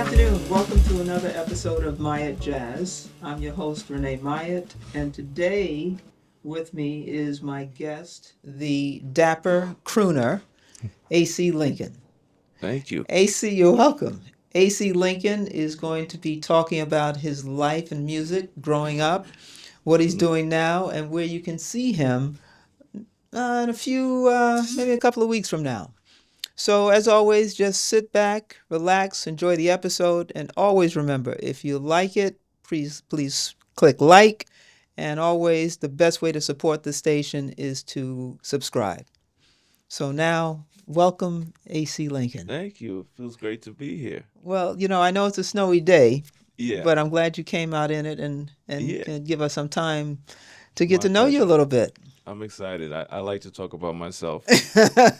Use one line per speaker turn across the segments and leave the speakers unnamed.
afternoon. Welcome to another episode of Myatt Jazz. I'm your host, Renee Myatt, and today with me is my guest, the dapper crooner, AC Lincoln.
Thank you.
AC, you're welcome. AC Lincoln is going to be talking about his life and music growing up, what he's doing now, and where you can see him in a few, maybe a couple of weeks from now. So, as always, just sit back, relax, enjoy the episode, and always remember if you like it, please click like. And always, the best way to support the station is to subscribe. So, now, welcome, AC Lincoln.
Thank you. It feels great to be here.
Well, I know it's a snowy day,
Yeah.
but I'm glad you came out in it and
Yeah.
can give us some time to get
My
to know you a
pleasure.
little bit.
I'm excited. I like to talk about myself,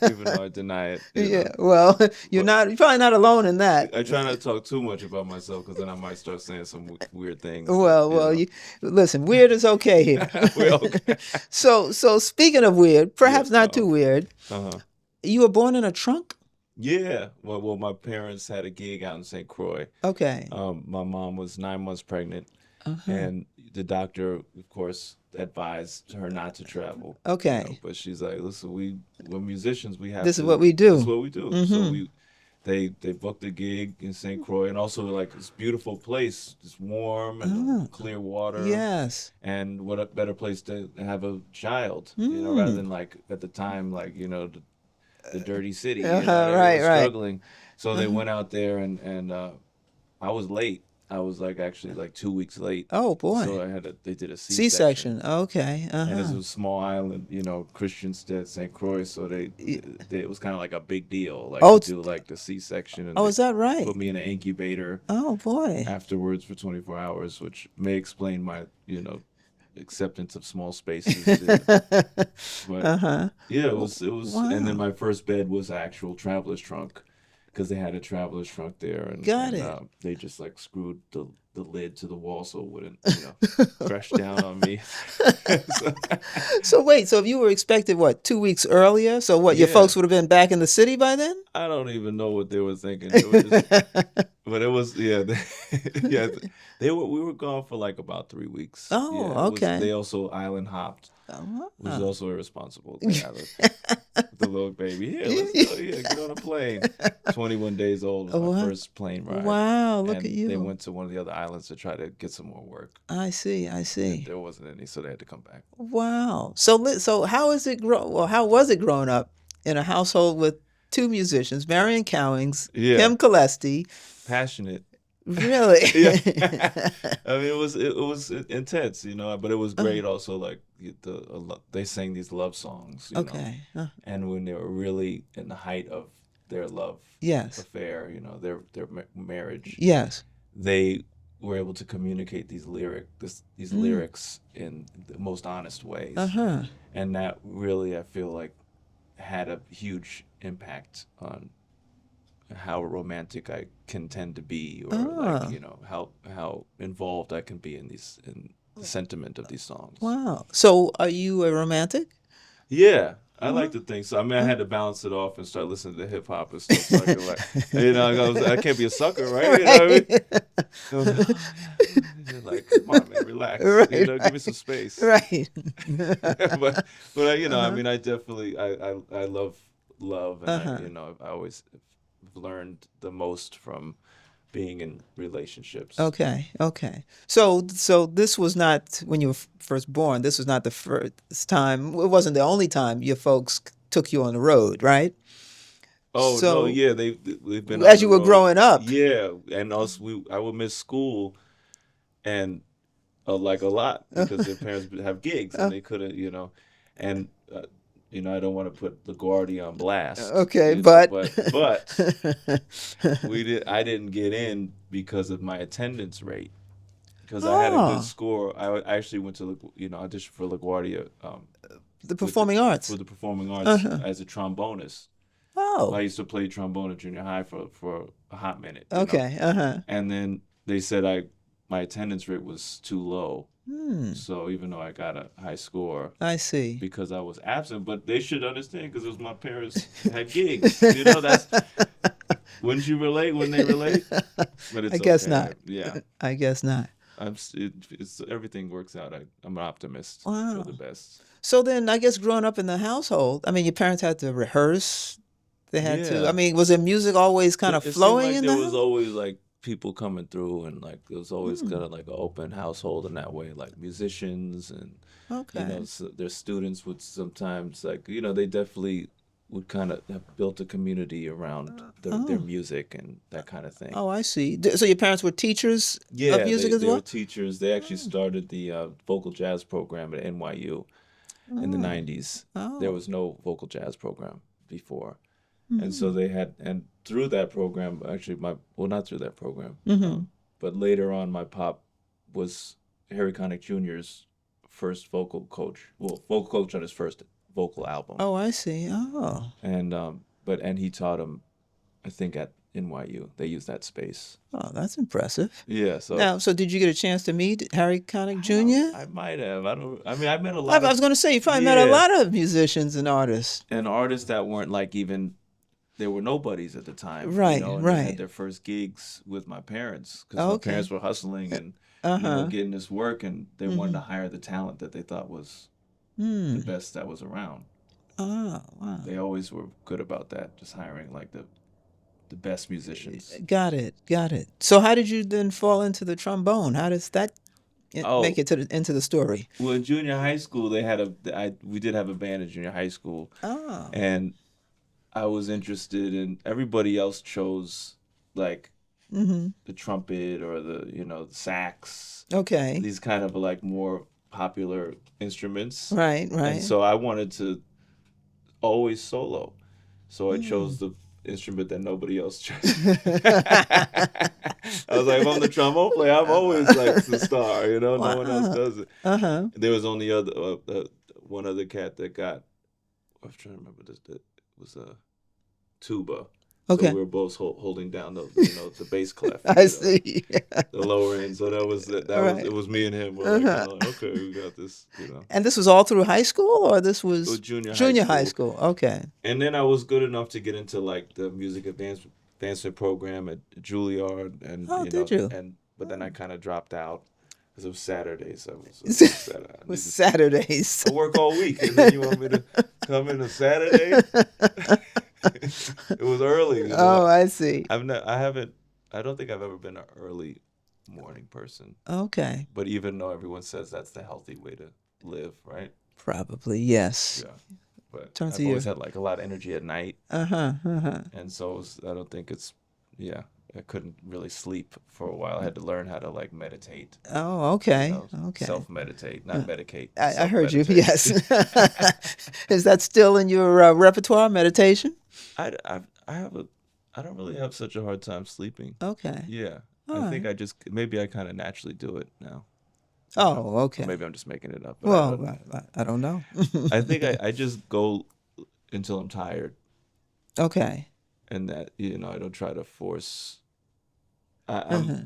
even though I deny it.
Yeah, well, you're probably not alone in that.
I try not to talk too much about myself because then I might start saying some weird things.
Well, listen, weird is okay here.
We're okay.
So speaking of weird, perhaps
Yeah,
not too weird,
Uh-huh.
you were born in a trunk?
Yeah. Well, my parents had a gig out in St. Croix.
Okay.
My mom was 9 months pregnant,
Uh-huh.
and the doctor, of course, advised her not to travel.
Okay.
But she's like, listen, we're musicians. We have
This is
to.
what we do.
This is what we do. So
Mhm.
they booked a gig in St. Croix, and also like this beautiful place, it's warm and clear water.
Yes.
And what a better place to have a child,
Mm.
rather than like at the time, like the dirty city,
Right,
everyone's
right.
struggling. So they went out there, and I was late. I was like actually like 2 weeks late.
Oh boy.
So they did a
C-section. Okay.
and it's
Uh-huh.
a small island, Christianstead, St. Croix. So it was kind of like a big deal, like
Oh,
to do like the C-section, and
Oh,
they
is that right?
put me in an incubator
Oh boy.
afterwards for 24 hours, which may explain my, acceptance of small spaces. But
Uh-huh.
yeah, it was, and then
Wow.
my first bed was an actual traveler's trunk, because they had a traveler's trunk there, and,
Got
and
it.
they just like screwed the lid to the wall so it wouldn't, crash down on me. So,
So wait, so if you were expected, what, 2 weeks earlier? So what, your
yeah,
folks would have been back in the city by then?
I don't even know what they were thinking. They were just, but it was, yeah, yeah, we were gone for like about 3 weeks.
Oh,
Yeah, it was,
okay.
they also island hopped, which is
Oh.
also irresponsible. They had the little baby. Here, let's go. Yeah, get on a plane. 21 days old was my
Wow.
first plane ride.
Wow, look at
And they
you.
went to one of the other islands to try to get some more work.
I see, I
And
see.
there wasn't any, so they had to come back.
Wow. So how how was it growing up in a household with two musicians, Marion Cowings,
Yeah,
Kim Colesti?
passionate.
Really?
Yeah, I mean it was intense, but it was great also. Like they sang these love songs,
Okay.
and when they were really in the height of their love
Yes.
affair, their marriage,
Yes.
they were able to communicate these
Mm.
lyrics in the most honest ways,
Uh-huh.
and that really I feel like had a huge impact on how romantic I can tend to be, or like
Ah.
how involved I can be in the sentiment of these songs.
Wow. So are you a romantic?
Yeah, I
Uh-huh.
like to think so. I mean, I had to balance it off and start listening to hip hop and stuff, so I could like, I can't be a sucker, right? You know what I mean?
Right.
Oh, man. You're like, come on, man, relax.
Right,
Give me some space.
Right.
But I
Uh-huh.
mean, I definitely I love, and
Uh-huh.
I always have learned the most from being in relationships.
Okay. Okay. So this was not when you were first born. This was not the first time. It wasn't the only time your folks took you on the road, right?
Oh no,
So
yeah, we've been on
as
the
you were
road.
growing up.
Yeah, and also I would miss school, and like a lot, because their parents would have gigs and they couldn't, and I don't want to put LaGuardia on blast,
Okay,
but
but
I didn't get in because of my attendance rate, because I had a good
oh,
score. I actually went to audition for LaGuardia,
the
with the
performing
for
arts.
the performing arts
Uh-huh.
as a trombonist. I
Oh,
used to play trombone at junior high for a hot minute,
okay. Uh-huh.
and then they said my attendance rate was too low.
Hmm.
So even though I got a high score,
I see.
because I was absent, but they should understand, because it was my parents had gigs. That's Wouldn't you relate? Wouldn't they relate? But
I
it's
guess
okay.
not.
Yeah,
I guess not.
it's everything works out. I'm an optimist for the
Wow.
best.
So then, I guess growing up in the household, I mean, your parents had to rehearse. They had to. I
Yeah,
mean, was there music always kind of
it seemed
flowing
like
in
there
the
was
house?
always like people coming through, and like there was always
Hmm.
kind of like an open household in that way, like musicians and
Okay.
so their students would sometimes like they definitely would kind of have built a community around their
Oh.
music and that kind of thing.
Oh, I see. So your parents were teachers of
Yeah,
music as
they were
well?
teachers. They actually
Oh.
started the vocal jazz program at NYU in the
Oh.
90s. There
Oh.
was no vocal jazz program before. And so
Hmm.
they had, and through that program, actually, not through that program,
Hmm.
but later on, my pop was Harry Connick Jr.'s first vocal coach. Well, vocal coach on his first vocal album.
Oh, I see. Oh.
And he taught him, I think, at NYU. They used that space.
Oh, that's impressive.
Yeah, so
Now, so did you get a chance to meet Harry Connick Jr.?
I might have. I don't. I mean, I met a
I
lot of
was going to say you probably met a
yeah,
lot of musicians and artists.
and artists that weren't like even they were nobodies at the time,
Right,
and they had
right.
their first gigs with my parents because
Oh,
my
okay.
parents were hustling and
Uh-huh.
getting this work, and they wanted to
Mm-hmm.
hire the talent that they thought was the
Hmm.
best that was around.
Oh, wow.
They always were good about that, just hiring like the best musicians.
Got it. Got it. So how did you then fall into the trombone? How does that make
Oh,
it into the story?
well, in junior high school, they had we did have a band in junior high school,
Oh.
and I was interested in everybody else chose like
Mm-hmm.
the trumpet or the sax,
Okay.
these kind of like more popular instruments.
Right,
And
right.
so I wanted to always solo. So I chose
Mm.
the instrument that nobody else chose. I was like, if I'm the trombone player, I'm always like the star, no one else
Wow.
does it.
Uh-huh.
There was only one other cat that got, I'm trying to remember this, that it was a tuba. So we
Okay.
were both holding down the bass clef,
I see.
the lower end. So it
Right.
was me and him. We're like kind
Uh-huh.
of like, okay, we got this.
And this was all through high school, or this
It was
was
junior high
junior high
school,
school? Okay.
and then I was good enough to get into like the music advancement program at Juilliard, and
Oh, did you?
but then I kind of dropped out because it was Saturdays.
It
Saturday.
was Saturdays.
I work all week, and then you want me to come in a Saturday? It was early.
Oh, I see.
I don't think I've ever been an early morning person.
Okay.
But even though everyone says that's the healthy way to live, right?
Probably, yes.
Yeah. But
Turns
I've
to you.
always had like a lot of energy at night,
Uh-huh. Uh-huh.
and so I don't think yeah. I couldn't really sleep for a while. I had to learn how to like meditate,
Oh, okay. Okay.
self-meditate, not medicate,
I heard you.
self-meditate.
Yes. Is that still in your repertoire, meditation?
I have I don't really have such a hard time sleeping.
Okay.
Yeah.
All
I think
right.
maybe I kind of naturally do it now.
Oh,
Or
okay.
maybe I'm just making it up, but I
Well,
don't know.
I don't know.
I think I just go until I'm tired,
Okay.
and that I don't try to force. I'm
Uh-huh.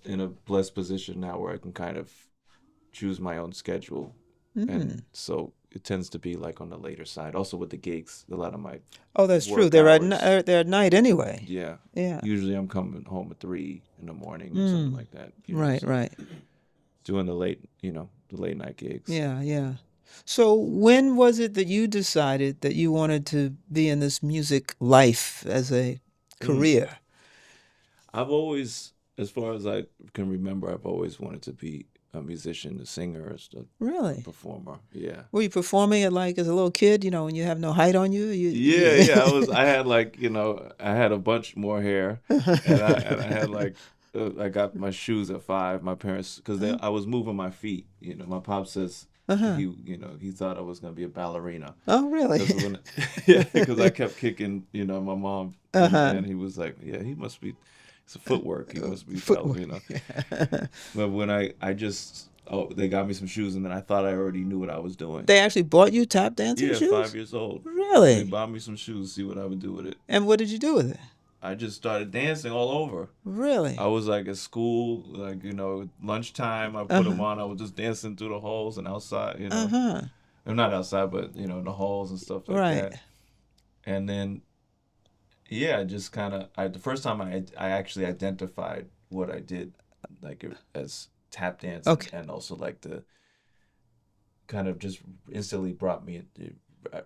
in a blessed position now where I can kind of choose my own schedule, and
Mm.
so it tends to be like on the later side. Also with the gigs, a lot of my
Oh, that's true.
work hours.
They're at night anyway.
Yeah,
Yeah.
usually I'm coming home at 3 in the morning or something
Mm.
like that.
Right,
So
right.
doing the late night gigs.
Yeah, yeah. So when was it that you decided that you wanted to be in this music life as a
Mm.
career?
I've always, as far as I can remember, I've always wanted to be a musician, a singer, a
Really?
performer. Yeah.
Were you performing it like as a little kid, when you have no height on you?
Yeah, yeah. I had like, I had a bunch more hair, and I had like, I got my shoes at 5. My parents, because I was moving my feet. My pop says
Uh-huh.
he thought I was gonna be a ballerina.
Oh, really?
Because yeah, because I kept kicking, my mom,
Uh-huh.
and he was like, yeah, he must be. It's a footwork. He must be,
Footwork.
But when they got me some shoes, and then I thought I already knew what I was doing.
They actually bought you tap dancing
Yeah,
shoes?
5 years old. They
Really?
bought me some shoes, see what I would do with it.
And what did you do with it?
I just started dancing all over.
Really?
I was like at school, like, lunchtime, I put them on. I was just dancing through the halls and outside,
Uh-huh.
I'm not outside, but, in the halls and stuff like
Right.
that. And then, yeah, I just kind of I the first time I actually identified what I did like as tap dance
Okay.
and also like the kind of just instantly brought me uh,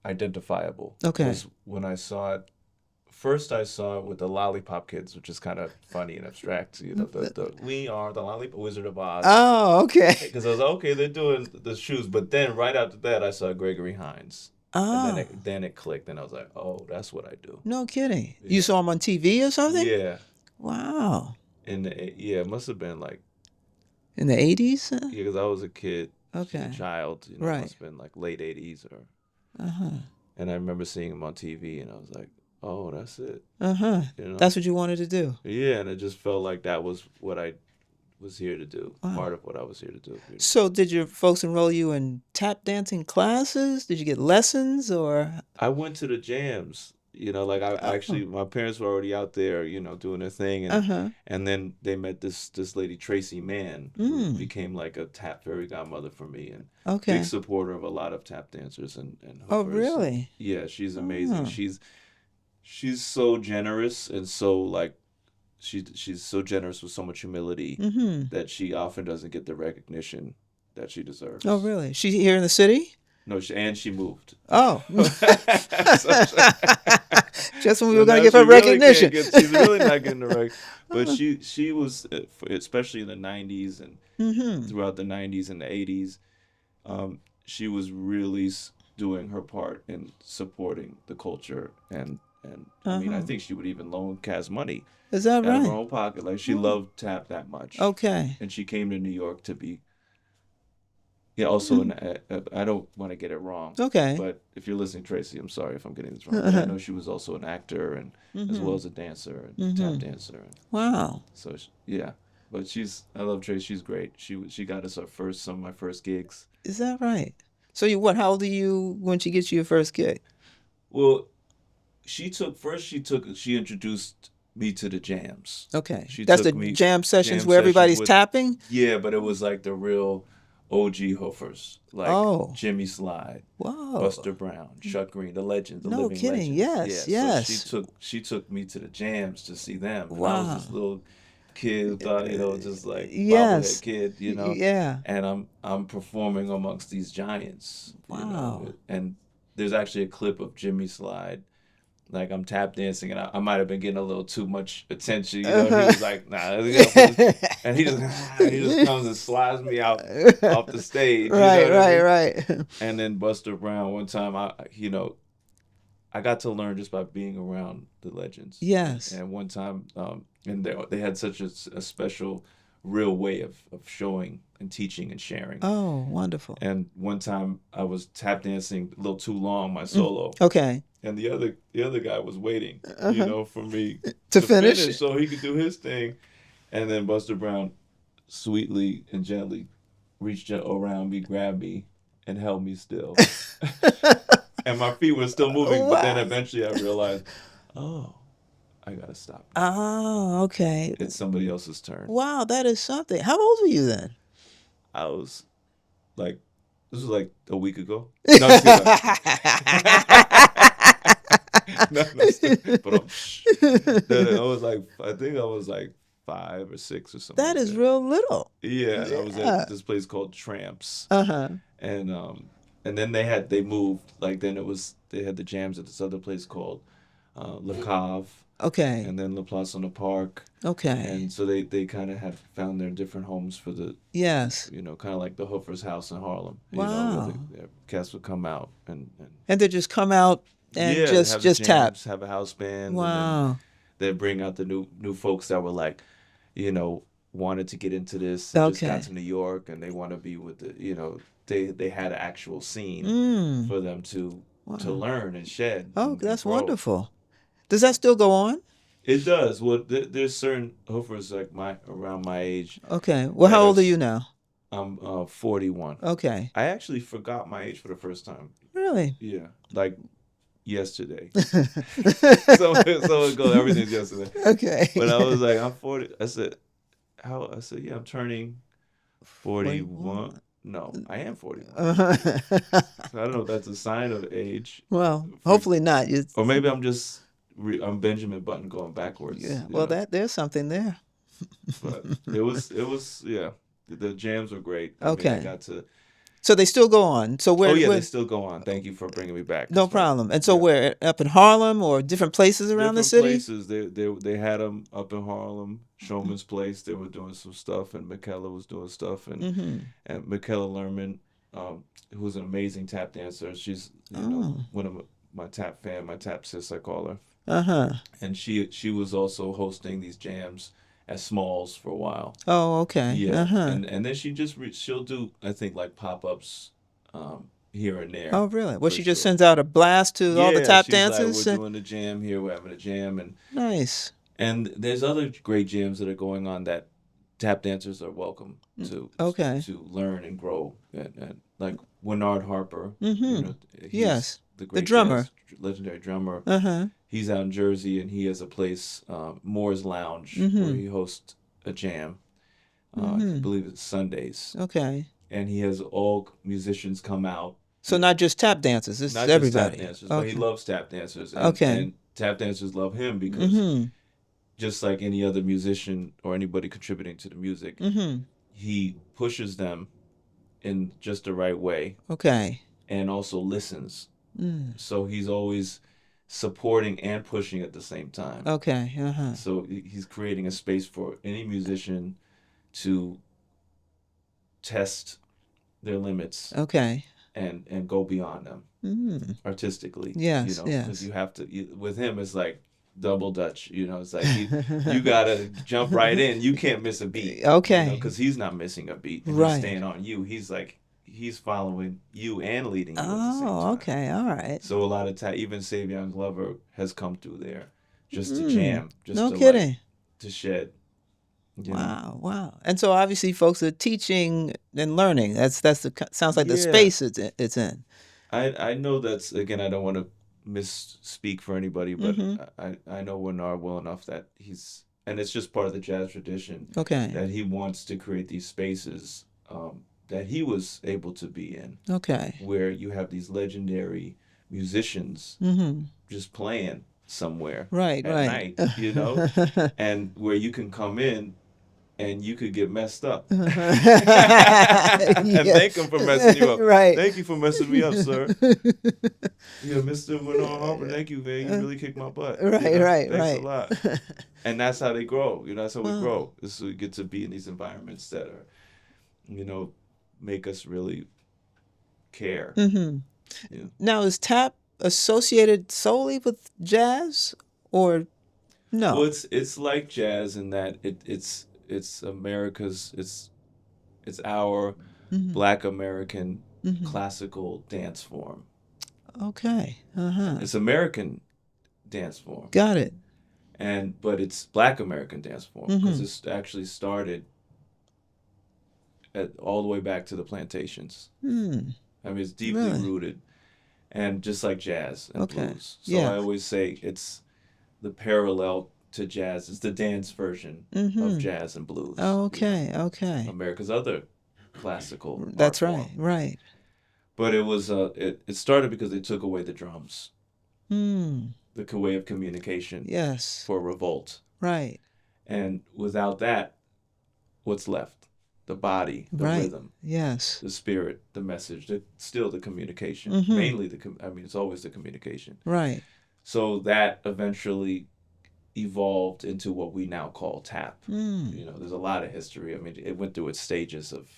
identifiable
Okay.
was when I saw it. First, I saw it with the Lollipop Kids, which is kind of funny and abstract. You know, the we are the Lollipop Wizard of Oz.
Oh, okay.
Because I was like, okay, they're doing the shoes, but then right after that, I saw Gregory Hines, and
Oh,
then it clicked, and I was like, oh, that's what I do.
no kidding. You
Yeah,
saw him on TV or something?
yeah,
Wow.
and yeah, it must have been like
In the 80s?
yeah, because I was a kid, a
Okay.
child, it
Right.
must have been like late '80s or.
Uh-huh.
And I remember seeing him on TV, and I was like, oh, that's it,
Uh-huh.
you know?
That's what you wanted to do.
Yeah, and it just felt like that was what I was here to do,
Wow.
part of what I was here to do.
So did your folks enroll you in tap dancing classes? Did you get lessons or
I went to the jams, like I
oh.
actually my parents were already out there, doing their thing,
Uh-huh.
and then they met this lady Tracy Mann who
Mm.
became like a tap fairy godmother for me and big
Okay.
supporter of a lot of tap dancers and
Oh,
hoopers. And
really?
yeah, she's amazing.
Oh.
She's so generous and so like she's so generous with so much humility
Mm-hmm.
that she often doesn't get the recognition that she
Oh,
deserves.
really? She here in the city?
No, and she moved.
Oh.
So,
Just when we
so
were going to
now
give
she
her
really
recognition.
can't get. She's really not getting the right. But she was especially in the '90s and
Mm-hmm.
throughout the '90s and the '80s. She was really doing her part in supporting the culture and I mean I
Uh-huh.
think she would even loan Cass money
Is that
out of her
right?
own pocket. Like she
Oh.
loved tap that much,
Okay.
and she came to New York to be. Yeah, also,
Mhm.
I don't want to get it wrong,
Okay.
but if you're listening, Tracy, I'm sorry if I'm getting this wrong, but I
Uh-huh.
know she was also an actor and as well
Mm-hmm.
as a dancer and tap
Mm-hmm.
dancer, and
Wow.
so yeah. But I love Tracy. She's great. She got us some of my first gigs.
Is that right? So how old are you when she gets you your first gig?
Well, she introduced me to the jams.
Okay.
She
That's the
took me
jam sessions
jam
where
sessions
everybody's
with
tapping?
yeah, but it was like the real OG hoofers like
Oh.
Jimmy Slide,
Whoa.
Buster Brown, Chuck Green, the legends, the
No
living
kidding.
legends. Yeah,
Yes.
so
Yes.
she took me to the jams to see them, and I was
Wow.
this little kid who thought just like bobblehead
Yes.
kid,
Yeah.
and I'm performing amongst these giants,
Wow.
and there's actually a clip of Jimmy Slide. Like I'm tap dancing, and I might have been getting a little too much attention. And he
Uh-huh.
was like, "Nah," and he just comes and slides me out off the stage. You know
Right,
what I
right,
mean?
right.
And then Buster Brown, one time, I got to learn just by being around the legends.
Yes.
And one time, and they had such a special, real way of showing and teaching and sharing.
Oh, wonderful.
And one time I was tap dancing a little too long, my
Mm.
solo,
Okay.
and the other guy was waiting,
Uh-huh.
for me
To
to
finish?
finish so he could do his thing. And then Buster Brown sweetly and gently reached around me, grabbed me, and held me still. And my feet were still moving, but then
Wow.
eventually I realized, oh, I gotta stop.
Oh, okay.
It's somebody else's turn.
Wow, that is something. How old were you then?
I was like, this was like a week ago. No, I'm just kidding. But I was like, I think I was like 5 or 6 or something
That
like
is
that.
real little.
Yeah, and I was
Yeah.
at this place called Tramps,
Uh-huh.
and then they moved. Like then they had the jams at this other place called Le Cave,
Okay.
and then La Place on the Park,
Okay.
and so they kind of had found their different homes for the
Yes.
kind of like the Hoofer's house in Harlem.
Wow.
Where the cats would come out and
And they just come out and
yeah, have the
just tap.
jams, have a house band, and then
Wow.
they bring out the new folks that were like, wanted to get into this, just got
Okay.
to New York, and they want to be with they had an actual scene
Mm.
for them to
Wow.
learn and shed
Oh,
and
that's
grow.
wonderful. Does that still go on?
It does. Well, there's certain hoofers like around my age.
Okay. Well, how
that
old are
is-
you now?
I'm 41.
Okay.
I actually forgot my age for the first time.
Really?
Yeah, like yesterday. So it goes. Everything's yesterday.
Okay.
But I was like, I'm 40. I said, how? I said, yeah, I'm turning 41. No, I am 41.
Uh-huh.
So I don't know if that's a sign of age,
Well,
For-
hopefully not. You,
or maybe I'm just I'm Benjamin Button going backwards.
Yeah.
You
Well,
know,
there's something there.
but it was yeah. The jams were great. I mean, I
Okay.
got to.
So they still go on. So
Oh
where
yeah, they
where
still go on. Thank you for bringing me back.
no
'Cause my
problem. And so
yeah.
where up in Harlem or different places around the
Different
city?
places. They had them up in Harlem, Showman's Place. They were doing some stuff, and Michaela was doing stuff,
Mm-hmm.
and Michaela Lerman, who's an amazing tap dancer. She's
Oh.
one of my tap my tap sis I call her,
Uh-huh.
and she was also hosting these jams at Smalls for a while.
Oh, okay.
Yeah,
Uh-huh.
and then she'll do I think like pop ups, here and there
Oh, really? Well,
for
she just
sure.
sends out a blast to all the
Yeah,
tap
she's like, we're
dancers.
doing a jam here, we're having a jam,
Nice.
and there's other great jams that are going on that tap dancers are welcome
Okay.
to learn and grow. And like Bernard Harper,
Mm-hmm.
he's
Yes.
the
The
great
drummer.
legendary drummer.
Uh-huh.
He's out in Jersey, and he has a place, Moore's Lounge,
Mm-hmm.
where he hosts a jam. I
Mm-hmm.
believe it's Sundays,
Okay.
and he has all musicians come out.
So not just tap dancers, this is
Not just tap
everybody.
dancers, but he
Okay.
loves tap dancers,
Okay.
and tap dancers love him because
Mm-hmm.
just like any other musician or anybody contributing to the music,
Mm-hmm.
he pushes them in just the right way
Okay.
and also listens.
Mm.
So he's always supporting and pushing at the same time.
Okay. Uh-huh.
So he's creating a space for any musician to test their limits
Okay.
and go beyond them
Mm.
artistically.
Yes,
Because
yes.
you have to. With him, it's like double Dutch. It's like you gotta jump right in. You can't miss a beat.
Okay.
Because he's not missing a beat. And
Right.
He's staying on you. He's following you and leading you at the same
Oh,
time.
okay. All right.
So a lot of time, even Savion Glover has come through there, just to
Mm.
jam, just
No
to
kidding.
to shed. you know?
Wow, wow. And so obviously folks are teaching and learning. Sounds like the
Yeah.
space it's in.
I know that's again. I don't want to misspeak for anybody, but
Mm-hmm.
I know Bernard well enough that and it's just part of the jazz tradition
Okay.
that he wants to create these spaces, that he was able to be in,
Okay.
where you have these legendary musicians
Mm-hmm.
just playing somewhere
Right,
at
right.
night, and where you can come in and you could get messed up. And
Yeah.
thank him for messing you up.
Right.
Thank you for messing me up, sir. Yeah, Mr. Bernard Harper, thank you, man. You really kicked my butt.
Right, right,
Thanks
right.
a lot. And that's how they grow. That's how we
Wow.
grow. Is we get to be in these environments that are, make us really care.
Mm-hmm.
Yeah.
Now, is tap associated solely with jazz or no?
Well, it's like jazz in that it's America's it's our
Mhm.
Black American
Mhm.
classical dance form.
Okay. Uh-huh.
It's American dance form,
Got it.
but it's Black American dance form because
Mhm.
it's actually started all the way back to the plantations.
Hmm.
I mean, it's deeply
Really?
rooted, and just like jazz and
Okay.
blues. So
Yeah.
I always say it's the parallel to jazz. It's the dance version
Mm-hmm.
of jazz and blues.
Okay. Okay.
America's other classical.
That's
art
right.
form.
Right.
But it was it started because they took away the drums,
Hmm.
the way of communication
Yes.
for revolt.
Right.
And without that, what's left? The body, the
Right.
rhythm,
Yes.
the spirit, the message, still the communication.
Mhm.
Mainly it's always the communication.
Right.
So that eventually evolved into what we now call tap.
Hmm.
There's a lot of history. I mean, it went through its stages of,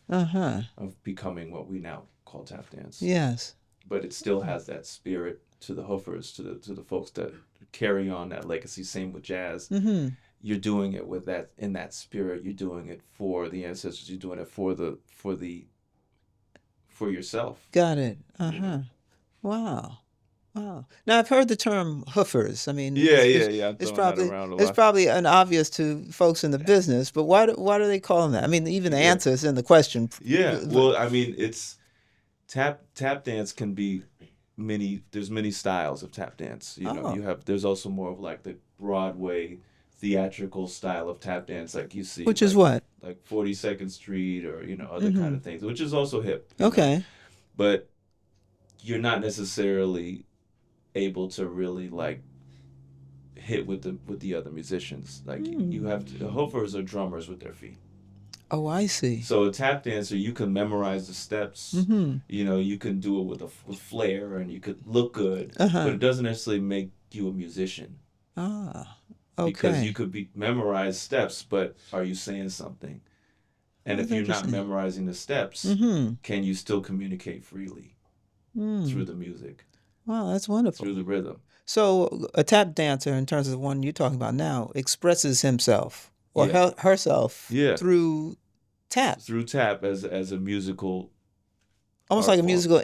Uh-huh.
of becoming what we now call tap dance.
Yes.
But it still has that spirit to the hoofers, to the folks that carry on that legacy. Same with jazz.
Mm-hmm.
You're doing it with that in that spirit. You're doing it for the ancestors. You're doing it for yourself.
Got it. Uh-huh. Wow. Wow. Now I've heard the term hoofers. I mean,
Yeah. I'm
it's
throwing
probably
that around a
it's
lot.
probably an obvious to folks in the business, but why do they call them that? I mean, even the
Yeah.
answer is in the question.
Yeah. Well, I mean, it's tap dance can be there's many styles of tap dance.
Oh.
There's also more of like the Broadway theatrical style of tap dance, like you see,
Which is what?
like 42nd Street or other kind of things, which is also hip.
Okay.
But you're not necessarily able to really like hit with the other musicians. Like you have to, hoofers are drummers with their feet.
Oh, I see.
So a tap dancer, you can memorize the steps.
Mm-hmm.
You know, you can do it with flair, and you could look good,
Uh-huh.
but it doesn't necessarily make you a musician
Ah,
because you
okay.
could be memorize steps, but are you saying something? And
That's
if you're not
interesting.
memorizing the steps,
Mm-hmm.
can you still communicate freely through
Mm.
the music,
Wow, that's wonderful.
through the rhythm?
So a tap dancer, in terms of the one you're talking about now, expresses himself or
Yeah,
herself
yeah.
through tap,
Through tap as a musical
almost
art
like a
form,
musical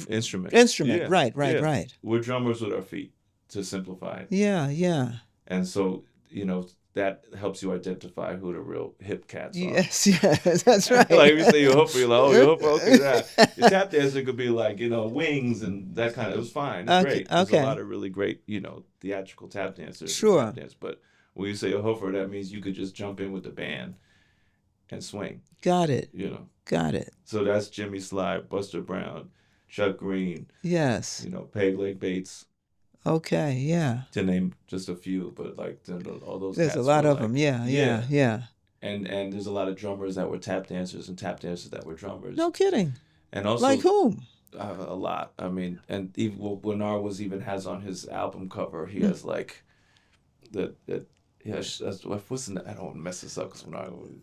instrument.
instrument.
Yeah,
Right, right,
yeah.
right.
We're drummers with our feet, to simplify it.
Yeah, yeah.
And so, that helps you identify who the real hip cats are.
Yes, yes, that's
Like if you say you're a
right.
hooper, you're like, oh, you're a hooper, okay, yeah. Your tap dancer could be like, wings and that kind of. It was fine, it's
Okay,
great. There's a lot
okay.
of really great, theatrical tap dancers and tap
Sure.
dance. But when you say a hooper, that means you could just jump in with the band and swing.
Got it. Got it.
So that's Jimmy Sly, Buster Brown, Chuck Green,
Yes.
Peg Leg Bates,
Okay, yeah.
to name just a few. But like all those
There's a
cats
lot
were
of them.
like,
Yeah,
yeah.
yeah, yeah.
And there's a lot of drummers that were tap dancers and tap dancers that were drummers.
No kidding.
And
Like
also
whom?
a lot. I mean, and even Bernard even has on his album cover, he has like the yeah, what's I don't want to mess this up because Bernard would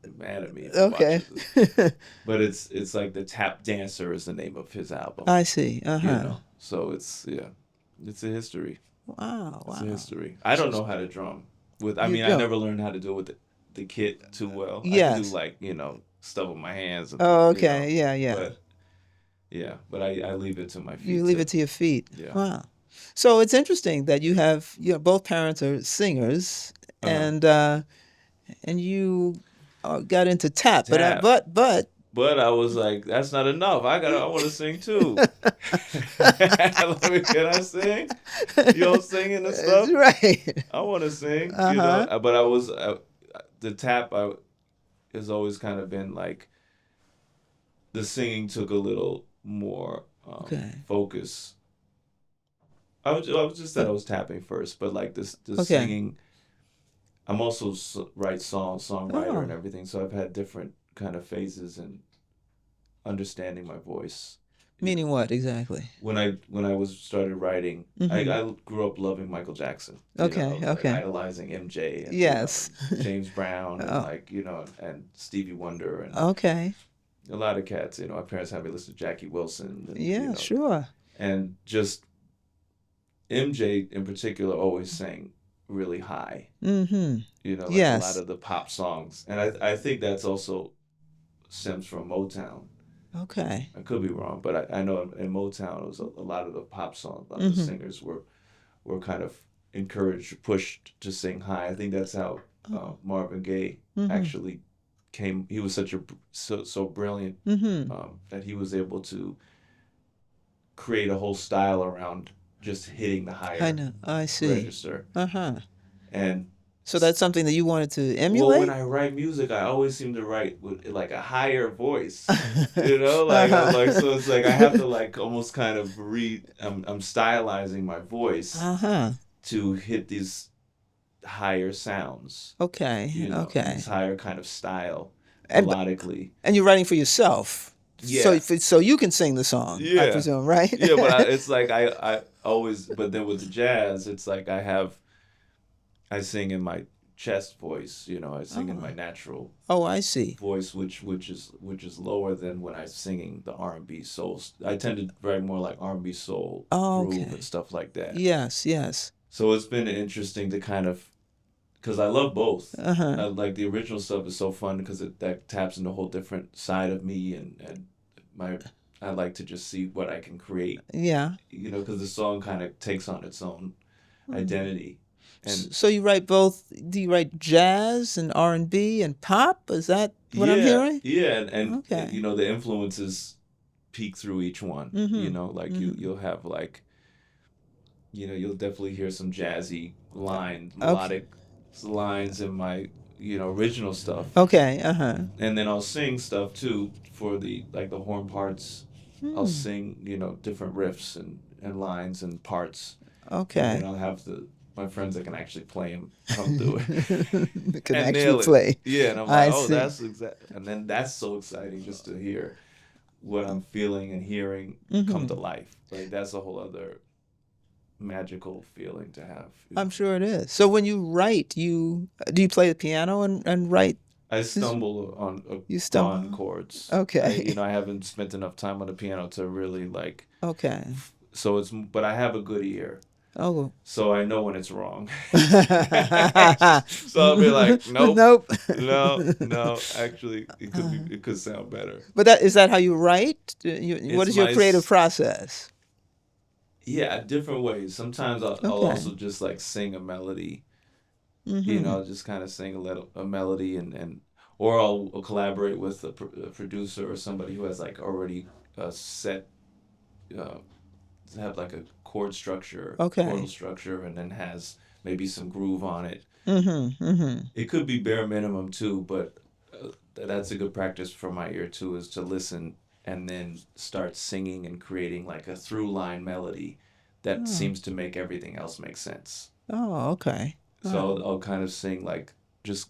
be mad at me if he
Okay.
watches this. But it's like the Tap Dancer is the name of his album.
I see. Uh-huh.
So it's a history.
Wow,
It's a
wow.
history. I don't know how to drum I
You
mean, I
don't.
never learned how to do it with the kit too well. I can do
Yes.
like, stuff with my hands and
Oh, okay. Yeah, yeah.
but but I leave it to my
You
feet
leave
to
it to your feet.
yeah.
Wow. So it's interesting that you have, both parents are singers,
Uh-huh.
and you got into tap,
Tap.
but
But I was like, that's not enough. I want to sing too. Can I sing? You all singing and stuff?
right.
I want to sing,
Uh-huh.
But I was the tap. Has always kind of been like the singing took a little more
Okay.
focus. I was just that I was tapping first, but like this
Okay.
singing. I'm also write songwriter and
Oh.
everything, so I've had different kind of phases in understanding my voice.
Meaning what exactly?
When I was started writing,
Mhm.
I grew up loving Michael Jackson.
Okay,
I was
okay.
like idolizing MJ and
Yes.
and James Brown and
Oh.
like and Stevie Wonder and
Okay.
a lot of cats. My parents had me listen to Jackie Wilson. And,
Yeah, sure.
and just MJ in particular always sang really high.
Mm-hmm.
Like a lot
Yes.
of the pop songs, and I think that's also stems from Motown.
Okay.
I could be wrong, but I know in Motown it was a lot of the pop songs. A lot of the
Mhm.
singers were kind of encouraged, pushed to sing high. I think that's how Marvin Gaye
Mhm.
actually came. He was so brilliant
Mm-hmm.
that he was able to create a whole style around just hitting the
I
higher
know. I see.
register.
Uh-huh.
And
So that's something that you wanted to
well,
emulate?
when I write music, I always seem to write with like a higher voice. So it's like I have to like almost kind of I'm stylizing my voice
Uh-huh.
to hit these higher sounds,
Okay. Okay.
this higher kind of style
And
melodically.
and you're writing for yourself.
Yeah.
So you can sing the song, I
Yeah.
presume, right?
Yeah, but it's like I always, but then with the jazz, it's like I sing in my chest voice, I sing in my natural
Oh, I see.
voice, which is lower than when I'm singing the R&B soul. I tend to write more like R&B soul
Oh,
groove
okay.
and stuff like that.
Yes, yes.
So it's been interesting to kind of, because I love both.
Uh-huh.
Like the original stuff is so fun because that taps into a whole different side of me and I like to just see what I can create.
Yeah.
Because the song kind of takes on its own identity. And
So you write both, do you write jazz and R&B and pop? Is that what I'm hearing?
Yeah, and
Okay.
the influences peek through each one.
Mhm.
Like you'll have like, you'll definitely hear some jazzy melodic lines in my original stuff,
Okay, uh-huh.
and then I'll sing stuff too for the horn parts. I'll
Hmm.
sing different riffs and lines and parts, and
Okay.
then I'll have the my friends that can actually play them come through it
Can
and
actually
nail it.
play.
Yeah, and I'm like,
I
oh,
see.
that's exact. And then that's so exciting just to hear what I'm feeling and hearing come to
Hmm.
life. Like that's a whole other magical feeling to have. You
I'm
know,
sure it is. So when you write, you do you play the piano and write
I
this?
stumble
You
on
stumble.
chords.
Okay.
I haven't spent enough time on the piano to really like.
Okay.
So it's, but I have a good ear,
Oh.
so I know when it's wrong. So I'll be like, nope,
Nope.
no. Actually, it could sound better.
But that is that how you write? What
It's
is your
my
creative process?
yeah, different ways. Sometimes I'll
Okay.
also just like sing a melody.
Mm-hmm.
I'll just kind of sing a melody and or I'll collaborate with a producer or somebody who has like already set uh, have like a chordal
Okay.
structure, and then has maybe some groove on it.
Mm-hmm. Mm-hmm.
It could be bare minimum too, but that's a good practice for my ear too, is to listen and then start singing and creating like a through line melody that
Oh.
seems to make everything else make sense.
Oh, okay.
So I'll kind of sing like just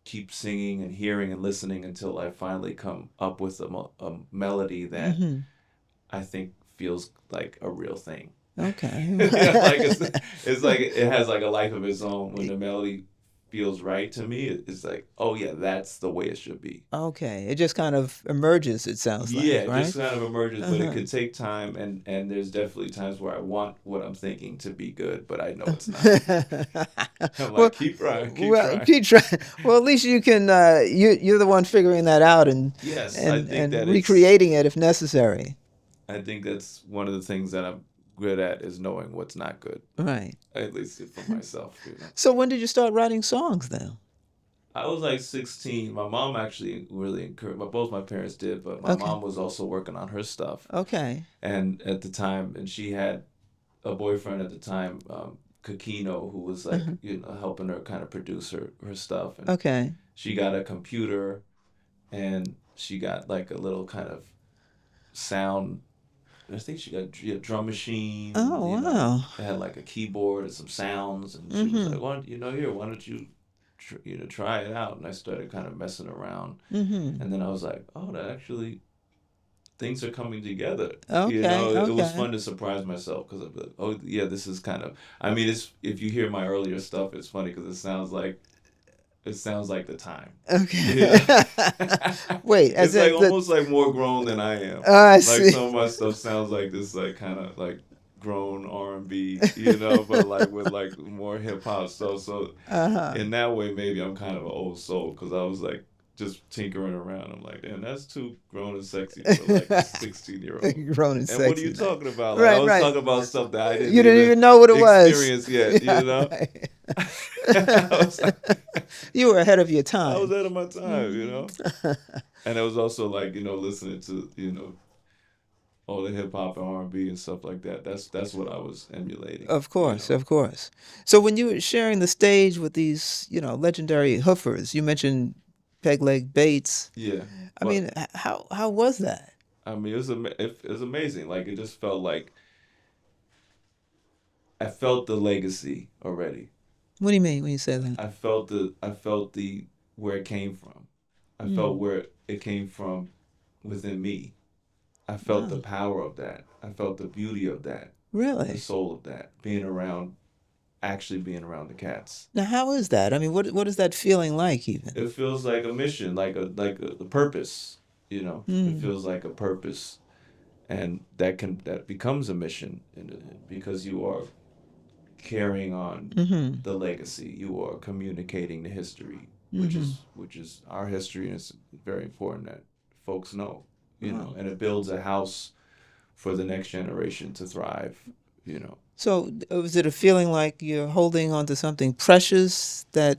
keep singing and hearing and listening until I finally come up with a melody that
Mm-hmm.
I think feels like a real thing.
Okay.
Like it's like it has like a life of its own. When the melody feels right to me, it's like, oh yeah, that's the way it should be.
Okay. It just kind of emerges, it sounds
Yeah,
like,
it
right?
just kind of emerges, but it
Uh-huh.
could take time, and there's definitely times where I want what I'm thinking to be good, but I know it's not. I'm
Well,
like, keep trying, keep
well,
trying.
keep trying. Well, at least you can. You're the one figuring that out and
Yes,
and recreating it if necessary.
I think that's one of the things that I'm good at, is knowing what's not good,
Right.
at least for myself.
So when did you start writing songs then?
I was like 16. My mom actually really encouraged, both my parents did, but my
Okay.
mom was also working on her stuff.
Okay.
And at the time, and she had a boyfriend at the time, Kakino, who was like,
Uh-huh.
helping her kind of produce her stuff. And
Okay.
she got a computer, and she got like a little kind of sound. I think she got a drum machine, and
Oh wow.
it had like a keyboard and some sounds. And she was
Mm-hmm.
like, "Why, here? Why don't you, try it out?" And I started kind of messing around,
Mm-hmm.
and then I was like, "Oh, that actually things are coming together."
Okay.
It was
Okay.
fun to surprise myself, because I'm like, "Oh yeah, this is kind of." I mean, it's, if you hear my earlier stuff, it's funny because it sounds like the time. You
Okay.
know,
Wait, as
it's like
in the.
almost like more grown than I am.
I
Like
see.
some of my stuff sounds like this, like kind of like grown R&B, but like with like more hip hop stuff. So
Uh-huh.
in that way, maybe I'm kind of an old soul, because I was like just tinkering around. I'm like, damn, that's too grown and sexy for like a 16-year-old.
Grown and
And what are you
sexy now.
talking about? Like I
Right,
was
right.
talking about stuff that I didn't
You didn't
even
even know what it was.
experience yet.
Yeah, right.
I was like,
You were ahead of your
I was
time.
out of my time.
Mhm.
And it was also like, listening to, all the hip hop and R&B and stuff like that. That's what I was emulating.
Of course, of course. So when you were sharing the stage with these, legendary hoofers, you mentioned Peg Leg Bates.
Yeah,
I
but
mean, how was that?
I mean, it was amazing. Like it just felt like I felt the legacy already.
What do you mean when you say that?
I felt the where it came from. I felt
Mm.
where it came from within me. I felt the
Wow.
power of that. I felt the beauty of that, the
Really?
soul of that, actually being around the cats.
Now, how is that? I mean, what is that feeling like even?
It feels like a mission, like the purpose. It
Mm.
feels like a purpose, and that becomes a mission, because you are carrying on
Mm-hmm.
the legacy. You are communicating the history, which
Mm-hmm.
is our history, and it's very important that folks know.
Wow.
And it builds a house for the next generation to thrive. You know,
So, was it a feeling like you're holding on to something precious that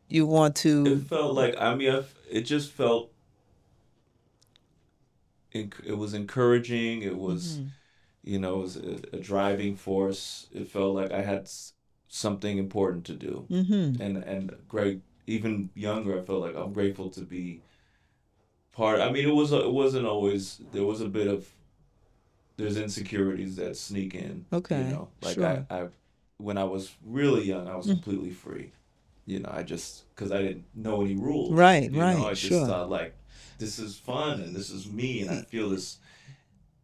you want
it
to?
felt like, I mean, it just felt, it was encouraging. It was,
Mm-hmm.
it was a driving force. It felt like I had something important to do,
Mm-hmm.
and great. Even younger, I felt like I'm grateful to be part. I mean, it wasn't always. There was a bit of, there's insecurities that sneak in.
Okay.
Like I
Sure.
I when I was really young, I was completely free. I just because I didn't know any rules.
Right,
I
right,
just
sure.
thought like this is fun and this is me and I feel this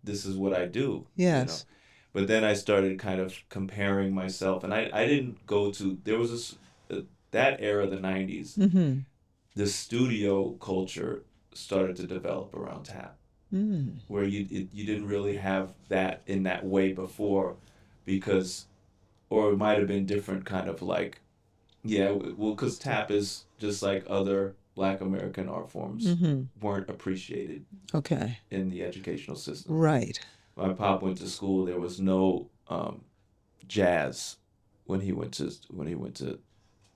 is what I do.
Yes.
But then I started kind of comparing myself, and I didn't go to there was that era, the '90s.
Mm-hmm.
The studio culture started to develop around tap,
Mm.
where you didn't really have that in that way before, because or it might have been different kind of like yeah, well, because tap is just like other Black American art forms
Mm-hmm.
weren't appreciated
Okay.
in the educational system.
Right.
My pop went to school. There was no jazz when he went to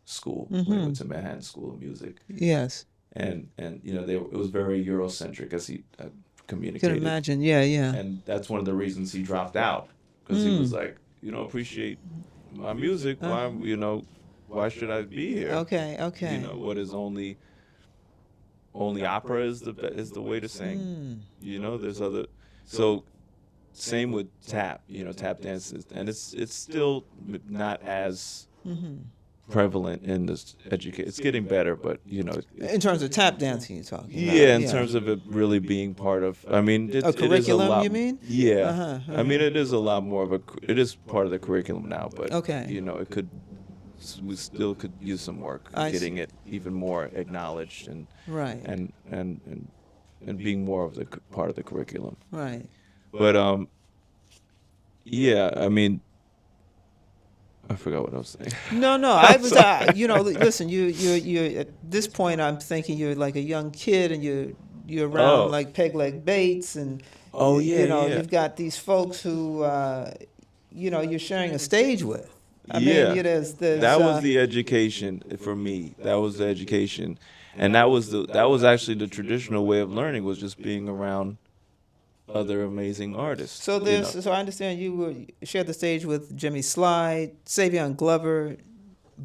school when he
Mm-hmm.
went to Manhattan School of Music,
Yes.
and it was very Eurocentric as he
Can
communicated,
imagine. Yeah, yeah.
and that's one of the reasons he dropped out because he was
Mm.
like, you don't appreciate my music.
Uh,
Why should I be here?
okay, okay.
What is only opera is the way to sing.
Mm.
There's other so same with tap. Tap dances, and it's still not as
Mm-hmm.
prevalent in this education. It's getting better, but
In terms of tap dancing, you're talking about.
yeah, in terms of it really being part of. I mean,
A
it is a
curriculum,
lot.
you mean?
Yeah,
Uh-huh,
I mean, it is a lot more of it is part of the curriculum now, but
Okay.
it could. We still could use some work
I
getting it even more acknowledged and
Right.
and and and and being more of the part of the curriculum.
Right.
But yeah, I mean, I forgot what I was saying.
No, no. I was, listen. You. At this point, I'm thinking you're like a young kid, and you're around
Oh,
like Peg Leg Bates, and
oh yeah, yeah,
you've got these folks who, you're sharing a stage with. I
yeah.
mean, there's
That was the education for me. That was the education, and that was actually the traditional way of learning was just being around other amazing artists.
So so I understand you shared the stage with Jimmy Slide, Savion Glover,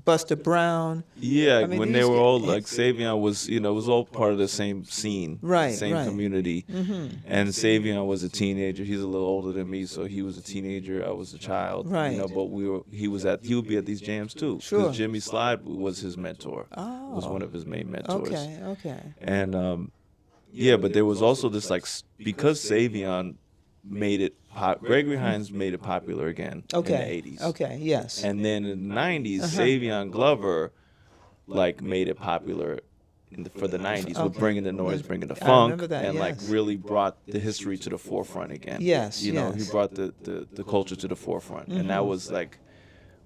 Buster Brown.
Yeah,
I mean,
when they
these
were
g-
all like Savion was, it was all part of the same scene,
Right,
same
right.
community.
Mm-hmm.
And Savion was a teenager. He's a little older than me, so he was a teenager. I was a child.
Right.
But he would be at these jams too.
Sure.
Because Jimmy Slide was his mentor. Was
Oh.
one of his main mentors.
Okay. Okay.
And yeah, but there was also this like because Savion made it Gregory Hines made it popular again
Okay.
in the 80s.
Okay. Yes.
And then in the 90s,
Uh-huh.
Savion Glover like made it popular for the 90s with
Okay.
bringing the noise, bringing the
I
funk,
remember that,
and like
yes.
really brought the history to the forefront again.
Yes,
He
yes.
brought the culture to the forefront, and
Mm-hmm.
that was like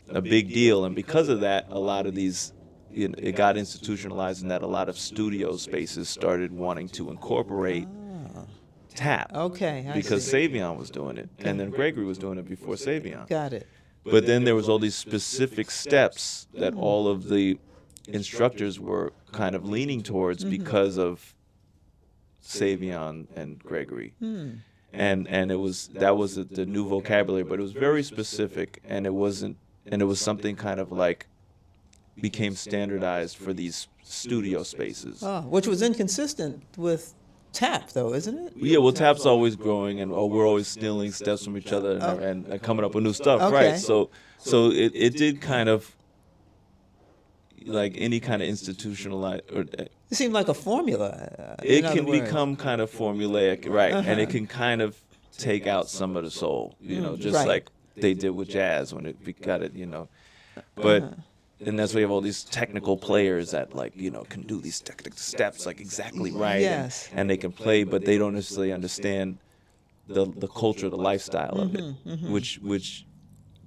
a big deal. And because of that, a lot of these, it got institutionalized in that a lot of studio spaces started wanting to incorporate
Ah,
tap
okay. I
because
see.
Savion was doing it, and then Gregory was doing it before Savion.
Got it.
But then there was all these specific steps that all of the instructors were kind of leaning towards because of Savion and Gregory.
Hmm.
And that was the new vocabulary, but it was very specific, and it was something kind of like became standardized for these studio spaces.
Ah, which was inconsistent with tap, though, isn't it?
Yeah, well, tap's always growing, and we're always stealing steps from each other and coming up with new stuff,
Okay.
right? So it did kind of like any kind of institutionalized, or
It seemed like a formula.
it
in other
can
words.
become kind of formulaic, right? And
Uh-huh.
it can kind of take out some of the soul, just
Right.
like they did with jazz when it got it, But
Uh-huh.
and that's why you have all these technical players that like can do these technical steps like exactly right,
Yes.
and they can play, but they don't necessarily understand the culture, the lifestyle of it,
Mm-hmm,
which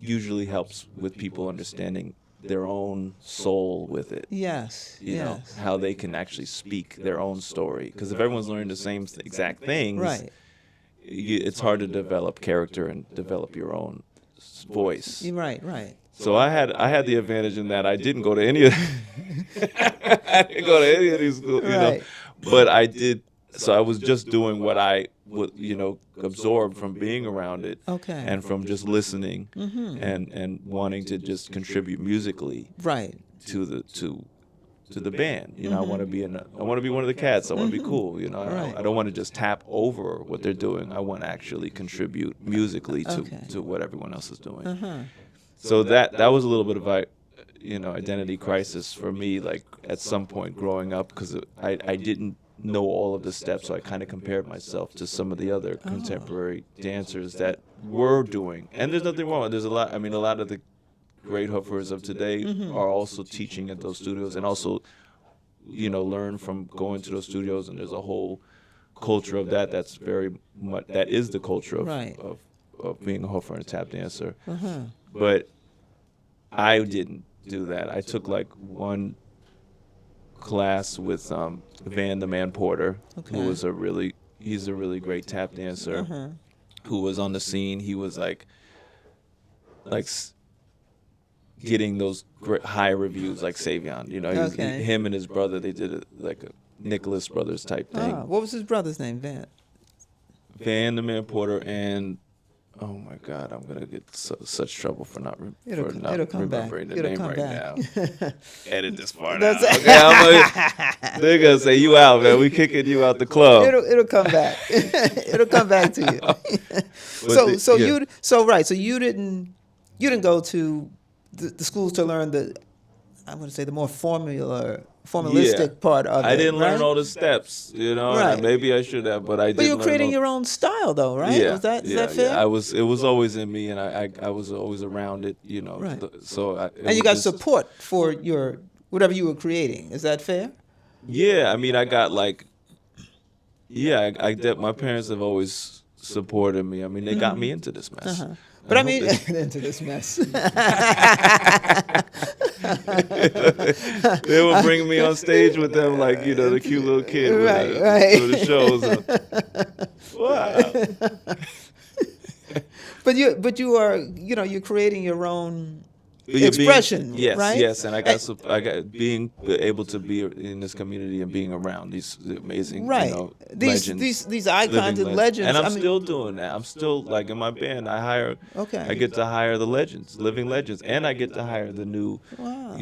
usually helps with people understanding their own soul with it.
Yes.
You know
Yes.
how they can actually speak their own story, because if everyone's learning the same exact things,
Right.
it's hard to develop character and develop your own voice.
You're right. Right.
So I had the advantage in that I didn't go to any of I didn't go to any of these schools,
Right.
But I did. So I was just doing what I would, absorb from being around it,
Okay.
and from just listening,
Mm-hmm.
and wanting to just contribute musically
Right.
to the band. I want to be I want to be one of the cats. I want to be cool.
Right.
I don't want to just tap over what they're doing. I want to actually contribute musically
Okay.
to what everyone else is doing.
Uh-huh.
so that was a little bit of a identity crisis for me, like at some point growing up, because I didn't know all of the steps, so I kind of compared myself to some of the other contemporary dancers that were doing. And there's nothing wrong. There's a lot. I mean, a lot of the great hoofers of today are also teaching at those studios, and also learn from going to those studios. And there's a whole culture of that. That's very much, that is the culture of
Right.
of being a hoofer and a tap dancer. But I didn't do that. I took like one class with Van the Man Porter,
Okay.
who was he's a really great tap dancer, who was on the scene. He was like getting those high reviews like Savion.
Okay.
Him and his brother, they did like a Nicholas Brothers type thing.
What was his brother's name?
Van the Man Porter and oh my God, I'm gonna get such trouble for not
It'll come back.
remembering the
It'll
name
come
right
back.
now. Edit this part out.
That's
Okay, they're gonna say you out, man. We kicking you out the club.
It'll come back. It'll come back to you. So you didn't go to the schools to learn I'm going to say the more formalistic part of it.
I didn't learn
right?
all the steps,
Right.
and maybe I should have, but I didn't.
But you're
learn
creating
all-
your own style, though, right?
Yeah,
Is that
yeah,
fair?
yeah. It was always in me, and I was always around it,
Right.
So
And you got support for your whatever you were creating. Is that fair?
Yeah, I mean, I got like, my parents have always supported me. I mean, they got me into this mess.
But I
hope
mean,
they-
into this mess.
they would bring me on stage with them, like the cute little kid,
Right.
to the shows. Wow.
But you are you're creating your own
Yeah, being-
expression,
yes,
right?
yes, and I got being able to be in this community and being around these amazing,
Right.
legends,
These icons
living
and legends.
and I'm
I mean,
still doing that. I'm still like in my band.
Okay.
I get to hire the legends, living legends, and I get to hire the new,
Wow.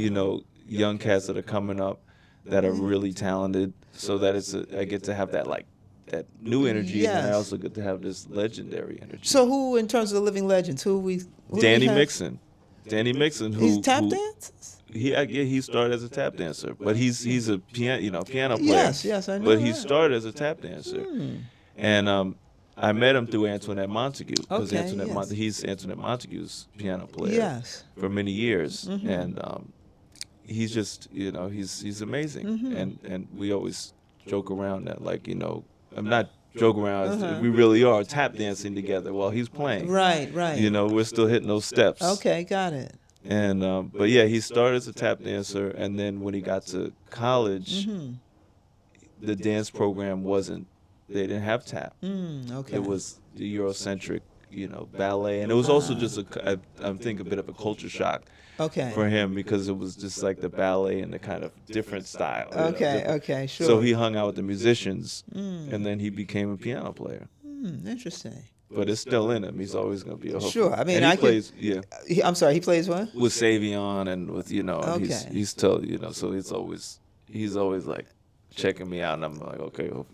young cats that are coming up that are really talented. So that I get to have that that new energy, and I
Yes.
also get to have this legendary energy.
So who, in terms of the living legends, who do
Danny
we have?
Mixon. Danny Mixon,
He's
who
tap dance?
he started as a tap dancer, but he's a piano player.
Yes, I know
But he
that.
started as a tap dancer, and I met him through Antoinette Montague because
Okay, yes.
He's Antoinette Montague's piano player
Yes.
for many years, and he's just he's amazing, and we always joke around that I'm not joke around. We really are tap dancing together while he's playing.
Right.
We're still hitting those steps.
Okay, got it.
And but yeah, he started as a tap dancer, and then when he got to college, the dance program wasn't. They didn't have tap.
Okay.
It was the Eurocentric, ballet, and it was also just I think a bit of a culture shock
Okay.
for him because it was just like the ballet and the kind of different style.
Okay, sure.
So he hung out with the musicians, and then he became a piano player.
Interesting.
But it's still in him. He's always going to be a hooker.
Sure, I mean,
and he
I could-
plays, yeah.
I'm sorry, he plays what?
With Savion and with
Okay.
he's still so he's always like checking me out, and I'm like, okay.
Well,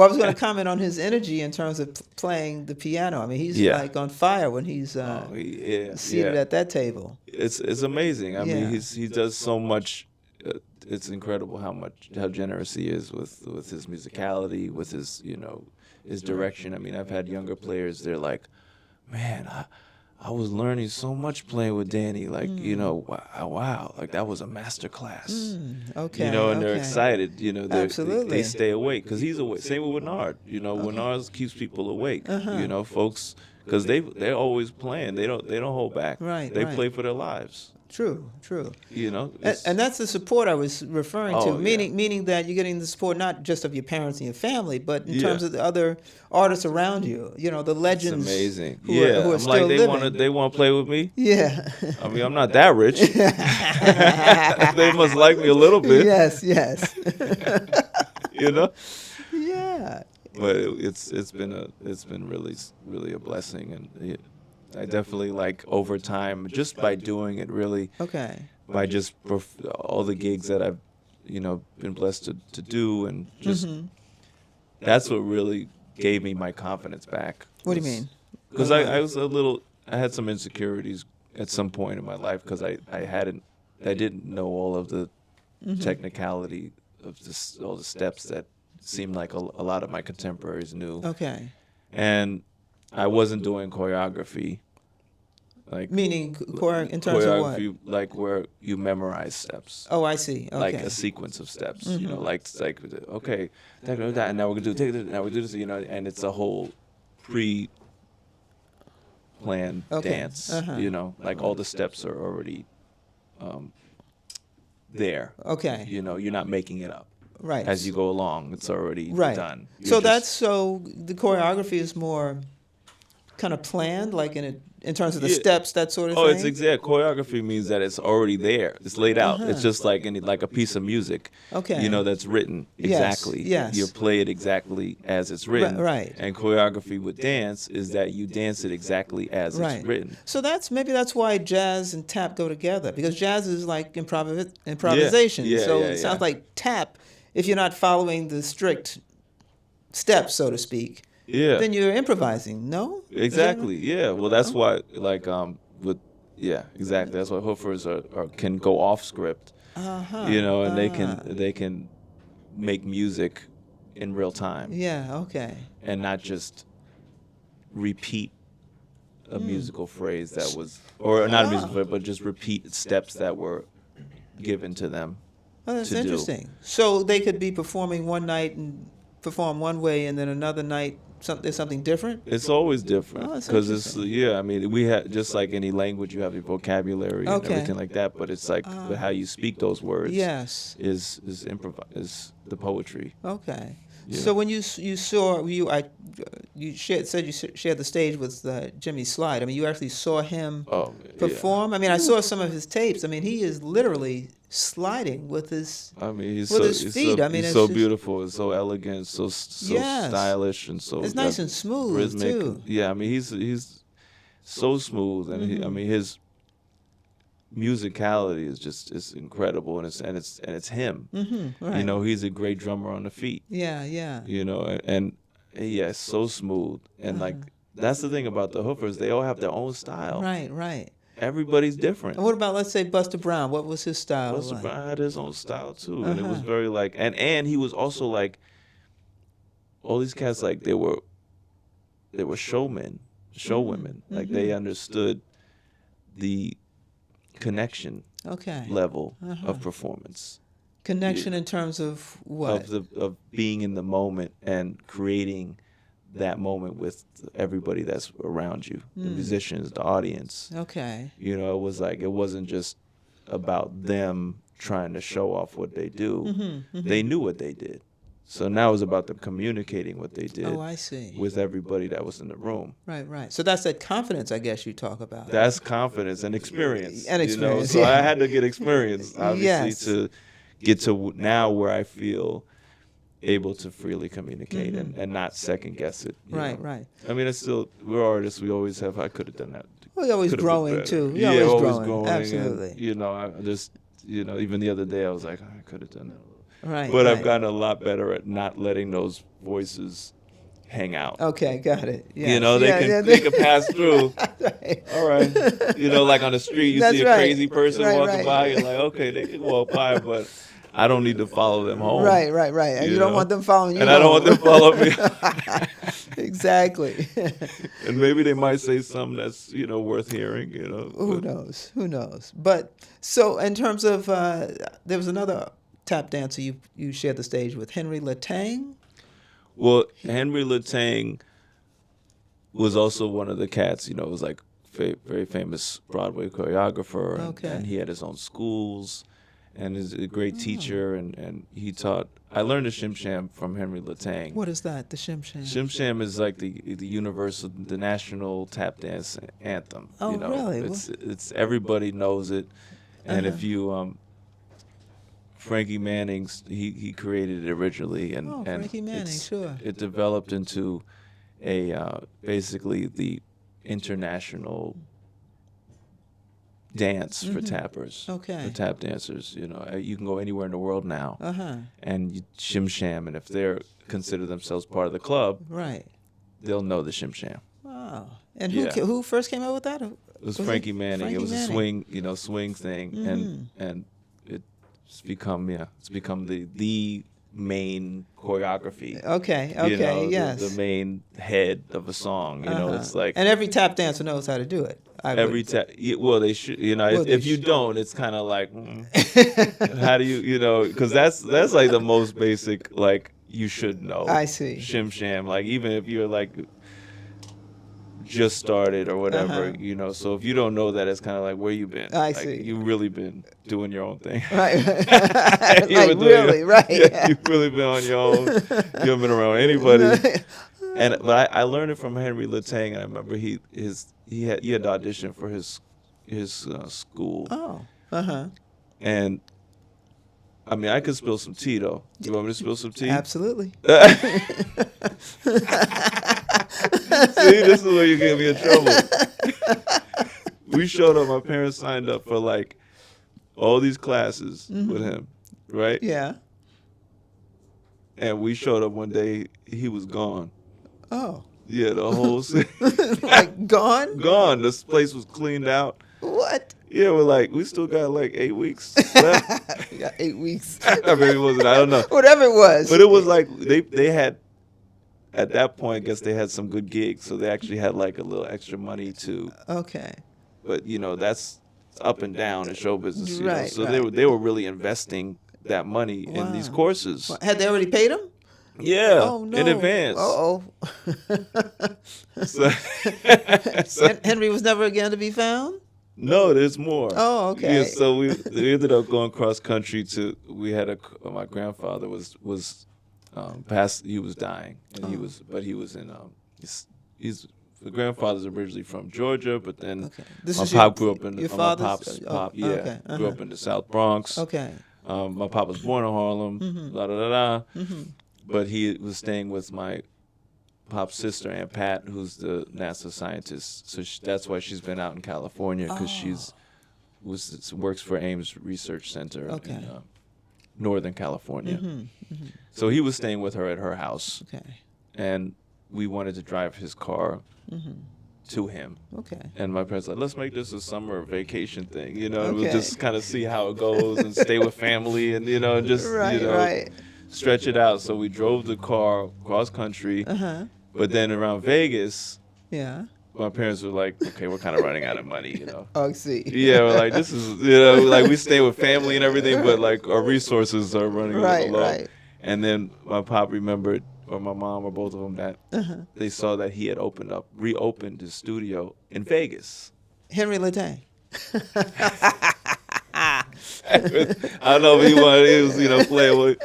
I was going to comment on his energy in terms of playing the piano. I mean, he's
Yeah.
like on fire when he's seated at that table.
It's amazing. I
Yeah.
mean, he does so much. It's incredible how generous he is with his musicality, with his his direction. I mean, I've had younger players. They're like, man, I was learning so much playing with Danny. Like wow, like that was a master class.
Okay.
And they're
okay.
excited.
Absolutely.
They stay awake because he's awake. Same with Bernard. Bernard keeps people awake. Folks, because they're always playing. They don't hold back.
Right,
They
right.
play for their lives.
True.
It's-
And that's the support I was referring
Oh,
to,
yeah.
meaning that you're getting the support not just of your parents and your family, but in
Yeah.
terms of the other artists around you. The
it's
legends.
amazing.
Who
Yeah,
are
I'm
still
like
living.
they want to play with me.
Yeah.
I mean, I'm not that rich. They must like me a little bit.
Yes. Yeah.
But it's been really a blessing, and I definitely like over time just by doing it really
Okay.
by just all the gigs that I've been blessed to do, and just that's what really gave me my confidence back.
What do you mean?
Because I was I had some insecurities at some point in my life because I didn't know all of the technicality of all the steps that seemed like a lot of my contemporaries knew.
Okay.
And I wasn't doing choreography, like
Meaning in terms of what?
choreography, like where you memorize steps,
Oh, I see. Okay.
like a sequence of steps. You know, like it's like okay, that, and now we're gonna do now we do this. You know, and it's a whole pre-planned
Okay.
dance.
Uh-huh.
You know, like all the steps are already there.
Okay.
You know, you're not making it up
Right.
as you go along. It's already
Right.
done.
So
You're
that's
just-
so the choreography is more kind of planned, like in terms of the
Yeah.
steps, that sort of
Oh,
thing.
it's exact. Choreography means that it's already there. It's laid out.
Uh-huh.
It's just like like a piece of music.
Okay.
You know, that's written
Yes,
exactly.
yes.
You play it exactly as it's written.
right.
And choreography with dance is that you dance it exactly as
Right.
it's written.
So maybe that's why jazz and tap go together, because jazz is like improvisation.
Yeah,
So
yeah,
it sounds
yeah.
like tap, if you're not following the strict steps, so to speak,
Yeah.
then you're improvising. No? Is that
Exactly. Yeah. Well, that's why like with yeah, exactly. That's why hoofers can go off script.
right? Uh-huh.
You know, and they can make music in real time.
Yeah, okay.
And not just repeat a
Hmm.
musical phrase that was, or not a musical phrase, but just repeat steps that were given to them.
Oh, that's
to do.
interesting. So they could be performing one night and perform one way, and then another night there's something different?
It's always different
Oh, that's
because it's
interesting.
yeah. I mean, we have just like any language, you have your vocabulary and
Okay.
everything like that. But it's like but how you speak those words
Yes.
is is the poetry.
Okay.
Yeah.
So when you saw you said you shared the stage with Jimmy Slide. I mean, you actually saw him
Oh,
perform. I mean, I saw some of his tapes. I mean, he is literally sliding with his.
Yeah. I mean, he's
With
so
his
he's
feet,
so,
I mean,
he's
it's
so
just-
beautiful, and so elegant, so
Yes.
stylish, and so
It's nice and smooth
rhythmic.
too.
Yeah, I mean, he's so smooth, and I mean his musicality is incredible, and it's him.
Mm-hmm. Right.
You know, he's a great drummer on the feet.
Yeah. Yeah.
You know, and yeah, it's so smooth, and like that's the thing about the hoofers, they all have their own style.
Right. Right.
Everybody's different.
And what about, let's say, Buster Brown? What was his style
Busta
like?
Brown had his own style too, and it was
Uh-huh.
very like, and he was also like, all these cats like they were showmen, showwomen, like they understood the connection
Okay.
level of performance,
Connection in terms of what?
of being in the moment and creating that moment with everybody that's around you, the musicians, the audience.
Okay.
You know, it wasn't just about them trying to show off what they do. They knew what they did. So now it was about them communicating what they did
Oh, I see.
with everybody that was in the room.
Right. Right. So that's that confidence, I guess, you talk about.
That's confidence and experience.
And experience,
You know? So
yeah.
I had to get experience, obviously,
Yes.
to get to now where I feel able to freely communicate and not second guess it. you
Right.
know?
Right.
I mean, we're artists. We always have. I could have done that.
We're always
Could've been
growing
better.
too. We're
Yeah,
always
always
growing.
and,
Absolutely.
you know, I just, you know, even the other day I was like, I could have done that.
Right.
But
right.
I've gotten a lot better at not letting those voices hang out.
Okay. Got it. Yes.
You know,
Yeah,
they can pass through.
Right.
All right. You know, like on the street, you
That's
see a
right.
crazy person
Right,
walking
right.
by, you're like, okay, they can walk by, but I don't need to follow them home.
Right. Right. Right. And you don't
know?
want them following you.
And I don't want them
home.
following me.
Exactly.
And maybe they might say something that's, you know, worth hearing, you know.
Who
but-
knows? Who knows? But so in terms of, there was another tap dancer you shared the stage with, Henry Latang.
Well, Henry Latang was also one of the cats, you know, was like very famous Broadway choreographer. And,
Okay.
and he had his own schools and is a great teacher. And he taught, I learned the Shim Sham from Henry Latang.
What is that? The Shim Sham.
Shim Sham is like the universal, the national tap dance anthem.
Oh,
you know?
really?
It's everybody knows it. And if you, Frankie Manning's, he created it originally. And,
Oh,
and
Frankie Manning, sure.
it developed into basically the international dance for tappers.
Okay.
For tap dancers, you know, you can go anywhere in the world now,
Uh-huh.
and you Shim Sham, and if they're consider themselves part of the club,
Right.
they'll know the Shim Sham.
Wow. And
Yeah.
who first came up with that?
It was
Was it
Frankie Manning.
Frankie
It was
Manning?
a swing thing, and it's become the main choreography.
Okay,
You
okay,
know, the
yes.
main head of a song. You know, it's like
And every tap dancer knows how to do it.
every time. Well, they should. You know,
Well, they
if you
should.
don't, it's kind of like, how do you know? Because that's like the most basic. Like you should know.
I see.
Shim sham. Like even if you're like just started or whatever,
Uh-huh.
you know. So if you don't know that, it's kind of like where you been.
I
Like,
see.
You really been doing your own thing.
Right.
You
Like
been doing
really, right.
Yeah, you've really been on your own. You haven't been around anybody. But I learned it from Henry Letang, and I remember he had to audition for his school,
Oh. Uh-huh.
and I mean I could spill some tea though. You want me to spill some tea?
Absolutely.
See, this is where you get me in trouble. We showed up. My parents signed up for like all these classes with him, right?
Yeah.
And we showed up one day. He was gone.
Oh.
Yeah, the whole
Like gone?
gone. This place was cleaned out.
What?
Yeah, we're like, we still got like 8 weeks left.
We got 8 weeks.
I mean, it wasn't. I don't know.
Whatever it was.
But it was like they had at that point. I guess they had some good gigs, so they actually had like a little extra money to.
Okay.
But you know that's up and down in show business. You know?
Right,
So
right.
they were really investing that money in these
Wow.
courses.
Had they already paid him?
Yeah,
Oh no.
in advance.
Uh-oh.
So, so-
Henry was never again to be found?
no, there's more.
Oh, okay.
Yeah, so we ended up going cross country to. We had my grandfather was past. He was dying, and he was in he's the grandfather's originally from Georgia, but then
Okay. This
my
is
pop grew up in
your
my
father's?
pop's
Oh,
pop. Yeah,
okay.
grew up in the South Bronx.
Okay.
My pop was born in Harlem. La da da da. But he was staying with my pop's sister, Aunt Pat, who's the NASA scientist. So that's why she's been out in California because she's works for Ames Research Center
Okay.
in Northern California. So he was staying with her at her house,
Okay.
and we wanted to drive his car to him.
Okay.
And my parents were like, let's make this a summer vacation thing, you know. We'll
Okay.
just kind of see how it goes and stay with family, and just
Right,
you know
right.
stretch it out. So we drove the car cross country,
Uh-huh.
but then around Vegas,
Yeah.
my parents were like, okay, we're kind of running out of money, you know.
Oh, I see.
Yeah, we're like, this is, like we stay with family and everything, but like our resources are running a
Right,
little low.
right.
And then my pop remembered, or my mom, or both of them, that
Uh-huh.
they saw that he had reopened his studio in Vegas.
Henry Letang.
I don't know if he was, playing with,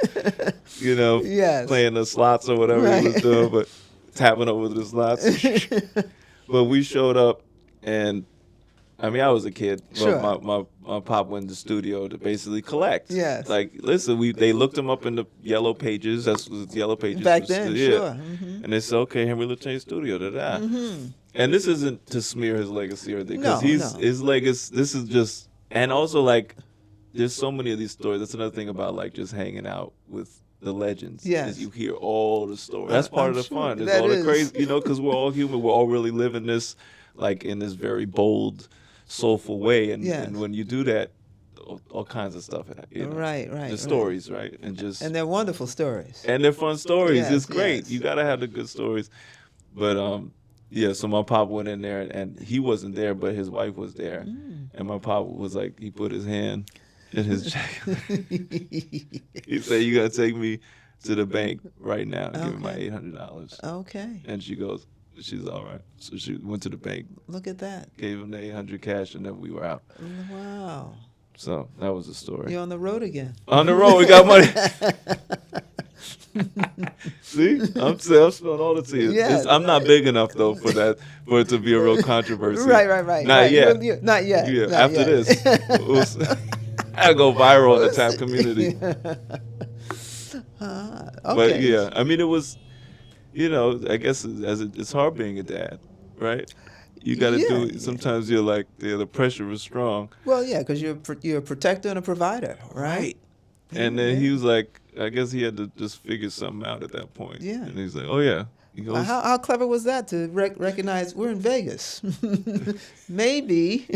Yes.
playing the slots or whatever he was
Right.
doing, but tapping over the slots. But we showed up, and I mean, I was a kid, but
Sure.
my pop went to the studio to basically collect.
Yes.
Like, listen, they looked him up in the Yellow Pages. That's what the Yellow Pages
Back
was.
then,
Yeah.
sure. Mm-hmm.
And they said, okay, Henry Letang Studio, da-da. And this isn't to smear his legacy or anything, because
No.
his legacy, this is just, and also, like, there's so many of these stories. That's another thing about, like, just hanging out with the legends.
Yes.
Is you hear all the stories. That's part
I'm
of the
sure.
fun. It's
That
all the
is.
crazy, because we're all human. We're all really living this, like, in this very bold, soulful way. And,
Yes.
and when you do that, all kinds of stuff,
Right, right.
The stories, right? And just,
And they're wonderful stories.
and they're fun stories.
Yes,
It's great.
yes.
You gotta have the good stories. But yeah. So my pop went in there, and he wasn't there, but his wife was there. And my pop was like, he put his hand in his jacket. He said, "You gotta take me to the bank right now and give me my
Okay.
$800."
Okay.
And she goes, "She's all right." So she went to the bank,
Look at that.
gave him the 800 cash, and then we were out.
Wow.
So that was the story.
You're on the road again.
On the road, we got money. See, I'm spilling all the tea.
Yes.
I'm not big enough though for it to be a real controversy.
Right.
Not
right.
yet.
Not yet.
Yeah.
Not
After
yet.
this, I go viral in the tap community.
Okay.
But yeah, I mean, it was, I guess it's hard being a dad, right? You got to do
Yeah.
it. Sometimes you're like, the pressure is strong.
Well, yeah, because you're a protector and a provider, right?
And then he was like, I guess he had to just figure something out at that point.
Yeah.
And he's like, oh yeah, He goes,
How clever was that to recognize we're in Vegas? Maybe.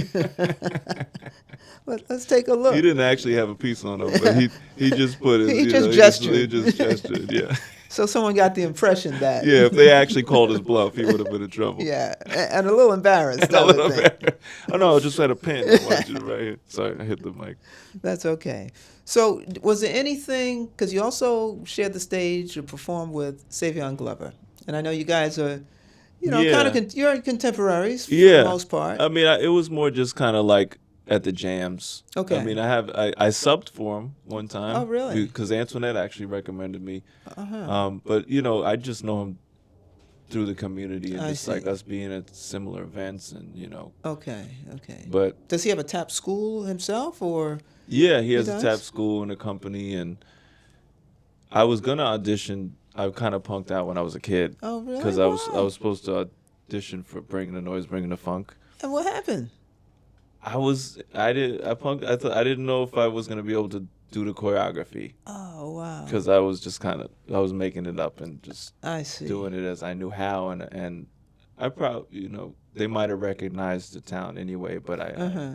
Let's take a
he
look.
didn't actually have a piece on him, but he just put his,
He
you
just
know, he
gestured.
just gestured. Yeah.
So someone got the impression that.
Yeah, if they actually called his bluff, he would have been in trouble.
Yeah, and a little embarrassed,
And a
I would
little
think.
bit. Oh no, I just had a pen. I wanted you to right here. Sorry, I hit the mic.
That's okay. So, was there anything? Because you also shared the stage or performed with Savion Glover, and I know you guys are, kind
Yeah.
of you're contemporaries for the
Yeah.
most part.
I mean, it was more just kind of like at the jams.
Okay.
I mean, I subbed for him one time.
Oh, really?
Because Antoinette actually recommended me.
Uh-huh.
But I just know him through the community and
I
just like
see.
us being at similar events and
Okay. Okay.
But
Does he have a tap school himself, or?
yeah, he has a
does?
tap school and a company, and I was gonna audition. I kind of punked out when I was a kid
Oh, really?
because I
Why?
was supposed to audition for Bringing the Noise, Bringing the Funk.
And what happened?
I didn't know if I was gonna be able to do the choreography
Oh, wow.
because I was just I was making it up and just
I see.
doing it as I knew how, and I probably they might have recognized the talent anyway, but
Uh-huh.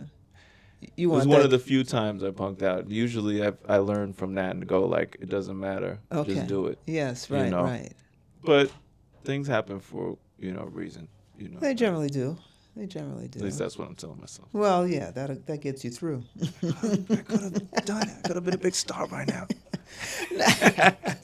it
You
was
want
one
that?
of the few times I punked out. Usually I learned from that and go like, it doesn't matter,
Okay.
just do it.
Yes.
you
Right.
know.
Right.
But things happen for a reason.
They generally do. They generally do.
At least that's what I'm telling myself.
Well, yeah, that gets you through.
I could have done it. I could have been a big star by now.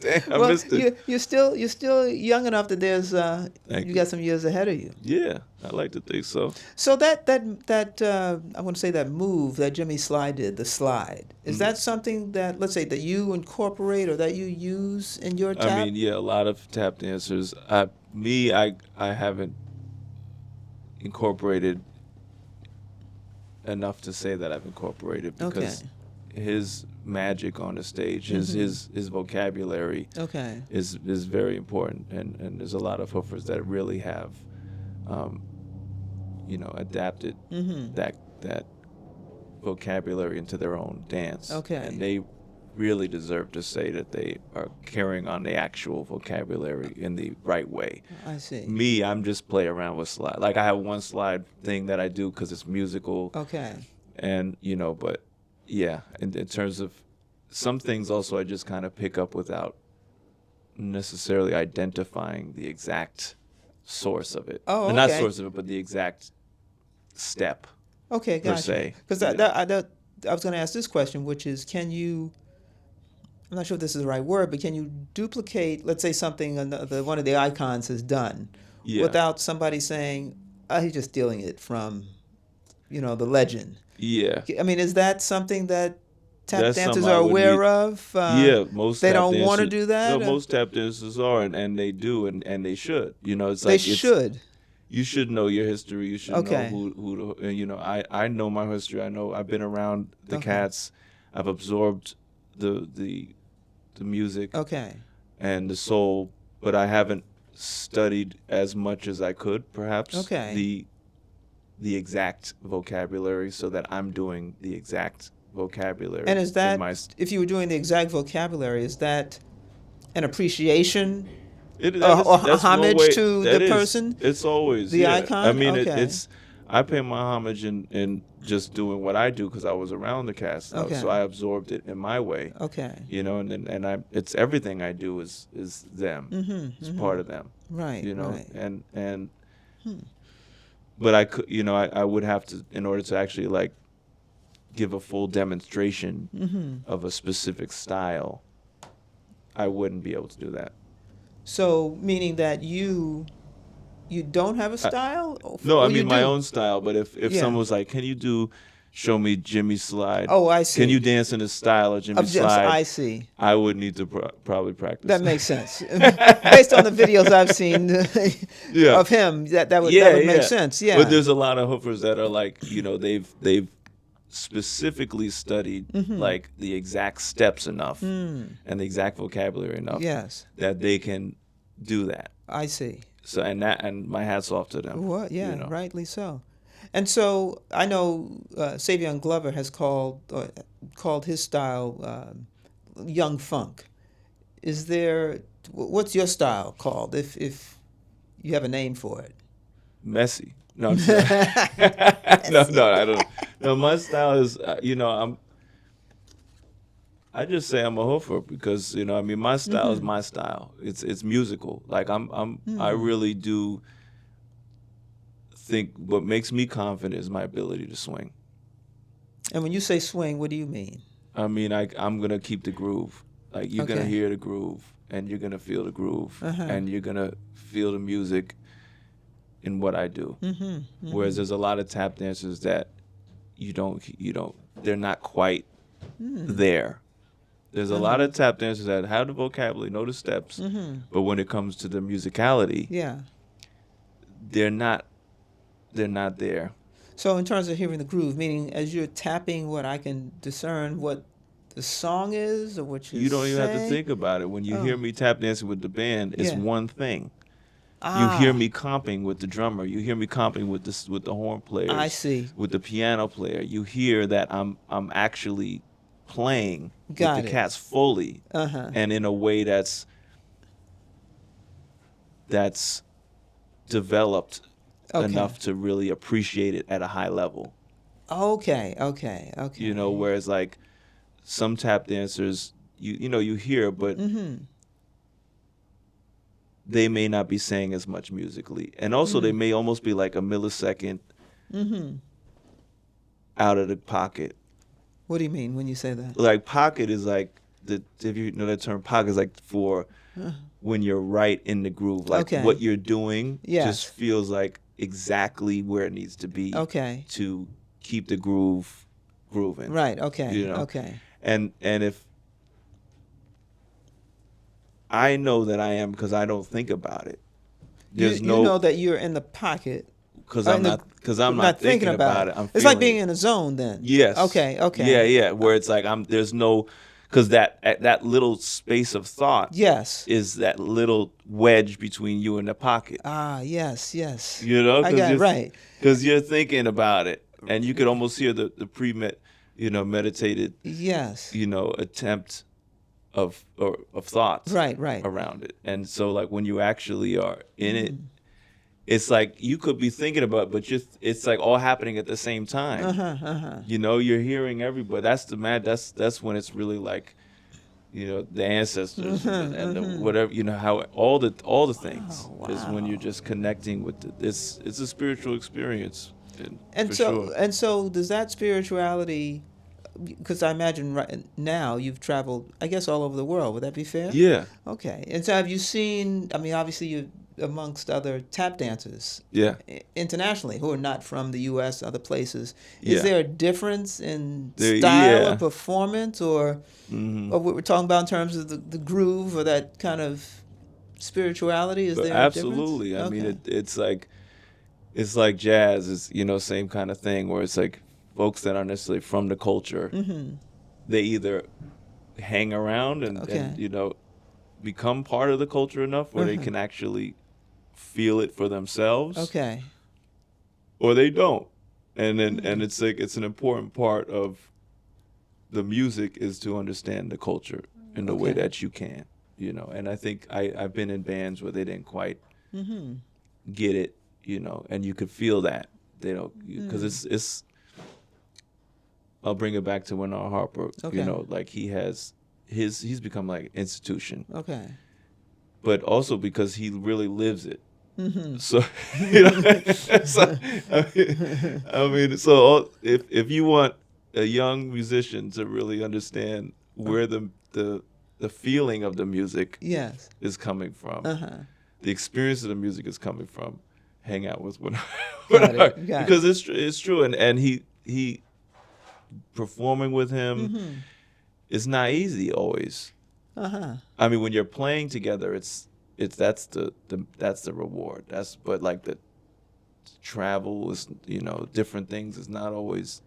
Damn, I
Well,
missed it.
you're still young enough that there's
Thank
you
you.
got some years ahead of you.
Yeah, I like to think so.
So that I want to say that move that Jimmy Sly did, the slide, is that something that, let's say, that you incorporate or that you use in your tap?
I mean, yeah, a lot of tap dancers. I haven't incorporated enough to say that I've incorporated because his magic on the stage, his vocabulary
Okay.
is very important, and there's a lot of hoofers that really have, adapted that vocabulary into their own dance.
Okay.
And they really deserve to say that they are carrying on the actual vocabulary in the right way.
I see.
Me, I'm just play around with slide. Like I have one slide thing that I do because it's musical,
Okay.
and but yeah, in terms of some things also I just kind of pick up without necessarily identifying the exact source of it.
Oh,
Not
okay.
source of it, but the exact step.
Okay,
per
gotcha.
se,
Because
you know.
I was going to ask this question, which is, can you? I'm not sure if this is the right word, but can you duplicate, let's say, something one of the icons has done,
Yeah.
without somebody saying, "Oh, he's just stealing it from, the legend"?
Yeah.
I mean, is that something that tap
That's
dancers
something I
are
would
aware
need-
of?
Yeah, most
they
tap
don't want to
dancers-
do that.
No,
or-
most tap dancers are, and they do, and they should. It's
they
like
should.
You should know your history. You should
Okay.
know who I know my history. I know I've been around the
Okay.
cats. I've absorbed the music
Okay.
and the soul, but I haven't studied as much as I could, perhaps.
Okay.
The exact vocabulary, so that I'm doing the exact vocabulary.
And is
in
that,
my
if you were doing the exact vocabulary, is that an appreciation?
It,
Or
that's one
homage
way-
to
that
the
is.
person?
It's always
The
yeah.
icon?
I mean,
Okay.
I pay my homage in just doing what I do because I was around the cast,
Okay.
so I absorbed it in my way.
Okay.
And it's everything I do is them. It's part of them.
Right. Right.
And but I could I would have to, in order to actually like give a full demonstration of a specific style, I wouldn't be able to do that.
So, meaning that you don't have a style?
No,
Or
I
you
mean my
do?
own style. But if
Yeah.
someone was like, "Can you show me Jimmy Slide?
Oh, I see.
Can you dance in the style of Jimmy
Of just,
Slide?"
I see.
I would need to probably practice.
That makes sense. Based on the videos I've seen
Yeah.
of him, that would make sense. Yeah.
But there's a lot of hoofers that are like, they've specifically studied like the exact steps enough and the exact vocabulary enough
Yes.
that they can do that.
I see.
So and my hat's off to them.
What? Yeah,
you know.
rightly so. And so I know Savion Glover has called his style young funk. Is there? What's your style called? If You have a name for it.
Messy. No, I'm sorry. No, I don't. No, my style is, I just say I'm a hoofer because I mean, my style is my style. It's musical. Like I really do think what makes me confident is my ability to swing.
And when you say swing, what do you mean?
I mean, I'm gonna keep the groove. Like you're gonna
Okay.
hear the groove, and you're gonna feel the groove,
Uh-huh.
and you're gonna feel the music in what I do. Whereas there's a lot of tap dancers that you don't, they're not quite there. There's a lot of tap dancers that have the vocabulary, know the steps, but when it comes to the musicality,
Yeah.
they're not there.
So in terms of hearing the groove, meaning as you're tapping, what I can discern what the song is or what you're
You don't even have to
saying?
think about it. When you hear
Oh.
me tap dancing with the band, it's
Yeah.
one thing. You
Ah,
hear me comping with the drummer. You hear me comping with the horn players.
I see.
With the piano player. You hear that I'm actually playing
Got
with
it.
the cats fully,
Uh-huh.
and in a way that's developed
Okay.
enough to really appreciate it at a high level.
Okay.
Whereas like some tap dancers, you hear, but they may not be saying as much musically, and also they may almost be like a millisecond out of the pocket.
What do you mean when you say that?
Like pocket is like if you know that term, pocket is like for when you're right in the groove. Like
Okay.
what you're doing
Yes.
just feels like exactly where it needs to be
Okay.
to keep the groove grooving.
Right. Okay.
You know.
Okay.
And if I know that I am because I don't think about it. There's
you
no
know that you're in the pocket.
because
or
I'm
in the-
not not thinking about it. I'm
It's like
feeling
being
it.
in a zone then.
Yes.
Okay.
Yeah. Where it's like there's no, because that little space of thought
Yes.
is that little wedge between you and the pocket.
Ah, yes.
I
got it right.
Because you're thinking about it, and you could almost hear the meditated,
Yes.
attempt of thoughts
Right.
around it. And so like when you actually are in it, it's like you could be thinking about it, but it's like all happening at the same time. You're hearing everybody. That's that's when it's really like, the ancestors and the whatever, how all the things is when you're just connecting with it's a spiritual experience. For sure.
And so does that spirituality, because I imagine right now you've traveled, I guess, all over the world. Would that be fair?
Yeah.
Okay. And so have you seen, I mean, obviously you're amongst other tap dancers
Yeah.
internationally who are not from the U.S., other places.
Yeah.
Is there a difference in
There-
style
yeah.
of performance or what we're talking about in terms of the groove or that kind of spirituality? Is
But
there
absolutely.
a
I mean,
difference?
it's like jazz is, same kind of thing where it's like folks that aren't necessarily from the culture, they either hang around and,
Okay.
become part of the culture enough where they can actually feel it for themselves,
Okay.
or they don't. And then and it's like it's an important part of the music is to understand the culture in the way
Okay.
that you can, And I think I've been in bands where they didn't quite get it, and you could feel that they don't, because it's. I'll bring it back to Winona Harper.
Okay.
Like he's become like an institution,
Okay.
but also because he really lives it.
Mm-hmm.
So, so I mean, if you want a young musician to really understand where the feeling of the music
Yes.
is coming from,
Uh-huh.
the experience of the music is coming from, hang out with Winona.
Got it.
Because it's true, and he performing with him is not easy always.
Uh-huh.
I mean, when you're playing together, it's that's the reward. But like the travel is, different things is not always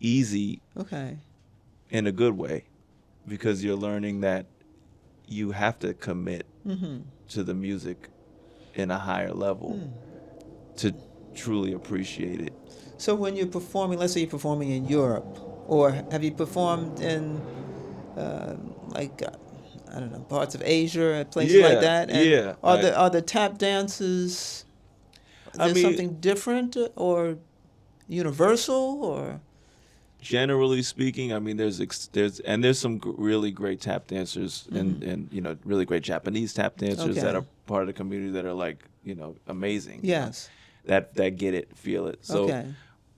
easy
Okay.
in a good way, because you're learning that you have to commit to the music in a higher level to truly appreciate it.
So when you're performing, let's say you're performing in Europe, or have you performed in, I don't know, parts of Asia, places like
Yeah,
that. And
yeah.
are the tap dances,
I
there's
mean,
something different or universal or
generally speaking, I mean, there's some really great tap dancers and really great Japanese tap dancers that
okay.
are part of the community that are like amazing.
Yes.
That get it, feel it. So,
Okay.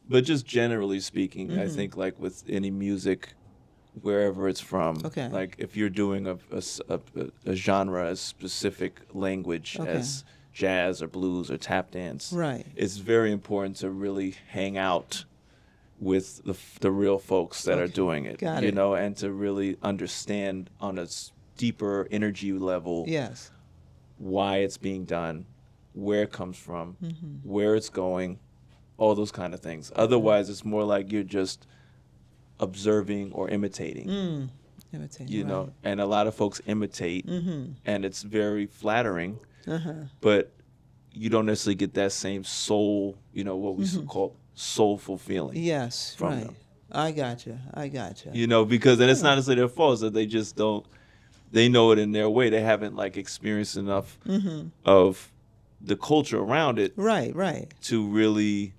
but just generally speaking, I think like with any music, wherever it's from,
Okay.
like if you're doing a genre, a specific language
Okay.
as jazz or blues or tap dance,
Right.
it's very important to really hang out with the real folks that are
Okay.
doing it,
Got it.
and to really understand on a deeper energy level
Yes.
why it's being done, where it comes from,
Mm-hmm.
where it's going, all those kind of things. Otherwise, it's more like you're just observing or imitating,
Imitate. Right.
and a lot of folks imitate, and it's very flattering,
Uh-huh.
but you don't necessarily get that same soul, what we call soulful feeling.
Yes.
From
Right.
them.
I gotcha. I gotcha.
Because and it's not necessarily their fault, that they just don't. They know it in their way. They haven't like experienced enough of the culture around it
Right. Right.
to really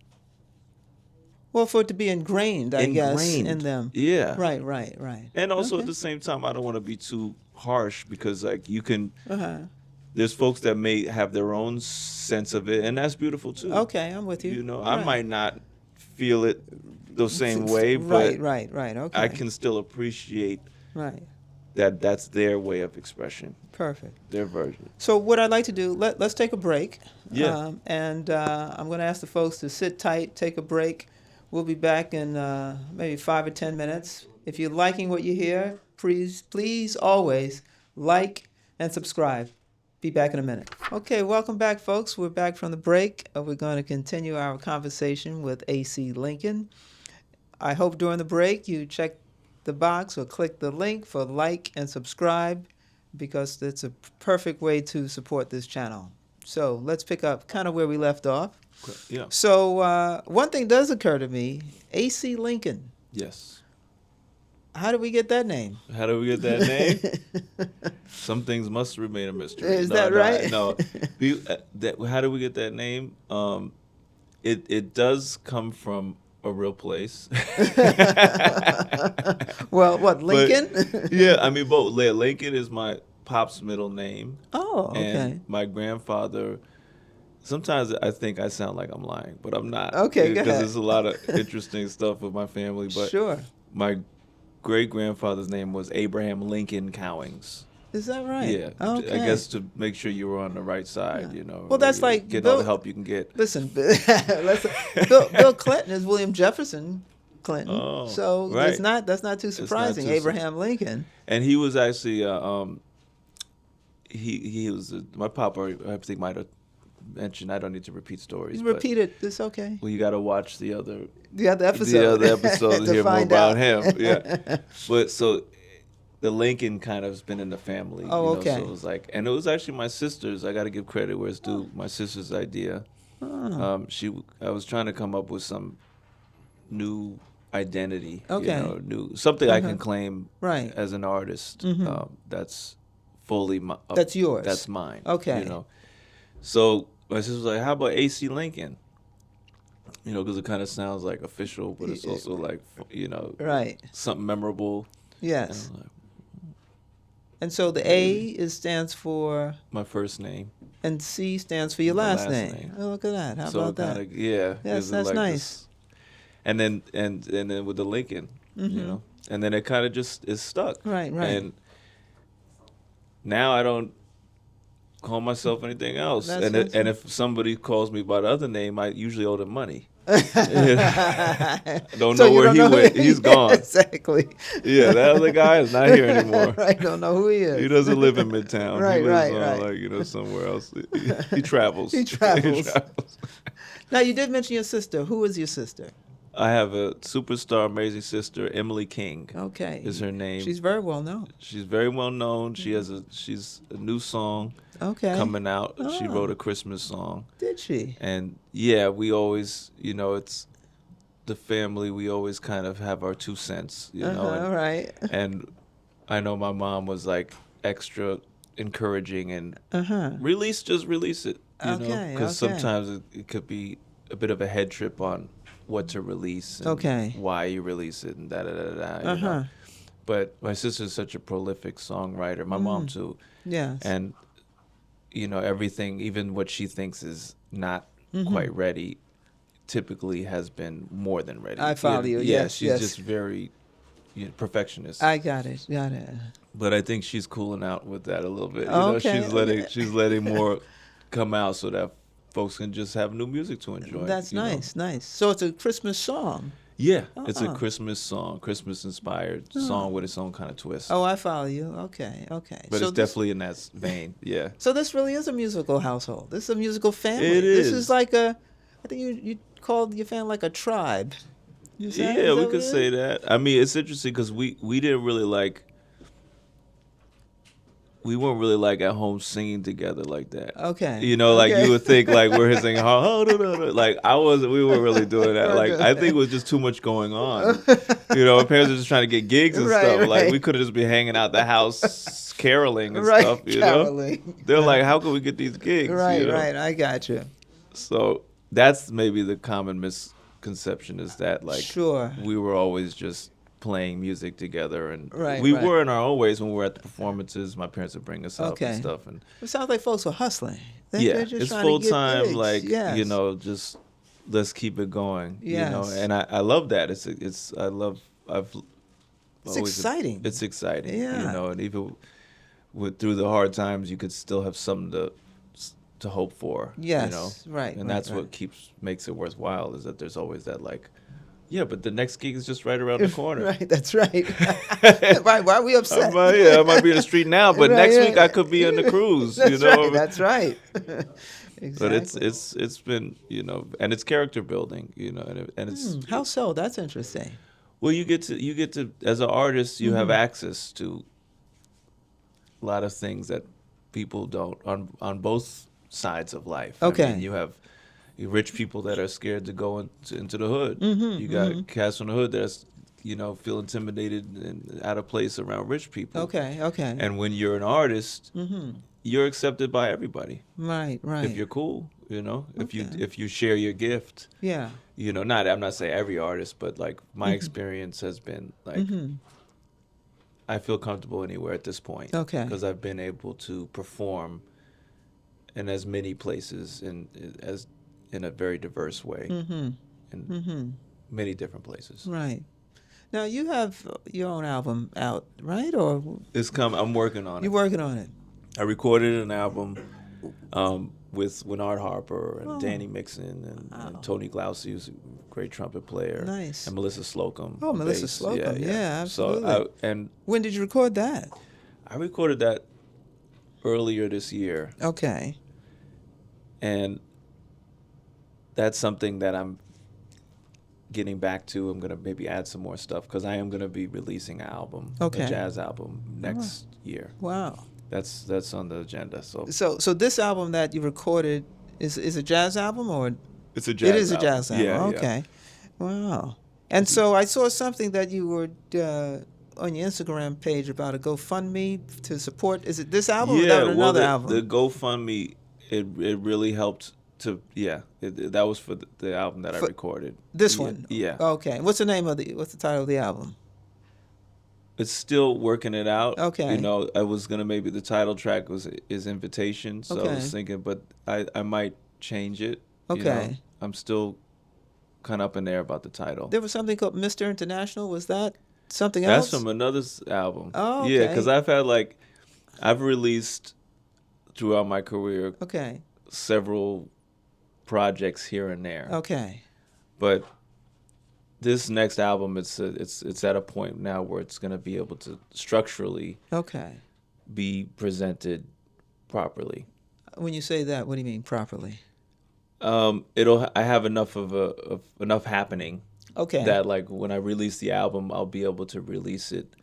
Well, for it to be ingrained, I guess,
ingrained.
in them.
Yeah.
Right. Right. Right.
And also at
Okay.
the same time, I don't want to be too harsh because like you can.
Uh-huh.
There's folks that may have their own sense of it, and that's beautiful too.
Okay, I'm with you.
I
Right.
might not feel it the same way, but
Right. Okay.
I can still appreciate
Right.
that that's their way of expression,
Perfect.
their version.
So what I'd like to do, let's take a break.
Yeah.
And I'm going to ask the folks to sit tight, take a break. We'll be back in maybe 5 or 10 minutes. If you're liking what you hear, please always like and subscribe. Be back in a minute. Okay, welcome back, folks. We're back from the break. We're going to continue our conversation with AC Lincoln. I hope during the break you check the box or click the link for like and subscribe because it's a perfect way to support this channel. So let's pick up kind of where we left off.
Yeah.
So one thing does occur to me, AC Lincoln.
Yes.
How did we get that name?
How do we get that name? Some things must remain a mystery.
Is that right?
No. How do we get that name? It does come from a real place.
Well, what, Lincoln?
Yeah, I mean, both. Lincoln is my pop's middle name.
Oh, okay.
And my grandfather. Sometimes I think I sound like I'm lying, but I'm not.
Okay, go ahead.
Because there's a lot of interesting stuff with my family. But
Sure.
my great-grandfather's name was Abraham Lincoln Cowings.
Is that right?
Yeah.
Okay.
I guess to make sure you were on the right side,
Well, that's
you're
like
getting all the
Bill-
help you can get.
Listen, Bill Clinton is William Jefferson Clinton,
Oh,
so
right.
that's not too surprising.
too
Abraham Lincoln.
And he was actually he was my papa. I think might have mentioned. I don't need to repeat stories. but
Repeat it. It's okay.
Well, you got to watch the other
The other episode.
to
to
hear more
find
about
out.
him. Yeah. But so the Lincoln kind of has been in the family.
Oh, okay.
So it was like, and it was actually my sister's. I got to give credit where it's due. My sister's idea.
Oh.
I was trying to come up with some new identity.
Okay.
New something I can claim
Right.
as an artist. That's fully my.
That's yours.
That's mine.
Okay.
So my sister was like, "How about AC Lincoln?" Because it kind of sounds like official, but it's also like
Right.
something memorable.
Yes.
And I'm like,
And so the A stands for,
my first name.
and C stands for your
My
last
last
name.
name.
Oh, look at that. How
So
about that?
kinda, yeah.
Yes,
it's
that's
like
nice.
this- And then and then with the Lincoln,
Mm-hmm.
and then it kind of just is stuck.
Right.
And now I don't call myself anything else.
That's
And if somebody calls me by the other name, I usually owe them money. Don't
So
know
you
where
don't
he
know
went. He's gone.
Exactly.
Yeah, that other guy is not here anymore.
Right. Don't know who he is.
He doesn't live in Midtown.
Right,
he lives
right,
on,
right.
like, somewhere else. He travels.
He travels. Now you did mention your sister. Who is your sister?
I have a superstar, amazing sister, Emily King
Okay.
is her name.
She's very well known.
She's very well known. She's a new song
Okay.
coming out. She
Oh.
wrote a Christmas song.
Did she?
And yeah, we always, it's the family. We always kind of have our 2 cents,
All right.
And I know my mom was like, extra encouraging and
Uh-huh.
just release it,
Okay,
because
okay.
sometimes it could be a bit of a head trip on what to release and
Okay.
why you release it and da da da da,
Uh-huh.
But my sister's such a prolific songwriter, my mom too,
Yes.
and everything, even what she thinks is not
Mm-hmm.
quite ready, typically has been more than ready.
I follow you.
Yeah,
Yes,
she's
yes.
just very perfectionist.
I got it. Got it.
But I think she's cooling out with that a little bit.
Okay.
She's letting more come out so that folks can just have new music to enjoy.
That's
you know?
nice. Nice. So it's a Christmas song.
Yeah, it's a
Uh-uh.
Christmas song, Christmas inspired song with its own kind of twist.
Oh, I follow you. Okay. Okay.
But
so
it's definitely in that vein. Yeah.
So this really is a musical household. This is a musical family.
It
This
is.
is like I think you called your family like a tribe. Is that- is
Yeah,
that
we
what
could
it
say
is?
that. I mean, it's interesting because we weren't really like at home singing together like that.
Okay.
Like
Okay.
you would think like we're singing, like we weren't really doing that. Like I think it was just too much going on. Our parents are just trying to get gigs and
Right,
stuff. Like
right.
we could have just been hanging out the house caroling and
Right,
stuff.
caroling.
They're like, how can we get these gigs?
Right. Right. I got you.
So that's maybe the common misconception is that like
Sure.
we were always just playing music together, and
Right,
we
right.
were in our own ways when we were at the performances. My parents would bring us up
Okay.
and stuff, and
It sounds like folks were hustling.
yeah,
They're just
it's
trying to
full
get
time.
gigs.
Like
Yes.
just let's keep it going.
Yes.
And I love that. I love. I've
It's
always
exciting.
It's exciting.
Yeah.
And even through the hard times, you could still have something to hope for.
Yes, right,
And
right,
that's
right.
what makes it worthwhile, is that there's always that like, yeah, but the next gig is just right around the corner.
Right. That's right. Right. Why are we upset?
I might be in the street now, but
Right,
next
yeah.
week I could be on the cruise.
That's right. That's right. Exactly.
But it's been and it's character building, and it's
How so? That's interesting.
well, you get to as an artist, you
Mm-hmm.
have access to a lot of things that people don't on both sides of life. I
Okay.
mean, you have rich people that are scared to go into the hood.
Mm-hmm,
You got cats from the hood that's feel intimidated and out of place around rich people.
Okay. Okay.
And when you're an artist,
Mm-hmm.
you're accepted by everybody.
Right. Right.
If you're cool,
Okay.
if you share your gift,
Yeah.
I'm not saying every artist, but like my experience has been like
Mm-hmm.
I feel comfortable anywhere at this point.
Okay.
Because I've been able to perform in as many places in a very diverse way,
Mm-hmm.
in
Mm-hmm.
many different places.
Right. Now you have your own album out, right? Or
I'm working on
you're
it.
working on it?
I recorded an album with Winard Harper and
Oh.
Danny Mixon and Tony Glaucy, who's a great trumpet player.
Nice.
And Melissa Slocum.
Oh,
on
Melissa
bass.
Slocum. Yeah, absolutely.
So and
When did you record that?
I recorded that earlier this year,
Okay.
and that's something that I'm getting back to. I'm gonna maybe add some more stuff because I am gonna be releasing an album,
Okay.
a jazz album next year.
Wow.
That's on the agenda. So
So this album that you recorded is a jazz album, or
it's a jazz.
it is a
album.
jazz album?
Yeah, yeah.
Okay. Wow. And so I saw something that you were on your Instagram page about a GoFundMe to support. Is it this album or that another album?
The GoFundMe, it really helped to that was for the album that I recorded.
This
Yeah,
one.
Yeah.
Okay. What's the title of the album?
It's still working it out.
Okay.
I was gonna maybe the title track is Invitation, so I
Okay.
was thinking, but I might change it.
Okay.
I'm still kind of up in there about the title.
There was something called Mr. International. Was that something
That's
else?
from another album.
Oh,
Yeah,
okay.
because I've released throughout my career
Okay.
several projects here and there.
Okay.
But this next album, it's at a point now where it's going to be able to structurally
Okay.
be presented properly.
When you say that, what do you mean properly?
I have enough of enough happening
Okay.
that like when I release the album, I'll be able to release it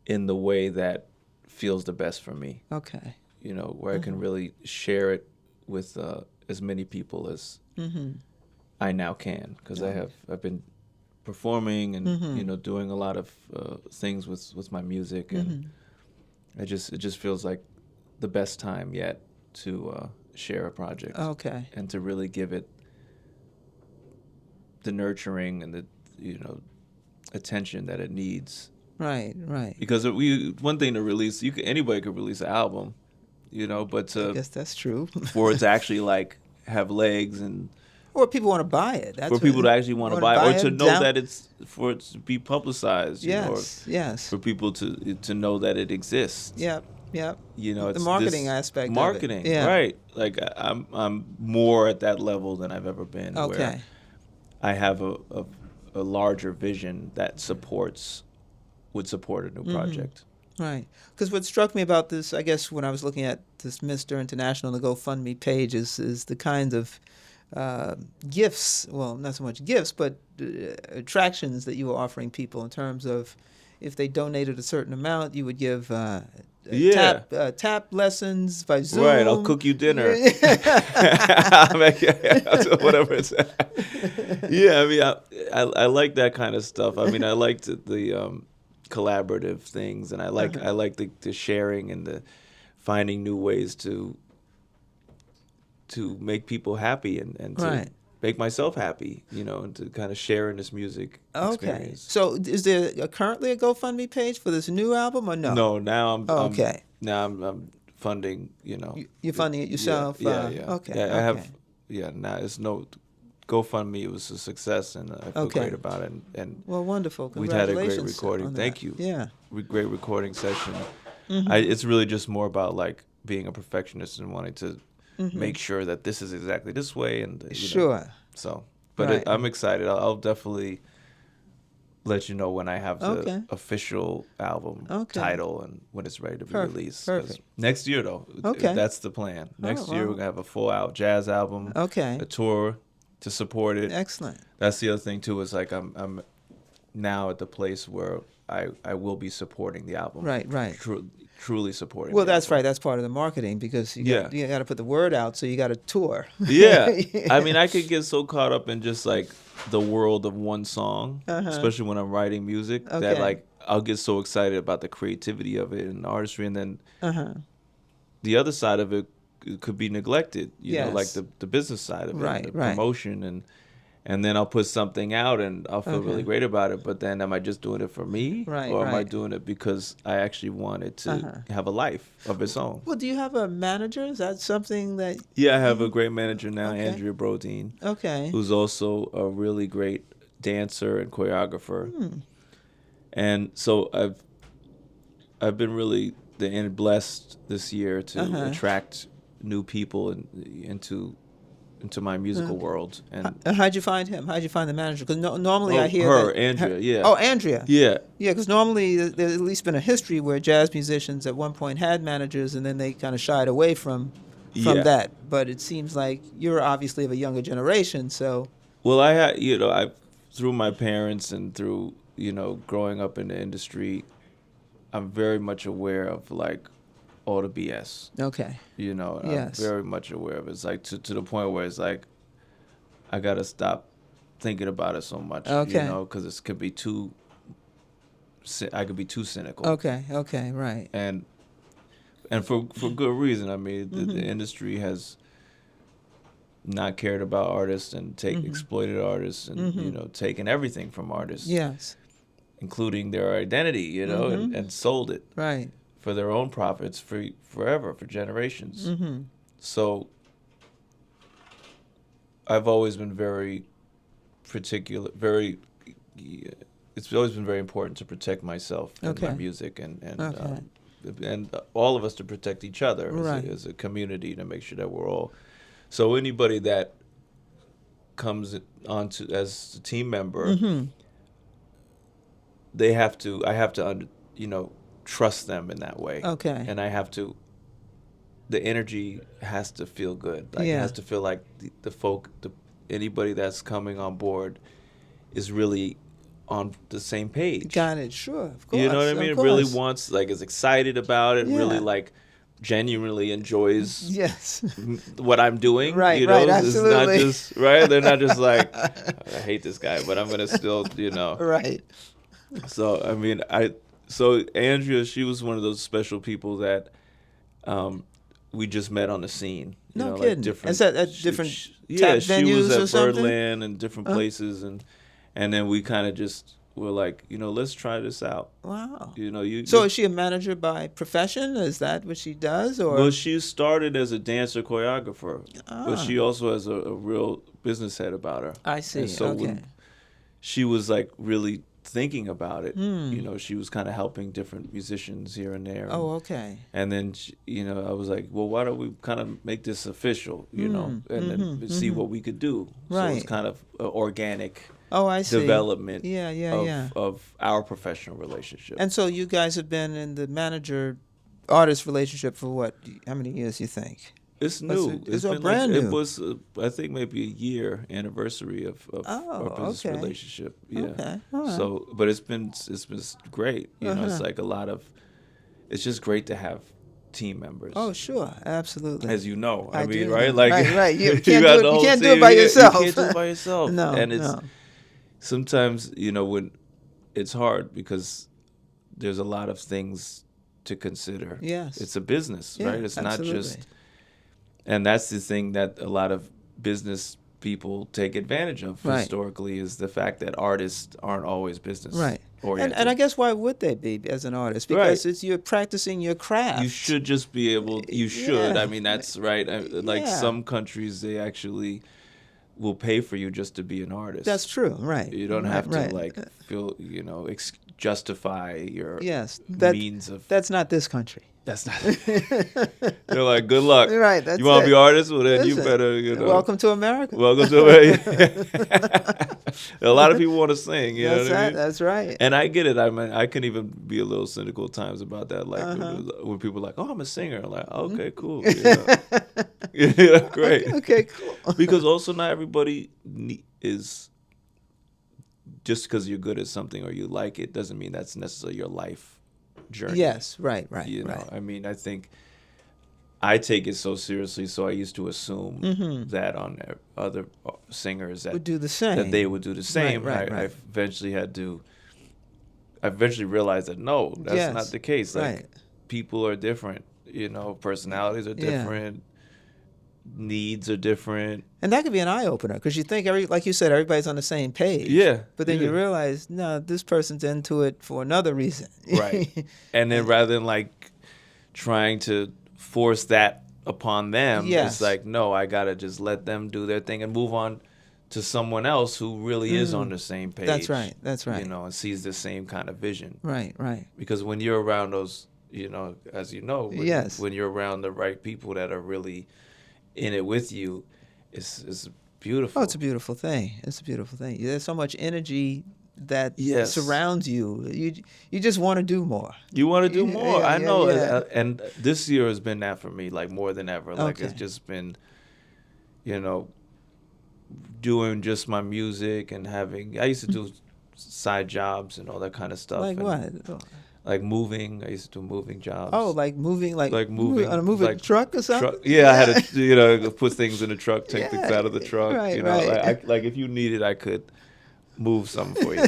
in the way that feels the best for me.
Okay.
Where I can really share it with as many people as I now can, because I've been performing and doing a lot of things with my music, and it just feels like the best time yet to share a project
Okay.
and to really give it the nurturing and the attention that it needs.
Right. Right.
Because one thing to release, anybody could release an album, but
I guess that's true.
for it to actually like have legs and
Or people want to buy it. That's
for
what-
people to actually want to
wanna
buy it, or to
it,
know
down-
that it's for it to be publicized,
Yes.
or
Yes.
for people to know that it exists.
Yep. Yep.
The
The marketing aspect of it.
marketing,
Yeah.
right? Like I'm more at that level than I've ever been.
Okay.
Where I have a larger vision that would support a new project.
Right. Because what struck me about this, I guess, when I was looking at this Mr. International, the GoFundMe page, is the kinds of gifts, well, not so much gifts, but attractions that you were offering people in terms of if they donated a certain amount, you would give
Yeah.
tap lessons by Zoom.
Right, I'll cook you dinner. Whatever it's. Yeah, I mean, I like that kind of stuff. I mean, I liked the collaborative things, and I like the sharing and the finding new ways to make people happy and to
Right.
make myself happy, and to kind of share in this music
Okay.
experience.
So is there currently a GoFundMe page for this new album or no?
No, now I'm
Okay.
I'm funding,
You're funding it yourself?
Yeah, yeah.
Okay.
Yeah, I
okay.
have. Yeah, now it's no GoFundMe. It was a success, and I feel
Okay.
great about it. And
Well, wonderful.
we've had a great
Congratulations
recording.
on
Thank
that.
you.
Yeah.
great recording session.
Mm-hmm.
It's really just more about like being a perfectionist and wanting to make sure that this is exactly this way, and
Sure.
So, but
Right.
I'm excited. I'll definitely let you know when I have the
Okay.
official album
Okay.
title and when it's ready to be
Perfect,
released. 'Cause
perfect.
Next year, though,
Okay.
that's the plan. Next year,
wow.
we're gonna have a full out jazz album,
Okay.
a tour to support it.
Excellent.
That's the other thing too. Is like I'm now at the place where I will be supporting the album.
Right, right.
Truly supporting.
Well,
the
that's
album.
right. That's part of the marketing because
Yeah.
you got to put the word out, so you got to tour.
Yeah. I mean, I could get so caught up in just like the world of one song,
Uh-huh.
especially when I'm writing music, that
Okay.
like I'll get so excited about the creativity of it and the artistry, and then
Uh-huh.
the other side of it could be neglected. You know, like
Yes.
the business side of it,
Right,
and the
right.
promotion, and then I'll put something out and I'll feel really
Okay.
great about it. But then, am I just doing it for me,
Right,
or am I
right.
doing it because I actually want it to
Uh-huh.
have a life of its own?
Well, do you have a manager? Is that something that?
Yeah, I have a great manager now,
Okay.
Andrea Brodeen,
Okay.
who's also a really great dancer and choreographer. And so I've been really blessed this year to
Uh-huh.
attract new people into my musical world. And
How'd you find him? How'd you find the manager? Because normally I hear
her,
that,
Andrea, yeah.
Oh, Andrea.
yeah,
Yeah, because normally there's at least been a history where jazz musicians at one point had managers and then they kind of shied away from
Yeah.
that. But it seems like you're obviously of a younger generation, so
well, I had, I through my parents and through, growing up in the industry, I'm very much aware of like all the BS.
okay.
And
Yes.
I'm very much aware of it. It's like to the point where it's like I gotta stop thinking about it so much.
Okay.
Because it could be I could be too cynical.
Okay, right.
And for good reason. I mean,
Mm-hmm.
the industry has not cared about artists and
Mm-hmm.
exploited artists and taken everything from artists,
Yes,
including their identity,
Mm-hmm.
and sold it
right.
for their own profits for generations.
Mm-hmm.
So I've always been very particular, it's always been very important to protect myself and my
Okay.
music and
Okay.
and all of us to protect each other
Right.
as a community, to make sure that we're all. So anybody that comes onto as a team member,
Mm-hmm.
I have to trust them in that way.
Okay.
And I have to, the energy has to feel good. Like
Yeah.
it has to feel like anybody that's coming on board is really on the same page.
Got it. Sure, of course.
You know what I
of
mean? Really
course.
wants, like, is excited about it, really,
Yeah.
like, genuinely enjoys
Yes.
what I'm doing.
Right,
you know?
right,
It's not
absolutely.
just, right? They're not just like, I hate this guy, but I'm going to still,
Right.
So, I mean, So Andrea, she was one of those special people that um, we just met on the scene. You
No
know, like
kidding. Is
different.
that at different
Yeah,
tap
she was
venues or
at
something?
Birdland and different
Uh,
places, and then we kind of just were like, let's try this out.
wow.
You know,
So
you.
is she a manager by profession? Is that what she does,
Well,
or?
she started as a dancer choreographer, but
Ah,
she also has a real business head about her.
I
And
see.
so
Okay.
when she was like really thinking about it,
Hmm.
she was kind of helping different musicians here and there,
Oh, okay.
and then I was like, well, why don't we kind of make this official,
Hmm.
and
Mm-hmm.
then see
Mm-hmm.
what we could do. So it's
Right.
kind of an organic
Oh, I see.
development
Yeah, yeah,
of
yeah.
our professional relationship.
And so you guys have been in the manager artist relationship for what? How many years you think?
It's
What's
new.
it?
It's
It's a
been like
brand
it
new.
was. I think maybe a year anniversary of our
Oh,
business
okay.
relationship. Yeah.
Okay. All right.
So, but it's been great. It's
Uh-huh.
like a lot of. It's just great to have team members.
Oh, sure. Absolutely.
As you know, I
I
mean,
do
right?
know.
Like
Right, right. You
you
can't do
got
it.
the
You
whole
can't do it
team.
by
You
yourself.
can't do it by yourself,
No,
and it's
no.
sometimes when it's hard because there's a lot of things to consider.
Yes.
It's a business,
Yeah,
right? It's
absolutely.
not just. And that's the thing that a lot of business people take advantage of
Right.
historically is the fact that artists aren't always business
Right.
oriented.
And I guess why would they be as an artist?
Right.
Because it's you're practicing your craft.
You should just be able. You should.
Yeah.
I mean, that's right. Like
Yeah.
some countries, they actually will pay for you just to be an artist.
That's true. Right.
You don't
Right,
have to
right.
like feel. Justify your
Yes.
means of.
That's not this country.
That's not. They're like, good luck.
Right. That's
You want to
it.
be artist? Well, then you
Listen,
better.
Welcome to America.
Welcome to it. A lot of people want to sing. You know
That's
what I
right.
mean?
That's right.
And I get it. I mean, I can even be a little cynical at times about that. Like when people are like, "Oh, I'm a singer." I'm like, "Okay, cool." Great.
Okay. Cool.
Because also not everybody is just because you're good at something or you like it doesn't mean that's necessarily your life journey.
Yes. Right. Right.
You know,
right.
I mean, I think I take it so seriously, so I used to assume that on other singers
Would do the same.
that they would do the same.
right,
I
right.
eventually I eventually realized that no, that's
Yes,
not the case. Like
right.
people are different, personalities are
Yeah.
different, needs are different.
And that could be an eye opener because you think like you said, everybody's on the same page.
Yeah.
But then you
yeah.
realize, no, this person's into it for another reason.
Right. And then rather than like trying to force that upon them,
Yes.
it's like, no, I gotta just let them do their thing and move on to someone else who really is on the same page.
That's right. That's right.
And sees the same kind of vision.
Right. Right.
Because when you're around those, as you know,
Yes.
when you're around the right people that are really in it with you, it's beautiful.
Oh, it's a beautiful thing. It's a beautiful thing. There's so much energy that
Yes.
surrounds you. You just want to do more.
You want to do
Yeah,
more.
yeah,
I
yeah,
know.
yeah.
And this year has been that for me, like more than ever. Like it's
Okay.
just been, doing just my music and I used to do side jobs and all that kind of stuff.
Like
and
what?
Like moving. I used to do moving jobs.
Oh, like moving,
Like moving,
on a moving
like
truck or something.
truck. Yeah, I had to, put things in the truck, take things
Yeah,
out of the truck.
right, right.
Like if you needed, I could move something for you.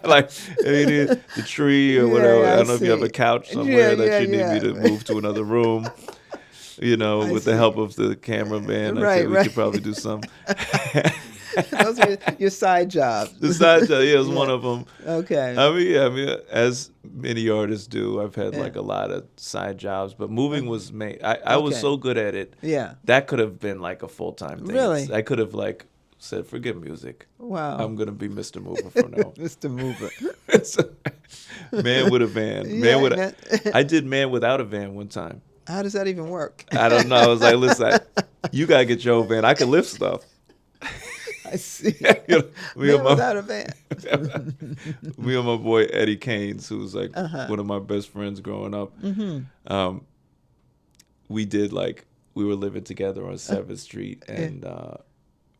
Like if you need the tree or
Yeah,
whatever.
I
I don't know if you have
see.
a couch somewhere
Yeah,
that you need
yeah,
me to
yeah.
move to another room. With the
see.
help of the cameraman,
Right,
we
right.
could probably do some.
Those are your side jobs.
The side job, yeah, was one of them.
Okay.
I mean, as many artists do, I've had
Yeah.
like a lot of side jobs, but moving was main. I was
Okay.
so good at it.
Yeah.
That could have been like a full-time thing.
Really?
I could have like said, forget music.
Wow.
I'm gonna be Mr. Mover from now.
Mr. Mover.
Man with a van.
Yeah,
Man with
that-
I did Man Without a Van one time.
How does that even work?
I don't know. I was like, listen, you gotta get your own van. I can lift stuff.
I see.
Me
Man
and my
without a van.
me and my boy Eddie Keynes, who's like
Uh-huh.
one of my best friends growing up.
Mm-hmm.
We were living together on 7th Street and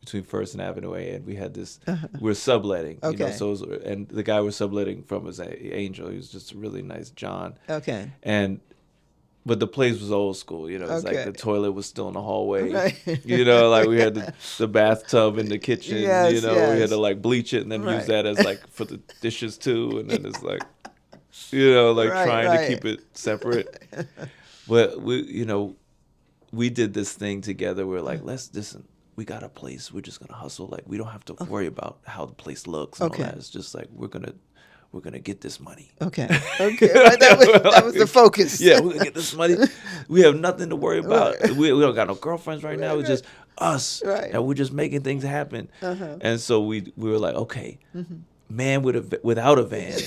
between First and Avenue A, and we had this. We were subletting,
Okay.
So and the guy we're subletting from was Angel. He was just a really nice John,
Okay.
and but the place was old school, you know. It's like
Okay.
the toilet was still in the hallway.
Right.
You know, like we had the bathtub in the kitchen, you
Yes,
know, we had to
yes.
like bleach it and then use
Right.
that as like for the dishes too. And then it's like, you know, like
Right,
trying to
right.
keep it separate. But we, you know, we did this thing together. We're like, let's listen. We got a place. We're just gonna hustle. Like we don't have to worry about how the place looks and
Okay.
all that. It's just like we're gonna get this money.
Okay. Okay. Right. That was the focus.
Yeah, we're gonna get this money. We have nothing to worry about.
Right.
We don't got no girlfriends right now.
Right,
It's just us,
Right.
and we're just making things happen.
Uh-huh.
And so we were like, okay, man without a van.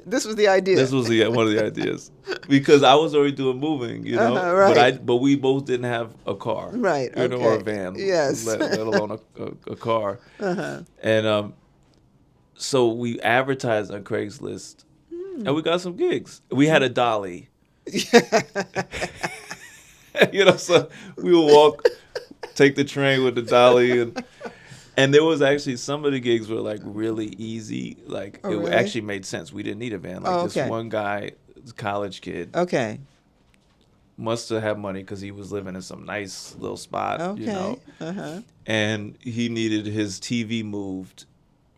This was the idea.
This was one of the ideas because I was already doing moving, you know.
Right.
But we both didn't have a car,
Right,
You know, or a
okay.
van,
Yes.
let alone a car.
Uh-huh.
And so we advertised on Craigslist, and we got some gigs. We had a dolly, you know. So we would walk, take the train with the dolly, and there was actually some of the gigs were like really easy. Like
Oh,
it
really?
actually made sense. We didn't need a van. Like
Oh,
this
okay.
one guy, this college kid,
Okay.
must have had money because he was living in some nice little spot,
Okay.
you know.
Uh-huh.
And he needed his TV moved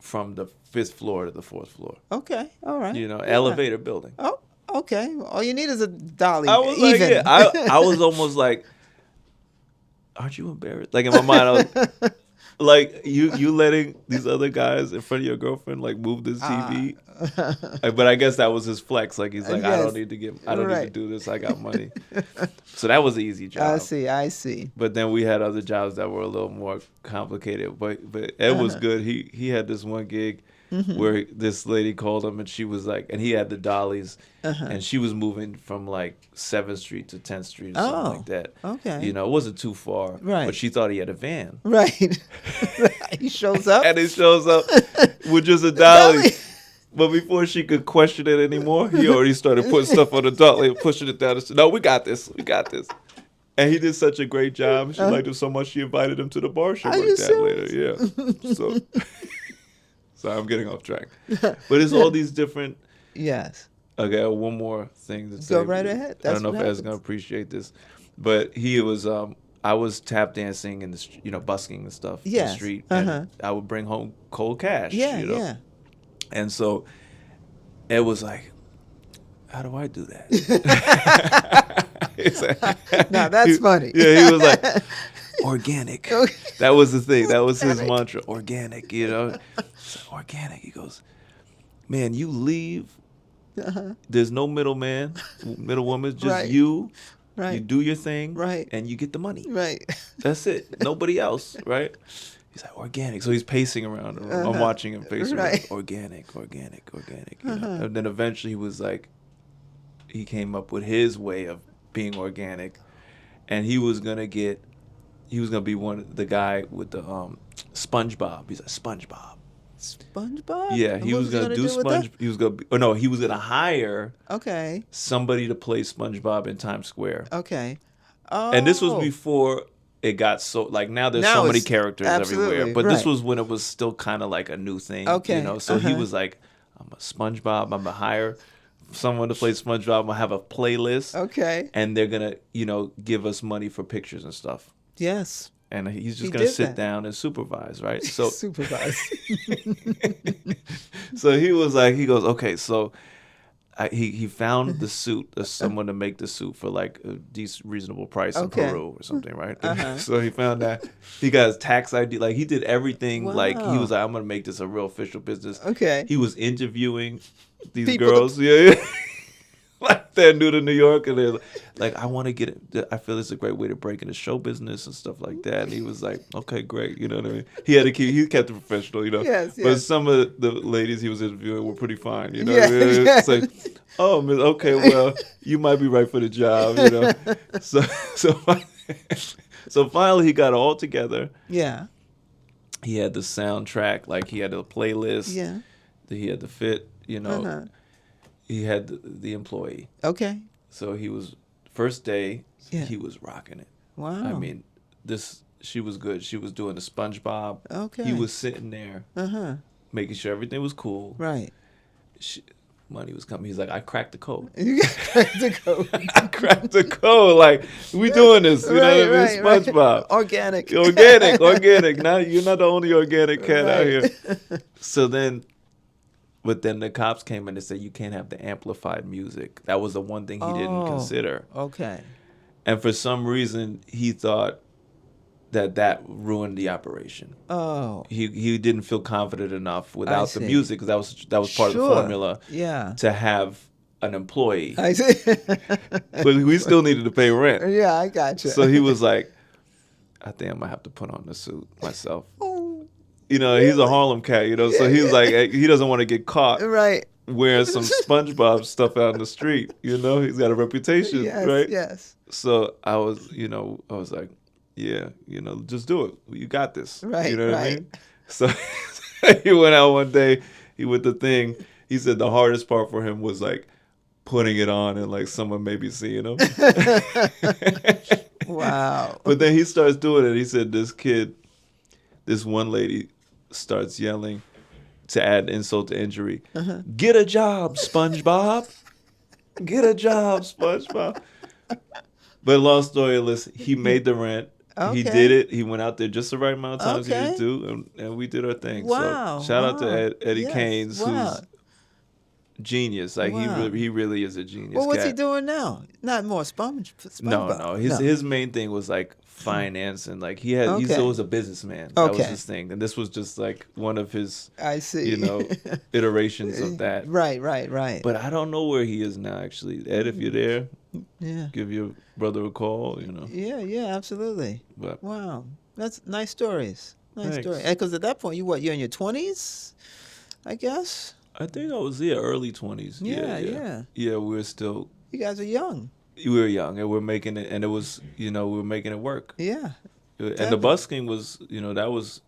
from the 5th floor to the 4th floor.
Okay. All right.
You know,
Yeah.
elevator building.
Oh, okay. All you need is a dolly.
I was
even.
like, yeah, I was almost like, aren't you embarrassed? Like in my mind, I was like, you letting these other guys in front of your girlfriend like move this TV. Like, but I guess that was his flex. Like he's like, I
Yes.
don't need to
Right.
do this. I got money. So that was an easy job.
I see.
But then we had other jobs that were a little more complicated. But Ed was good. He had this one gig where this lady called him and she was like, and he had the dollies, and she was moving from like 7th Street to 10th Street or something
Oh,
like that.
okay.
You know, it wasn't too far.
Right.
But she thought he had a van.
Right. He shows up.
And he shows up with just a dolly.
Dolly.
But before she could question it anymore, he already started putting stuff on the dolly and pushing it down. No, we got this. We got this. And he did such a great job. She liked him so much, she invited him to the bar she
Are you
worked at later. Yeah. So, sorry, I'm getting off track. But it's all these different.
Yes.
Okay, I have one more thing to say.
Go right ahead.
I don't
That's
know
what
if Ed's
happens.
gonna appreciate this, but he was. I was tap dancing in the, you know, busking and stuff in the
Yes.
street,
Uh-huh.
and I would bring home cold cash.
Yeah.
you know?
Yeah.
And so Ed was like, how do I do that? He's like-
Now that's funny.
Yeah, he was like, organic.
Okay.
That was the thing. That was his mantra, organic, you know. It's like, organic. He goes, man, you leave. There's no middleman, middle woman, just
Right.
you.
Right.
You do your thing,
Right.
and you get the money.
Right.
That's it. Nobody else, right? He's like, organic. So he's pacing around. I'm watching him pace
Right.
around. Organic. You know? And then eventually he was like, he came up with his way of being organic. And he was going to be the guy with the SpongeBob. He's like, SpongeBob.
SpongeBob?
Yeah,
And
he
what
was going to do
with that?
he was going to, he was going to hire
Okay.
somebody to play SpongeBob in Times Square.
Okay. Oh.
And this was before it got so, like, now there's
Now
so many
it's-
characters
absolutely,
everywhere. But this
right.
was when it was still kind of like a new thing.
Okay,
You know? So he
uh-huh.
was like, I'm a SpongeBob. I'm going to hire someone to play SpongeBob. I'm going to have a playlist.
Okay.
And they're going to, you know, give us money for pictures and stuff.
Yes.
And he's
He
just going to
did
sit
that.
down and supervise, right? So
Supervise.
so he was like, he goes, okay, so he found the suit, someone to make the suit for like a decent, reasonable price
Okay.
in Peru or something, right?
Uh-huh.
So he found that. He got his tax ID. Like he did everything. Like he
Wow.
was like, I'm going to make this a real official business.
Okay.
He was interviewing these
People
girls. Yeah. Like they're new to New York, and they're like, I want to get it. I feel it's a great way to break into show business and stuff like that. And he was like, okay, great. You know what I mean? He kept it professional, you know.
Yes,
But
yes.
some of the ladies he was interviewing were pretty fine, you know.
Yeah, yeah.
It's like, oh, miss, okay, well, you might be right for the job, you know. So finally he got it all together.
Yeah.
He had the soundtrack, like he had a playlist.
Yeah.
He had the fit, you know.
Uh-huh.
He had the employee.
Okay.
So he was first day.
Yeah.
He was rocking it.
Wow.
I mean, she was good. She was doing the SpongeBob.
Okay.
He was sitting there
Uh-huh.
making sure everything was cool.
Right.
She, money was coming. He's like, I cracked the code.
You got to go.
I cracked the code. Like, we doing this. You know what I mean?
Right.
SpongeBob.
Organic.
Organic. Now you're not the only organic cat out here.
Right.
So then, but then the cops came in and said you can't have the amplified music. That was the one thing he didn't
Oh.
consider.
Okay.
And for some reason, he thought that ruined the operation.
Oh.
He didn't feel confident enough without the
see.
music, because that was part of the
Sure.
formula
Yeah.
to have an employee.
I see.
But we still needed to pay rent.
Yeah, I got you.
So he was like, I think I might have to put on the suit myself.
Oh,
You know, he's a Harlem cat, you know, so he was like, he doesn't want to get caught
right.
wearing some SpongeBob stuff out in the street. You know, he's got a reputation,
Yes.
right?
Yes.
So I was like, yeah, just do it. You got this.
Right,
You know what I
right.
mean? So he went out one day, he with the thing. He said the hardest part for him was like putting it on and like someone maybe seeing him.
Wow.
But then he starts doing it. He said this one lady starts yelling to add insult to injury. Get a job, SpongeBob. Get a job, SpongeBob. But long story, listen, he made the rent. He
Okay.
did it. He went out there just the right amount of times he
Okay.
was due, and we did our thing.
Wow.
So shout out to
Wow.
Eddie
Yes.
Keynes,
Wow.
who's genius. Like
Wow.
he really is a genius.
Well, what's he
cat.
doing now? Not more SpongeBob.
No. His main thing was like finance, and like he's
Okay.
always a businessman. That was
Okay.
his thing, and this was just like one of his
I see.
iterations of that.
Right.
But I don't know where he is now. Actually, Ed, if you're there,
Yeah.
give your brother a call.
Yeah, absolutely.
But
Wow. That's nice stories. Nice
Thanks.
story. Because at that point, you're in your 20s, I guess?
I think I was early 20s.
Yeah.
Yeah, we were still
You guys are young.
we were young, and we're making it, and it was we were making it work.
Yeah.
And the
Definitely.
busking was that was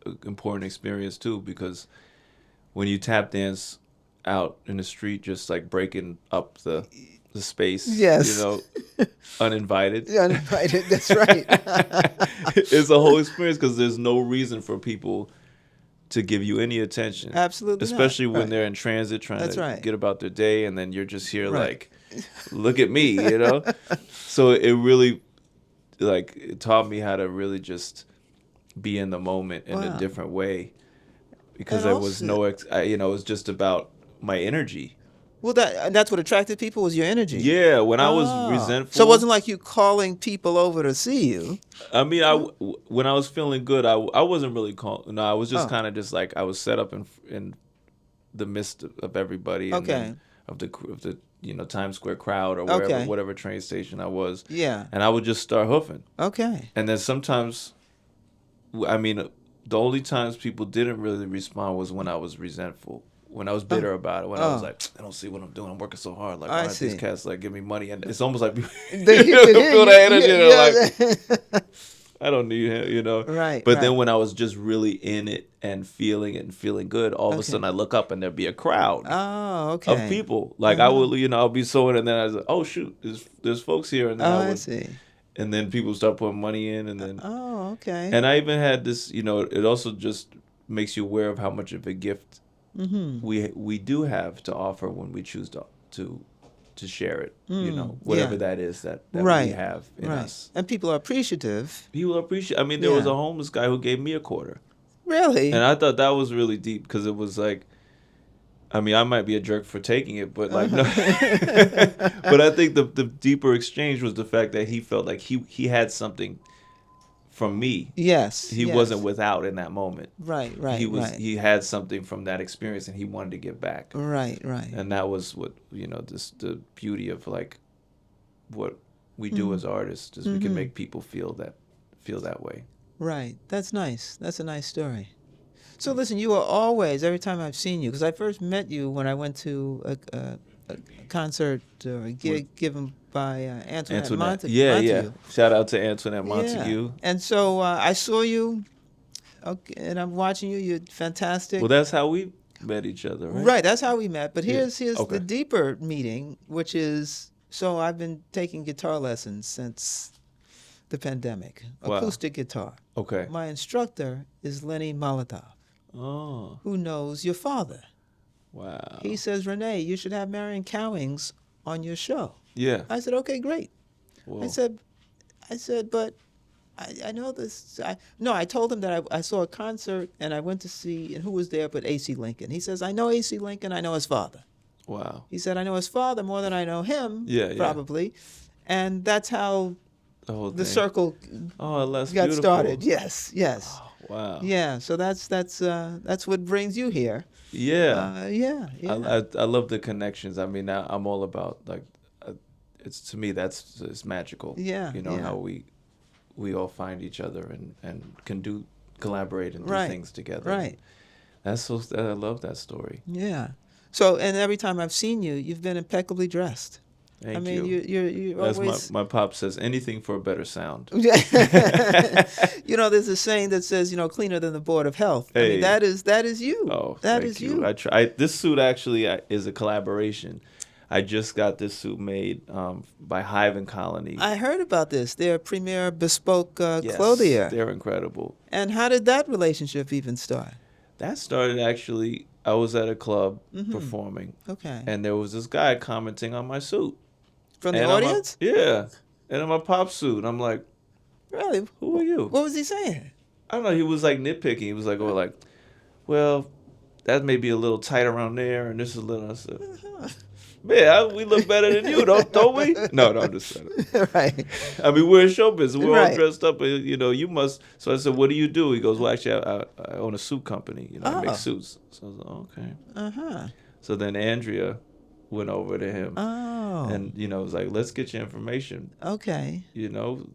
an important experience too, because when you tap dance out in the street, just like breaking up the space,
Yes.
uninvited.
Yeah, uninvited. That's right.
It's a whole experience, because there's no reason for people to give you any attention.
Absolutely not.
Especially when
Right.
they're in transit trying
That's
to
right.
get about their day, and then you're just here
Right.
like, look at me, So it really, like, it taught me how to really just be in the moment in
Wow.
a different way, because
And
there was no, it was just about my energy.
Well, that's what attracted people was your energy.
Yeah, when I was
Ah.
resentful.
So it wasn't like you calling people over to see you.
I mean, when I was feeling good, I wasn't really calling. No, I was just
Oh.
kind of just like, I was set up in the midst of everybody. And
Okay.
then of the Times Square crowd, or
Okay.
whatever train station I was.
Yeah.
And I would just start hoofing.
Okay.
And then sometimes, I mean, the only times people didn't really respond was when I was resentful. When I was bitter about it, when I was
Oh.
like, I don't see what I'm doing. I'm working so hard. Like,
I
why aren't these
see.
cats like give me money? And it's almost like
They
you
could hear
feel that energy. And
yeah.
like, I don't need him,
Right,
But then
right.
when I was just really in it and feeling good, all of a
Okay.
sudden I look up and there'd be a crowd
Oh, okay.
of people. Like I would, I'll be sewing, and then I was like, oh shoot, there's folks here, and then
Oh,
I
I
would,
see.
and then people start putting money in, and then
Oh, okay.
and I even had this, it also just makes you aware of how much of a gift we do have to offer when we choose to share it. Whatever
yeah.
that is that
Right,
we have in
right.
us.
And people are appreciative.
People appreciate. I mean, there was
Yeah.
a homeless guy who gave me a quarter,
Really?
and I thought that was really deep, because it was like, I mean, I might be a jerk for taking it, but like no. But I think the deeper exchange was the fact that he felt like he had something from me.
Yes.
He
yes.
wasn't without in that moment.
Right.
He
Right.
he had something from that experience, and he wanted to give back.
Right.
And that was what the beauty of like what we do as artists is we can make people feel that way.
Right. That's nice. That's a nice story. So listen, you are always, every time I've seen you, because I first met you when I went to a concert or a gig given by Antoinette Montague.
Shout out to Antoinette Montague.
Yeah. And so I saw you, okay, and I'm watching you. You're fantastic.
Well, that's how we met each other, right?
Right, that's how we met. But here's
Okay.
the deeper meeting, which is, so I've been taking guitar lessons since the pandemic,
Wow.
acoustic guitar.
Okay.
My instructor is Lenny Molotov,
Oh,
who knows your father.
Wow.
He says, Renee, you should have Marion Cowings on your show.
Yeah.
I said, okay, great.
Well,
I said, but I know this. I told him that I saw a concert and I went to see, and who was there but A.C. Lincoln. He says, I know A.C. Lincoln, I know his father.
wow.
He said, I know his father more than I know him,
Yeah, yeah.
probably. And that's how
The whole
the
thing.
circle
Oh, that's
got
beautiful.
started. Yes, yes.
Oh, wow.
Yeah, so that's what brings you here.
Yeah.
Yeah.
I love the connections. I mean, I'm all about like, it's to me it's magical.
Yeah,
You know
yeah.
how we all find each other and can collaborate and do
Right,
things together.
right.
I love that story.
Yeah. So, and every time I've seen you, you've been impeccably dressed.
Thank
I mean,
you.
you're
That's
always.
my pop says, anything for a better sound.
There's a saying that says, cleaner than the Board of Health. I
Hey.
mean, that is you.
Oh,
that
thank
is
you. This suit actually is a collaboration. I just got this suit made by Hive and Colony.
I heard about this. They're premier bespoke
Yes,
clothier.
they're incredible.
And how did that relationship even start?
That started actually, I was at a club performing,
Okay.
and there was this guy commenting on my suit.
From the
And I'm
audience?
yeah. And in my pop suit. I'm like,
Really?
who are you?
What was he saying?
I don't know. He was like nitpicking. He was like, well, that may be a little tight around there, and this is a little. I said, man, we look better than you, don't we? No, I'm just saying.
Right.
I mean, we're in show business. We're all
Right.
dressed up. You must. So I said, what do you do? He goes, well, actually, I own a suit company. I
Oh.
make suits. So I was like, okay.
Uh-huh.
So then Andrea went over to him.
Oh.
And, was like, let's get your information.
Okay.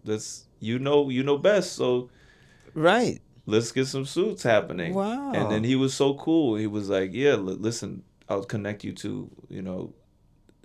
Let's, you know best. So
Right.
let's get some suits happening.
Wow.
And then he was so cool. He was like, yeah, listen, I'll connect you to,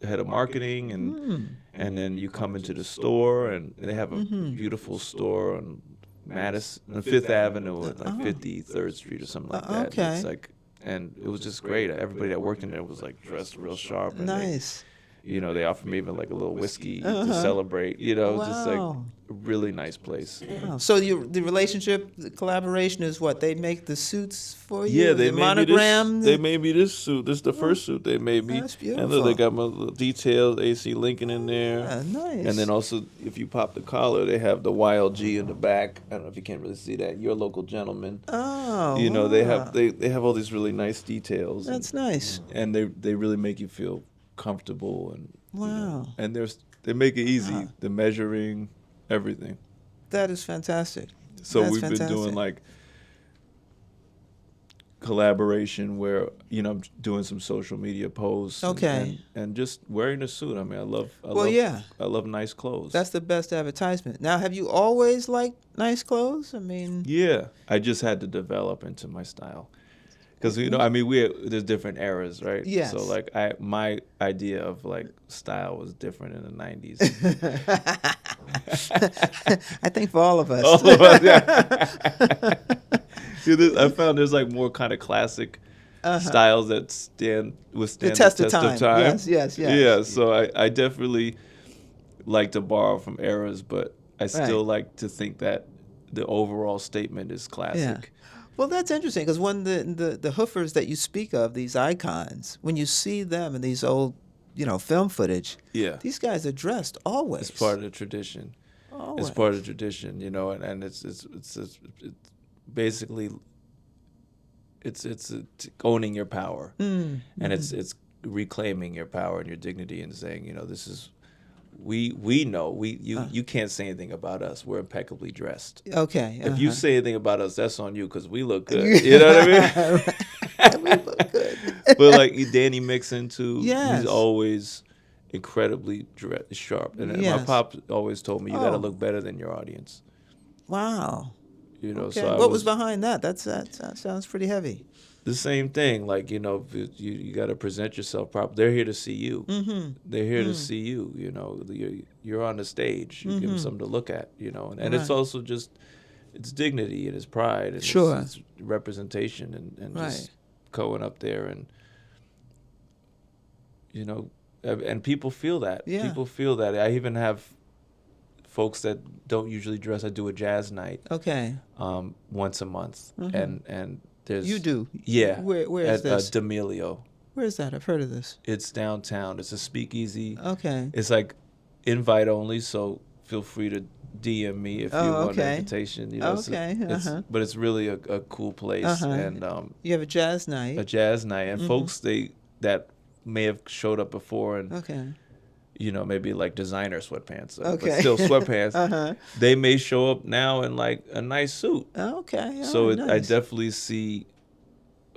head of marketing and then you come into the store and they have a beautiful store on Madison, on Fifth Avenue at like 53rd Street or something like that.
Okay.
It's like, and it was just great. Everybody that worked in there was like dressed real sharp. And
Nice.
they offered me even like a little whiskey to celebrate. Just like
Wow.
a really nice place.
Wow. So the relationship, the collaboration is what? They make the suits for you?
Yeah, they
the
made
monogram?
me this. They made me this suit. This is the first suit they made me.
That's
And look,
beautiful.
they got my little details, AC Lincoln in there.
Yeah, nice.
And then also, if you pop the collar, they have the YLG in the back. I don't know if you can't really see that. Your local gentleman.
Oh.
They
wow.
have they have all these really nice details.
That's nice.
And they really make you feel comfortable and
Wow.
and they make it easy. The measuring, everything.
That is fantastic.
So
That's
we've been doing
fantastic.
like collaboration where I'm doing some social media posts.
Okay.
And just wearing a suit. I mean, I love nice clothes.
That's the best advertisement. Now, have you always liked nice clothes? I mean,
Yeah, I just had to develop into my style. Because I mean, there's different eras, right?
Yes.
So like, my idea of like style was different in the '90s.
I think for all of us.
All of us, yeah. I found there's like more kind of classic styles that withstand
The test of time. Yes.
Yeah, so I definitely like to borrow from eras, but I still like to think that the overall statement is classic.
Yeah. Well, that's interesting because when the Hoofers that you speak of, these icons, when you see them in these old, film footage,
Yeah.
these guys are dressed always.
It's part of the tradition.
Always.
It's part of the tradition, and it's basically it's owning your power, and it's reclaiming your power and your dignity and saying, this is we know you can't say anything about us. We're impeccably dressed.
Okay.
If you say anything about us, that's on you because we look good. You know what I mean?
We look good.
But like Danny Mixon too,
Yes.
he's always incredibly sharp. And my
Yes.
pop always told me you got to
Oh.
look better than your audience.
Wow.
Okay.
Okay.
So
What was behind that? That sounds pretty heavy.
the same thing. Like you got to present yourself properly. They're here to see you.
Mm-hmm.
They're here to see you. You're on the stage. You give them something to look at. And it's
Right.
also just it's dignity and it's pride and
Sure.
it's representation and
Right.
just going up there and and people feel that.
Yeah.
People feel that. I even have folks that don't usually dress. I do a jazz night
Okay.
once a month, and there's
You do.
Yeah.
Where is
at
this?
D'Amelio.
Where's that? I've heard of this.
It's downtown. It's a speakeasy.
Okay.
It's like invite only, so feel free to DM me if you
Oh,
want an
okay.
invitation. You know,
Okay.
but it's really a cool place and
You have a jazz
a
night.
jazz night. And folks that may have showed up before and
Okay.
you know, maybe like designer sweatpants,
Okay.
but still sweatpants.
Uh-huh.
They may show up now in like a nice suit.
Okay.
So
Oh,
I
nice.
definitely see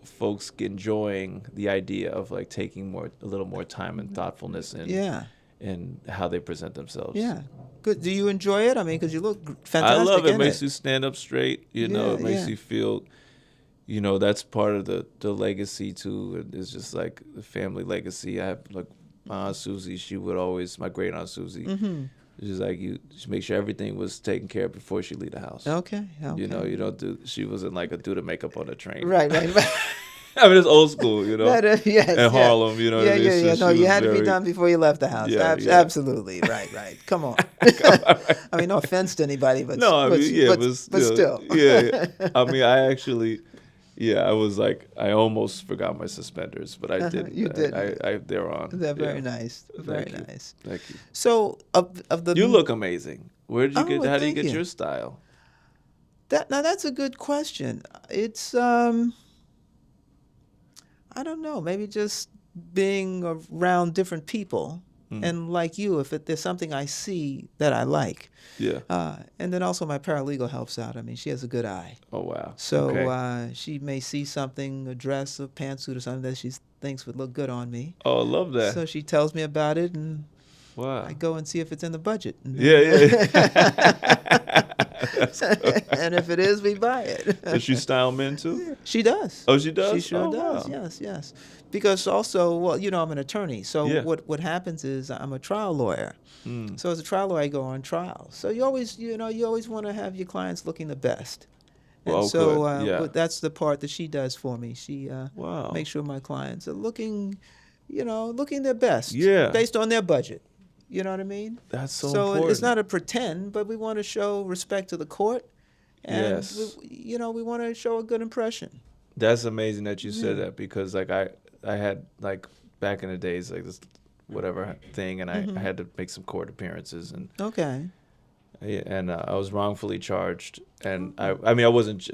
folks enjoying the idea of like taking a little more time and thoughtfulness
Yeah.
in how they present themselves.
Yeah. Good. Do you enjoy it? I mean, because you look
I
fantastic
love it.
in
Makes you stand up straight. You know,
Yeah,
it makes
yeah.
you feel, you know, that's part of the legacy too. It's just like the family legacy. I have like my Aunt Susie. She would always, my great Aunt Susie.
Mm-hmm.
She's like, you just make sure everything was taken care of before she leave the house.
Okay. Okay.
You know, you don't do. She wasn't like a do the makeup on the train.
Right. Right.
I mean, it's old school. You know,
Yes.
in
Yeah.
Harlem. You know what
Yeah,
I mean?
yeah, yeah.
So
No,
she
you
was
had to be
very-
done before you left the house.
Yeah, yeah.
Absolutely. Right, right. Come on. I mean, no offense to anybody, but
No, I
but,
mean, yeah,
but,
but
but still.
yeah. I mean, I actually, yeah, I was like, I almost forgot my suspenders, but I didn't.
You didn't.
They're on.
They're very
Yeah.
nice. Very
Thank you.
nice.
Thank you.
So of the
You look amazing. Where did you
Oh,
get?
well,
How do you
thank
get
you.
your style?
that's a good question. It's I don't know, maybe just being around different people. And like you, if there's something I see that I like,
Yeah.
and then also my paralegal helps out. I mean, she has a good eye.
Oh wow.
So
Okay.
she may see something, a dress, a pantsuit, or something that she thinks would look good on me.
Oh, I love that.
So she tells me about it, and
Wow.
I go and see if it's in the budget. And
Yeah,
then-
yeah. That's cool.
and if it is, we buy it.
Does she style men too?
She does.
Oh, she does.
She sure
Oh,
does.
wow.
Yes, yes. Because also, well, you know, I'm an attorney. So
Yeah.
what happens is I'm a trial lawyer.
Mm.
So as a trial lawyer, I go on trial. So you always want to have your clients looking the best. And
Well,
so
good. Yeah.
but that's the part that she does for me. She
Wow.
makes sure my clients are looking their best.
Yeah.
Based on their budget. You know what I mean?
That's so
So
important.
it's not a pretend, but we want to show respect to the court. And
Yes.
we want to show a good impression.
That's amazing that you said that because like I had like back in the days like this whatever thing and I had to make some court appearances and
Okay.
I was wrongfully charged and I mean I wasn't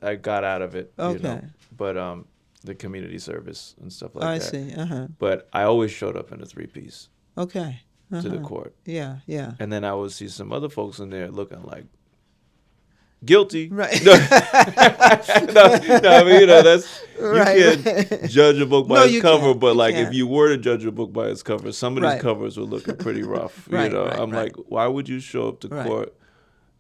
I got out of it you know,
Okay.
but the community service and stuff like
I
that.
see.
But I always showed up in a 3-piece
Okay.
to the court
Yeah, yeah.
and then I would see some other folks in there looking like guilty.
Right.
No, I mean, you know, that's you
Right,
can't
right.
judge a book by
No,
its
you
cover,
can't.
but
You
like
can't.
if you were to judge a book by its cover, some of these
Right.
covers were looking pretty rough.
Right,
you know,
right,
I'm
right.
like, why would you show up to
Right.
court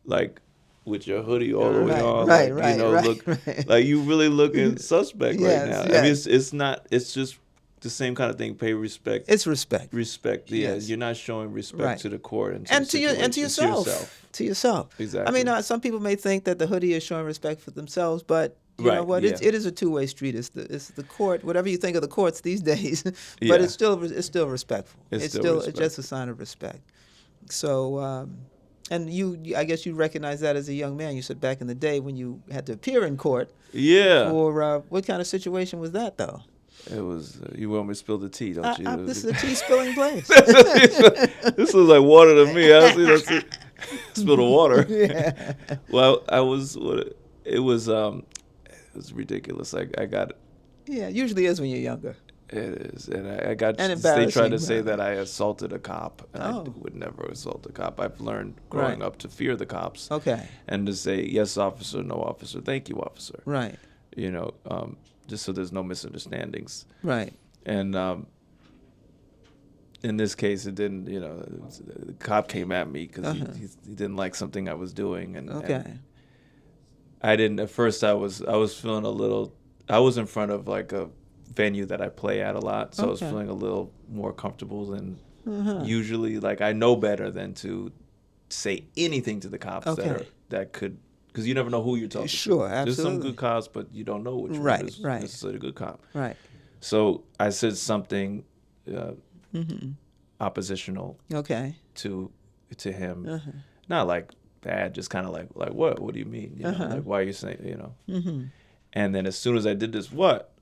like with your hoodie all the way
Right,
on?
right,
like,
right,
you know,
right,
look
right.
like you really looking suspect
Yes,
right now. I
yes.
mean, it's not. It's just the same kind of thing. Pay respect.
It's respect.
Respect. Yeah,
Yes.
you're not showing respect
Right.
to the court and to,
And
the
to
situation,
yourself. To yourself.
Exactly.
I mean, some people may think that the hoodie is showing respect for themselves, but you know
Right,
what?
yeah.
It is a two-way street. It's the court. Whatever you think of the courts these days, but
Yeah.
it's still respectful.
It's still
It's just
respectful.
a sign of respect. So, and I guess you recognize that as a young man. You said back in the day when you had to appear in court.
Yeah.
Or what kind of situation was that though?
It was. You want me to spill the tea, don't you?
This is a tea spilling place.
This was like water to me. I see that's it. Spill the water.
Yeah.
Well, I was. It was. It was ridiculous. I got.
Yeah, usually is when you're younger.
It is, and I got.
And
They tried to
embarrassing,
say
right.
that I assaulted a cop, and I
Oh.
would never assault a cop. I've learned growing
Right.
up to fear the cops,
Okay.
and to say yes, officer, no, officer, thank you, officer.
Right.
You know, just so there's no misunderstandings.
Right.
And in this case, it didn't. You know, the cop came at me because he didn't like something I was doing, and
Okay.
and I didn't. At first, I was feeling a little. I was in front of like a venue that I play at a lot, so I was
Okay.
feeling a little more comfortable than usually. Like I know better than to say anything to the cops
Okay.
that could. Because you never know who you're talking
Sure,
to. There's some
absolutely.
good cops, but you don't know which
Right,
one is
right.
necessarily a good cop.
Right.
So I said something
Mm-hmm.
oppositional
Okay.
to him,
Uh-huh.
not like bad, just kind of like what? What do you mean? You know, like why are you saying? You know.
Mm-hmm.
And then as soon as I did this, what?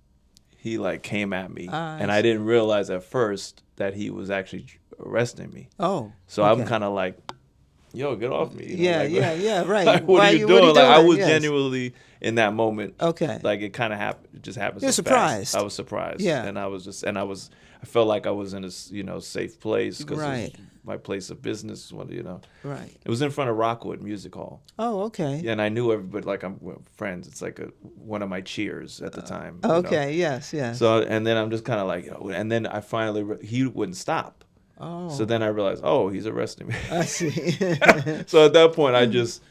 he like came at me,
I
and I
see.
didn't realize at first that he was actually arresting me.
Oh,
So I'm
okay.
kind of like, yo, get off me,
Yeah,
like,
yeah, yeah. Right.
like, what
Why
are
are
you
you? What are you
doing? Like, I
doing?
was
Yes.
genuinely in that moment,
Okay.
like it kind of happened, it just happened
You're
so fast. I
surprised.
was surprised,
Yeah.
and I felt like I was in a safe place because it was
Right.
my place of business.
Right.
It was in front of Rockwood Music Hall.
Oh, okay.
Yeah, and I knew everybody, like we're friends. It's like one of my cheers at the time.
Okay. Yes. Yes.
So, and then I'm just kind of like, and then I finally, he wouldn't stop. So
Oh,
then I realized, oh, he's arresting me.
I see.
So at that point, I just,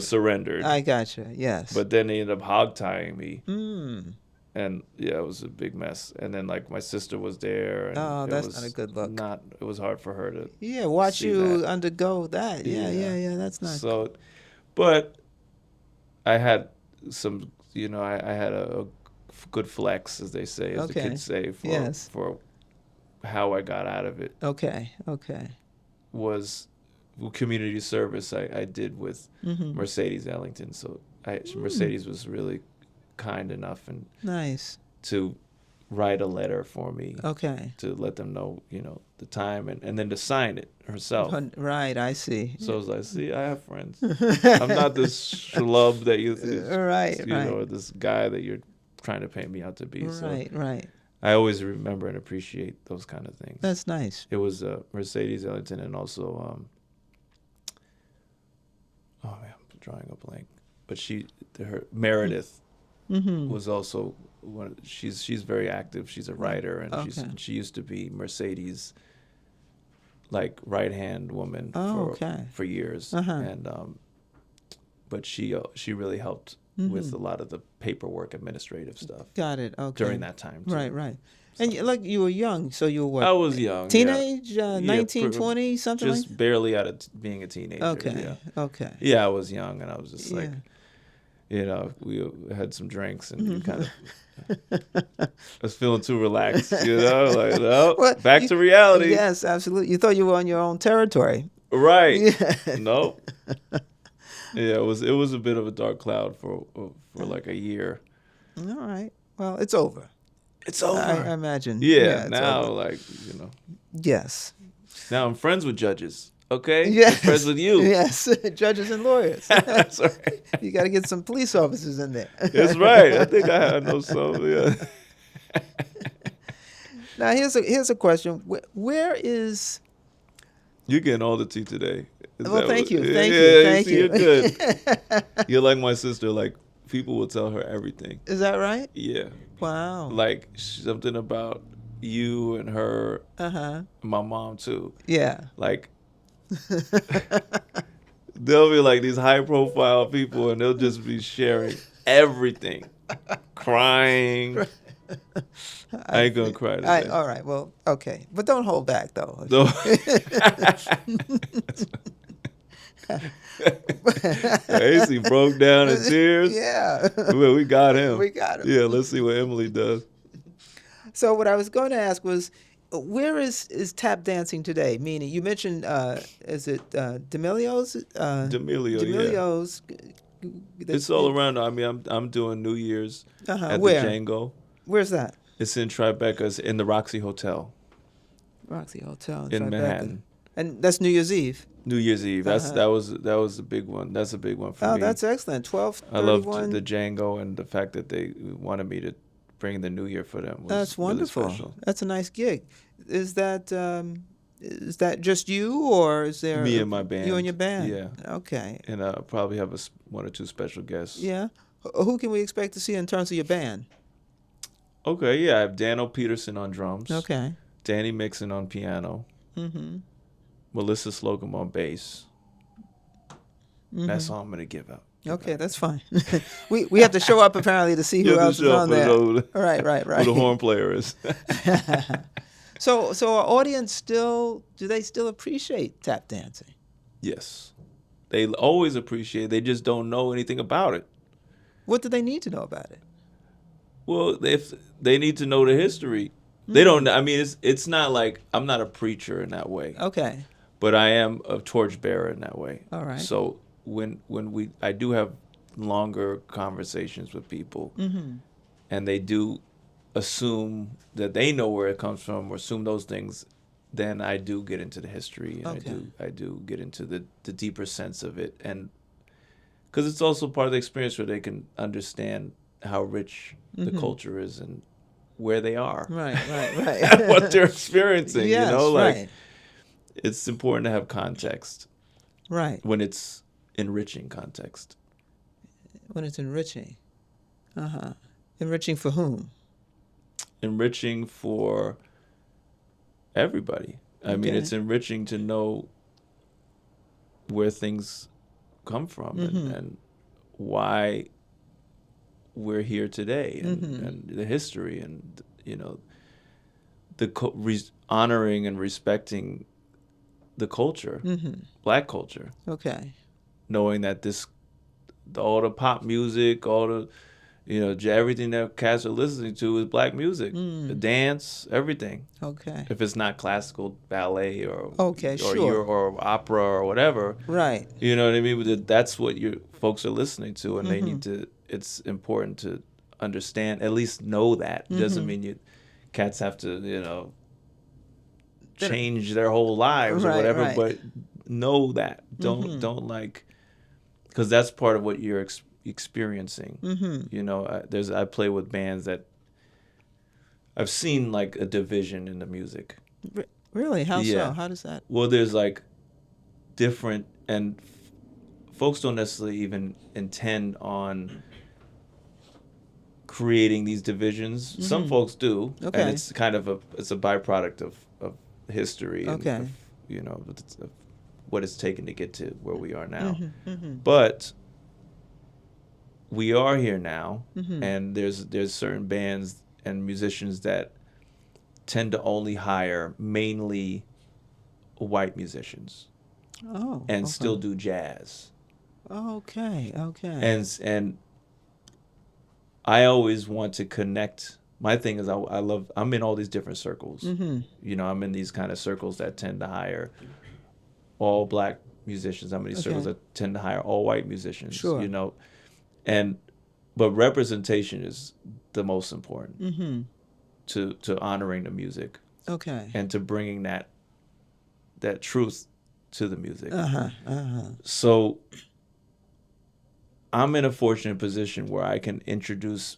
surrendered.
I gotcha. Yes.
But then they ended up hog tying me.
Mm.
And yeah, it was a big mess. And then like my sister was there, and
Oh,
it
that's
was
not a good look.
it was hard for her to
Yeah. Watch
see
you
that.
undergo that. Yeah. Yeah. Yeah. That's not.
So, but I had some, I had a good flex, as they say, as the
Okay.
kids say,
Yes.
for how I got out of it
Okay. Okay.
was community service I did with
Mm-hmm.
Mercedes Ellington. So Mercedes was really kind enough and
Nice.
to write a letter for me
Okay.
to let them know, the time and then to sign it herself.
Right. I see.
So I was like, see, I have friends. I'm not this schlub that
Right.
or this guy that you're trying to paint me out to be. So
Right. Right.
I always remember and appreciate those kind of things.
That's nice.
It was Mercedes Ellington and also, oh man, I'm drawing a blank. But her Meredith
Mm-hmm.
was also she's very active. She's a writer, and
Okay.
she used to be Mercedes' like right hand woman
Oh, okay.
for years,
Uh-huh.
and but she really helped with a lot of the paperwork, administrative stuff
Got it. Okay.
during that time. Too.
Right. Right. And you were young, so you were what?
I was young,
Teenage,
yeah.
19, 20, something like
just barely out of being a teenager.
Okay.
Yeah.
Okay.
Yeah, I was young, and I was just like,
Yeah.
we had some drinks, and you kind of. I was feeling too relaxed, like no,
Well,
back to reality.
Yes, absolutely. You thought you were on your own territory.
Right.
Yeah.
Nope. Yeah, it was a bit of a dark cloud for like a year.
All right. Well, it's over.
It's over.
I imagine.
Yeah,
it's
now
over.
like,
Yes.
now I'm friends with judges. Okay?
Yes.
I'm friends with you.
Yes. Judges and lawyers.
That's right.
You got to get some police officers in there.
That's right. I think I know some. Yeah.
Now here's a question. Where is?
You're getting all the tea today.
Well, thank you.
Yeah,
Thank
yeah,
you. Thank
see,
you.
You're good. You're like my sister. Like people will tell her everything.
Is that right?
Yeah.
Wow.
Like something about you and her,
Uh-huh.
my mom too.
Yeah.
Like they'll be like these high profile people and they'll just be sharing everything. Crying. I ain't gonna cry today.
All right. Well, okay. But don't hold back, though.
So, AC broke down in tears.
Yeah.
Well, we got him.
We got him.
Yeah, let's see what Emily does.
So what I was going to ask was, where is tap dancing today? Meaning, you mentioned, is it D'Amelio's?
D'Amelio, yeah.
D'Amelio's.
It's all around. I mean, I'm doing New Year's at
Where?
the Django.
Where's that?
It's in Tribeca. It's in the Roxy Hotel
Roxy Hotel
in
Tribeca.
Manhattan.
And that's New Year's Eve.
New Year's Eve. That was a big one. That's a big one for me.
Oh, that's excellent. 12:31.
I loved the Django and the fact that they wanted me to bring the New Year for them. Was
That's wonderful.
Really special.
That's a nice gig. Is that just you, or is there
Me and my band.
You and your band?
Yeah.
Okay.
And I'll probably have one or two special guests.
Yeah. Who can we expect to see in terms of your band?
Okay, yeah. I have Dano Peterson on drums.
Okay.
Danny Mixon on piano.
Mm-hmm.
Melissa Slocum on bass. That's all I'm going to give out.
Okay, that's fine. we have to show up apparently to see who else is on there. Right.
Who the horn player is.
So our audience do they still appreciate tap dancing?
Yes. They always appreciate it. They just don't know anything about it.
What do they need to know about it?
Well, if they need to know the history. They don't. I mean, it's not like I'm not a preacher in that way.
Okay.
But I am a torchbearer in that way.
All right.
So I do have longer conversations with people, and they do assume that they know where it comes from or assume those things, then I do get into the history, and
Okay.
I do get into the deeper sense of it, and because it's also part of the experience where they can understand how rich the culture is and where they are,
Right, right,
what they're
right.
experiencing.
Yes,
Like
right,
it's important to have context
right.
when it's enriching context.
When it's enriching. Uh-huh. Enriching for whom?
Enriching for everybody. I mean,
Okay.
it's enriching to know where things come from and why we're here today, and the history, and honoring and respecting the culture, Black culture,
Okay.
knowing that all the pop music, all the everything that cats are listening to is Black music, the dance, everything.
Okay.
If it's not classical ballet or
Okay, sure.
or opera or whatever,
Right.
you know what I mean. But that's what your folks are listening to, and they need to. It's important to understand, at least know that. It doesn't mean cats have to change their whole lives or
Right,
whatever,
right.
but know that. Don't like, because that's part of what you're experiencing. I play with bands that I've seen like a division in the music.
Really? How so?
Yeah.
How does that?
Well, there's like different, and folks don't necessarily even intend on creating these divisions. Some folks do,
Okay.
and it's kind of it's a byproduct of history and
Okay.
of what it's taken to get to where we are now. But we are here now, and there's certain bands and musicians that tend to only hire mainly white musicians
Oh.
and
Okay.
still do jazz.
Okay. Okay.
And I always want to connect. My thing is I'm in all these different circles. I'm in these kind of circles that tend to hire all Black musicians. I'm in these circles
Okay.
that tend to hire all white musicians.
Sure.
But representation is the most important to honoring the music
Okay.
and to bringing that truth to the music. So I'm in a fortunate position where I can introduce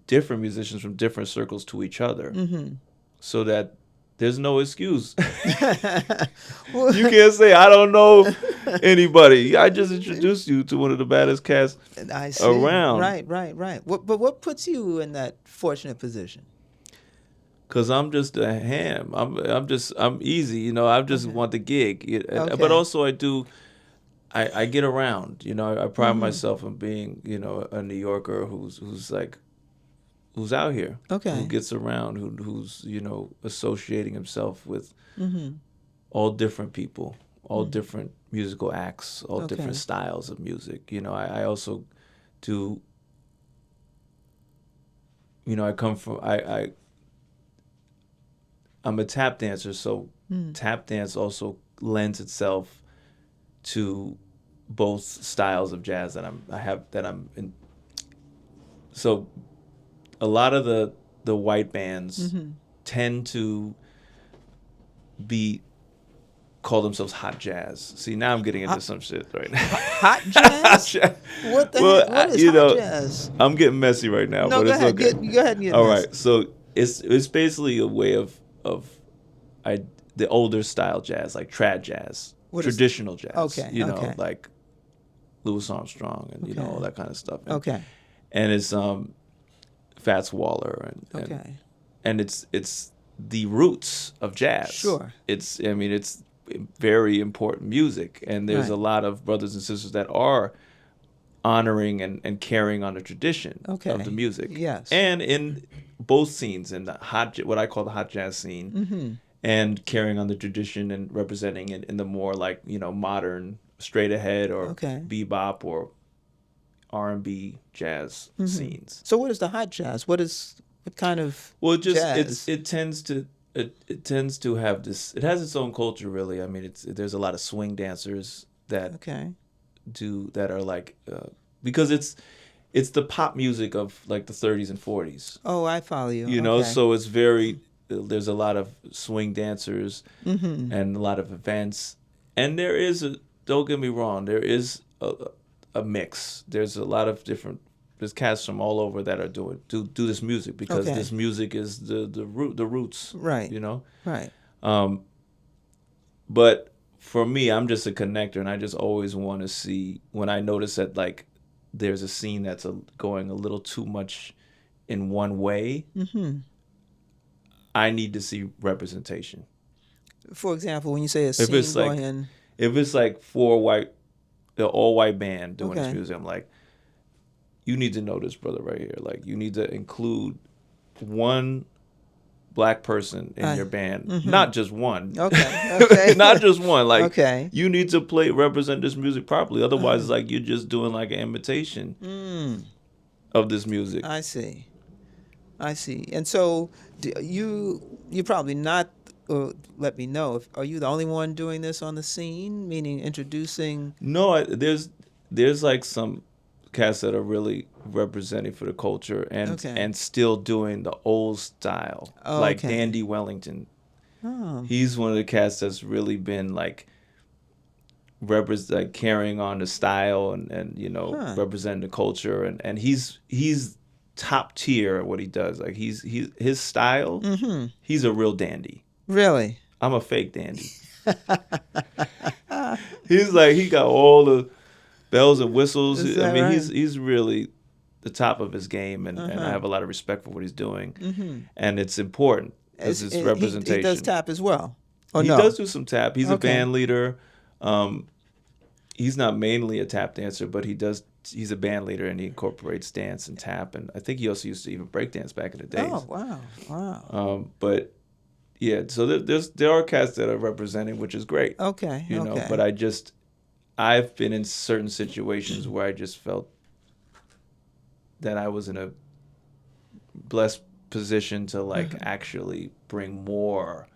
different musicians from different circles to each other, so that there's no excuse. You can't say I don't know anybody. I just introduced you to one of the baddest cats
I see.
around.
Right. But what puts you in that fortunate position?
Cause I'm just a ham. I'm easy. I just want the gig.
Okay.
But also I get around. I pride myself on being a New Yorker who's out here.
Okay.
Who gets around, who's associating himself with all different people, all different musical acts, all different styles of music. I also do. I come from I'm a tap dancer, so tap dance also lends itself to both styles of jazz that I'm in. So a lot of the white bands tend to call themselves hot jazz. See, now I'm getting into some shit right now.
Hot jazz? What the heck? What is hot jazz?
I'm getting messy right now,
No,
but
go
it's
ahead.
okay.
Go ahead and get
All
messy.
right, so it's basically a way of the older style jazz, like trad jazz, traditional jazz.
Okay, okay.
Like Louis Armstrong and all that kind of stuff.
Okay.
And it's Fats Waller
Okay.
and it's the roots of jazz.
Sure.
It's very important music, and there's
Right.
a lot of brothers and sisters that are honoring and carrying on the tradition
Okay.
of the music.
Yes.
And in both scenes, in the what I call the hot jazz scene, and carrying on the tradition and representing it in the more like modern straight ahead or
Okay.
bebop or R&B jazz scenes.
So what is the hot jazz? What kind of
Well,
jazz?
it tends to have this. It has its own culture, really. I mean, there's a lot of swing dancers that
Okay.
that are like because it's the pop music of like the 30s and 40s.
Oh, I follow you.
You know,
Okay.
so it's very there's a lot of swing dancers
Mm-hmm.
and a lot of events, and there is a don't get me wrong, there is a mix. There's a lot of different there's cats from all over that are do this music because
Okay.
this music is the roots,
Right.
you know.
Right.
Um, but for me, I'm just a connector, and I just always want to see when I notice that like there's a scene that's going a little too much in one way.
Mm-hmm.
I need to see representation.
For example, when you say a
If
scene
it's like
going in,
if it's like the all white band doing this
Okay.
music, I'm like, you need to know this brother right here. Like you need to include one black person in your band, not just one.
Okay. Okay.
Not just one. Like
Okay.
you need to represent this music properly. Otherwise, it's like you're just doing like an imitation of this music.
I see. I see. And so you probably not. Let me know. Are you the only one doing this on the scene? Meaning introducing.
No, there's like some cats that are really representing for the culture and
Okay.
and still doing the old style,
Oh,
like
okay.
Dandy Wellington.
Oh.
He's one of the cats that's really been like like carrying on the style and you know representing the culture and he's top tier at what he does. Like his style.
Mm-hmm.
He's a real dandy.
Really.
I'm a fake dandy. He's like he got all the bells and whistles.
Is
I
that
mean,
right?
he's really the top of his game, and I have a lot of respect for what he's doing, and it's important because it's representation.
He does tap as well. Oh
He
no.
does do some tap. He's a
Okay.
band leader. He's not mainly a tap dancer, but he's a band leader and he incorporates dance and tap, and I think he also used to even break dance back in the days.
Oh wow. Wow.
But yeah, so there are cats that are representing, which is great.
Okay.
You know,
okay.
but I've been in certain situations where I just felt that I was in a blessed position to like actually bring more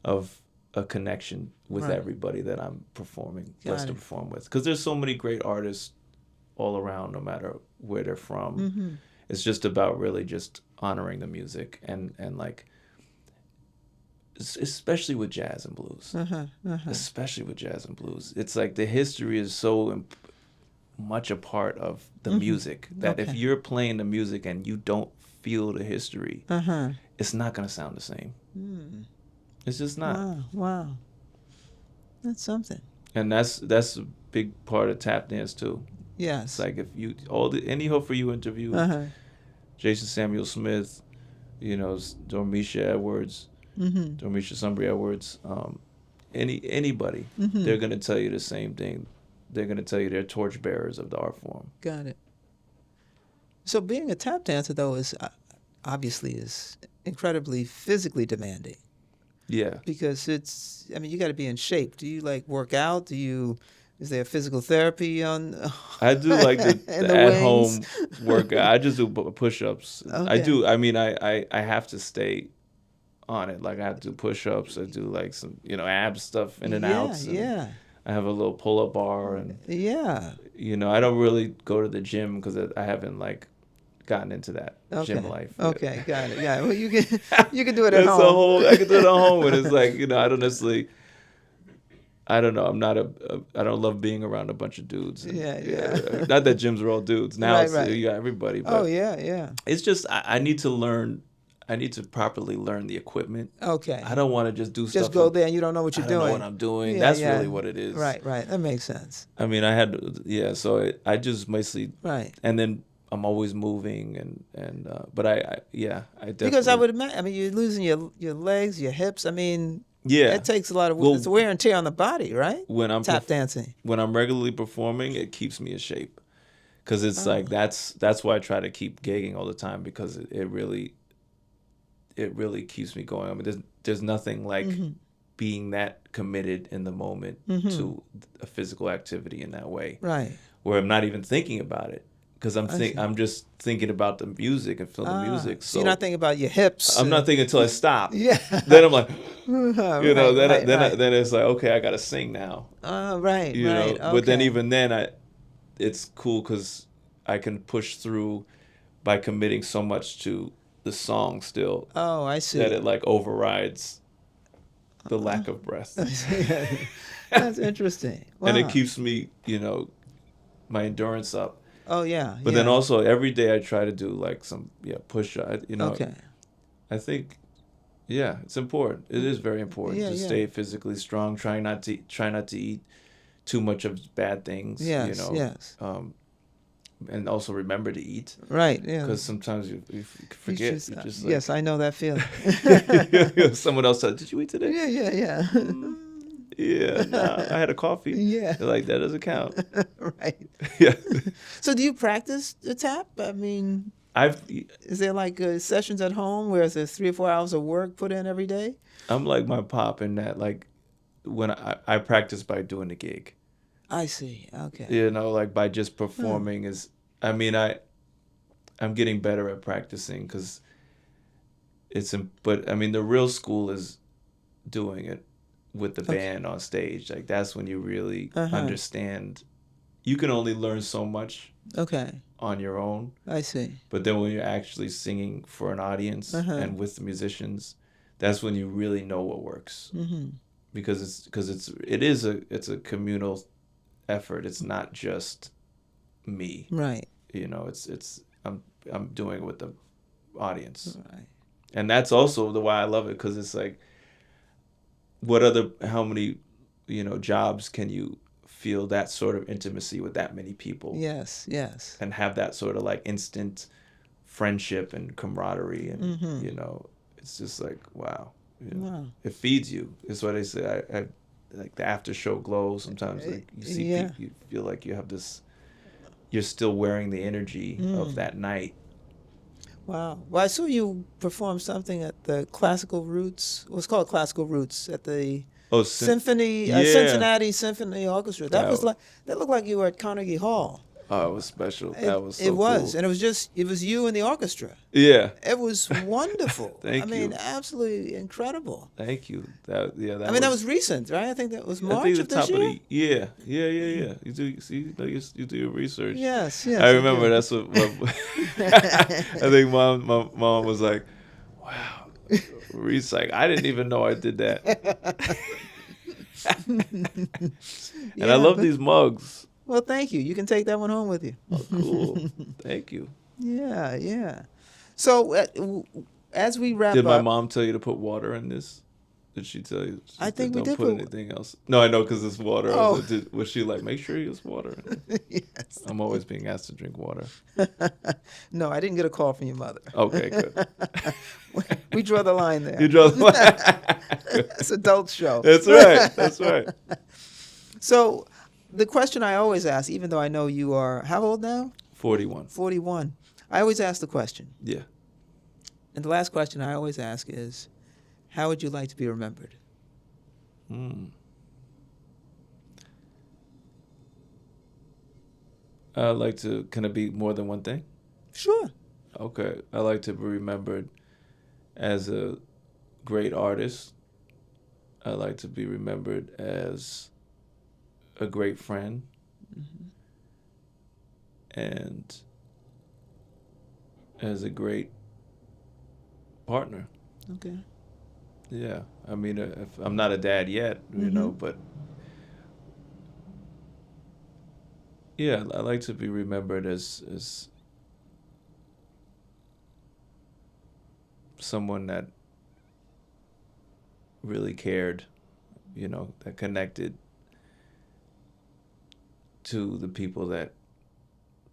of a connection with
Right.
everybody that I'm blessed to
it.
perform with. Because there's so many great artists all around, no matter where they're from. It's just about really just honoring the music and like, especially with jazz and blues. Especially with jazz and blues. It's like the history is so much a part of the music that if
Okay.
you're playing the music and you don't feel the history, it's not going to sound the same. It's just not.
Wow. Wow. That's something.
And that's a big part of tap dance too.
Yes.
It's like if you any Hope For You interview, Jason Samuel Smith, you know, Dormisha Edwards, Dormisha Sumbry Edwards, anybody, they're gonna tell you the same thing. They're gonna tell you they're torchbearers of the art form.
Got it. So being a tap dancer though is obviously is incredibly physically demanding
Yeah.
because you got to be in shape. Do you like work out? Is there physical therapy on?
I do like the
in the
at-home
wings?
workout. I just do push-ups. I
Okay.
do. I mean, I have to stay on it. Like I have to do push-ups. I do like some, you know, abs stuff in and outs. And
Yeah.
I have a little pull-up bar, and
Yeah.
you know, I don't really go to the gym because I haven't like gotten into that gym life yet.
Okay. Got it. Yeah. Well, you can do it at
That's
home.
I can do it at home, and it's like, you know, I don't necessarily. I don't know. I'm not I don't love being around a bunch of dudes. And,
Yeah.
Not that gyms are all dudes. Now
Right,
it's
right.
you got everybody. But
Oh yeah.
it's just I need to learn. I need to properly learn the equipment.
Okay.
I don't want to just do stuff.
Just go there and you don't know what you're
I don't
doing.
know what I'm doing.
Yeah,
That's
yeah.
really what it is.
Right. That makes sense.
I mean, so I just mostly,
Right.
and then I'm always moving and but I definitely.
Because I would imagine, you're losing your legs, your hips. I mean,
Yeah.
it takes a lot of
Well,
it's wear and tear on the body, right?
when I'm
Tap dancing.
when I'm regularly performing, it keeps me in shape. Because it's like that's why I try to keep gigging all the time, because it really keeps me going. I mean, there's nothing like being that committed in the moment to a physical activity in that way,
Right.
where I'm not even thinking about it, because
see.
I'm just thinking about the music and feeling the music.
So you're not thinking about your hips.
I'm not thinking until I stop.
Yeah.
Then I'm like,
you
then it's like, okay, I gotta sing now.
Right.
You know,
right.
but then
okay.
even then, it's cool because I can push through by committing so much to the song still
Oh, I see.
that it like overrides the lack of breath.
That's interesting.
And it
Wow.
keeps me, my endurance up.
Oh, yeah.
But then also every day I try to do like some push up.
Okay.
I think it's important. It is very important to stay physically strong. Try not to eat too much of bad things.
Yes. Yes.
And also remember to eat.
Right. Yeah.
Because sometimes you forget.
Just,
You just
yes, I know that feeling.
someone else said, "Did you eat today?"
Yeah.
Yeah, nah, I had a coffee.
Yeah.
They're like, that doesn't count.
Right.
Yeah.
So do you practice the tap? I mean,
I've
is there like sessions at home where there's 3 or 4 hours of work put in every day?
I'm like my pop in that, like, when I practice by doing the gig.
I see. Okay.
Like by just performing I mean, I'm getting better at practicing because but I mean, the real school is doing it with the band on stage. Like that's when you really understand. You can only learn so much on your own.
I see.
But then when you're actually singing for an audience and with the musicians, that's when you really know what works.
Mm-hmm.
Because it's a communal effort. It's not just me.
Right.
I'm doing it with the audience.
Right.
And that's also the why I love it, because it's like, how many jobs can you feel that sort of intimacy with that many people?
Yes.
And have that sort of like instant friendship and camaraderie, and it's just like wow.
Wow.
It feeds you. It's what they say. I like the after show glow. Sometimes like you see people, you feel like you have this. You're still wearing the energy of that night.
Wow. Well, I saw you perform something at the Classical Roots. It was called Classical Roots at the Symphony, Cincinnati Symphony Orchestra. That looked like you were at Carnegie Hall.
Oh, it was special. That was so
It was,
cool.
and it was you and the orchestra.
Yeah.
It was wonderful.
Thank you.
I mean, absolutely incredible.
Thank you.
That was recent, right? I think that was March of this year.
Yeah. You do your research.
Yes.
I remember that's what I think my mom was like, wow. Reese, like, I didn't even know I did that. And I love these mugs.
Well, thank you. You can take that one home with you.
Oh, cool. Thank you.
Yeah. So, as we wrap up...
Did my mom tell you to put water in this? Did she tell you?
I think we did
put anything else. No, I know, because it's water.
Oh.
Was she like, make sure you use water?
Yes.
I'm always being asked to drink water.
No, I didn't get a call from your mother.
Okay, good.
We draw the line there.
You draw the line.
It's adult show.
That's right.
So, the question I always ask, even though I know you are, how old now?
41.
41. I always ask the question.
Yeah.
And the last question I always ask is, how would you like to be remembered?
I'd like to, can it be more than one thing?
Sure.
Okay. I like to be remembered as a great artist. I like to be remembered as a great friend. And as a great partner.
Okay.
Yeah. I mean, if I'm not a dad yet, but yeah, I like to be remembered as someone that really cared, that connected to the people that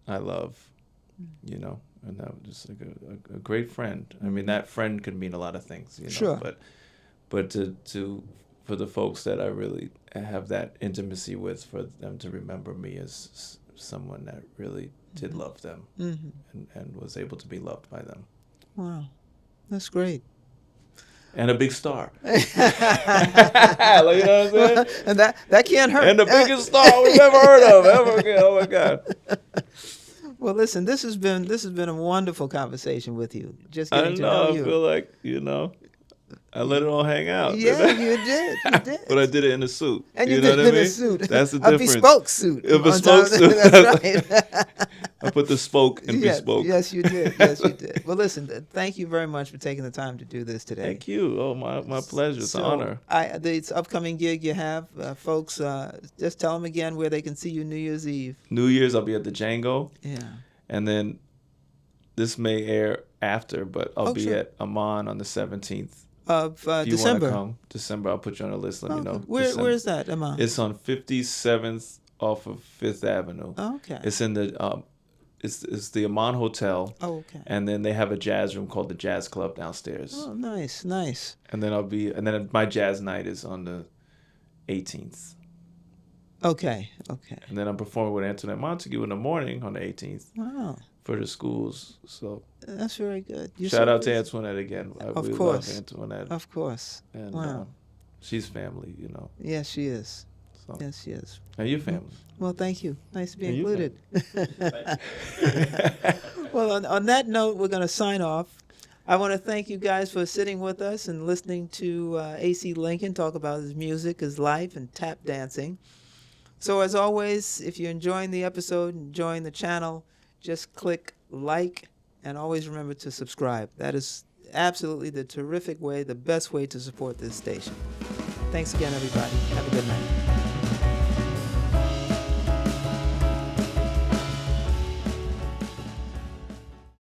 I love, and that was just like a great friend. I mean, that friend could mean a lot of things,
Sure.
But for the folks that I really have that intimacy with, for them to remember me as someone that really did love them and was able to be loved by them.
Wow. That's great.
And a big star. Like, you know what I'm saying?
And that can't hurt.
And the biggest star we've ever heard of ever again. Oh my God.
Well, listen, this has been a wonderful conversation with you. Just getting to know you.
I feel like, I let it all hang out.
Yeah, you did. You did.
But I did it in a suit.
And you
you know
did
what I
it in
mean?
a suit.
That's the
A
difference.
bespoke suit.
A
on
bespoke
top of-
suit.
That's right.
I put the spoke in
Yes,
bespoke.
yes, you did. Yes, you did. Well, listen, thank you very much for taking the time to do this today.
Thank you. Oh, my pleasure. It's an honor.
The upcoming gig you have, folks, just tell them again where they can see you New Year's Eve.
New Year's, I'll be at the Django.
Yeah.
And then this may air after, but I'll be
sure.
at Amman on the 17th.
Of
If you want to
December.
come, December, I'll put you on the list. Let me know.
Where
December.
is that, Emma?
It's on 57th off of 5th Avenue.
Okay.
It's in the it's the Amman Hotel,
Oh, okay.
and then they have a jazz room called the Jazz Club downstairs.
Oh, nice, nice.
And then my jazz night is on the 18th.
Okay, okay.
And then I'm performing with Antoinette Montague in the morning on the 18th
Wow,
for the schools. So
that's very good.
shout out to Antoinette again. We
course.
love Antoinette.
Of course.
And
Wow.
she's family, you know.
Yes, she is.
So.
Yes, she is.
And your family.
Well, thank you. Nice to be
And you
included. Well, on that note, we're going to sign off. I want to thank you guys for sitting with us and listening to AC Lincoln talk about his music, his life, and tap dancing. So as always, if you're enjoying the episode, enjoying the channel, just click like and always remember to subscribe. That is absolutely the terrific way, the best way to support this station. Thanks again, everybody. Have a good night.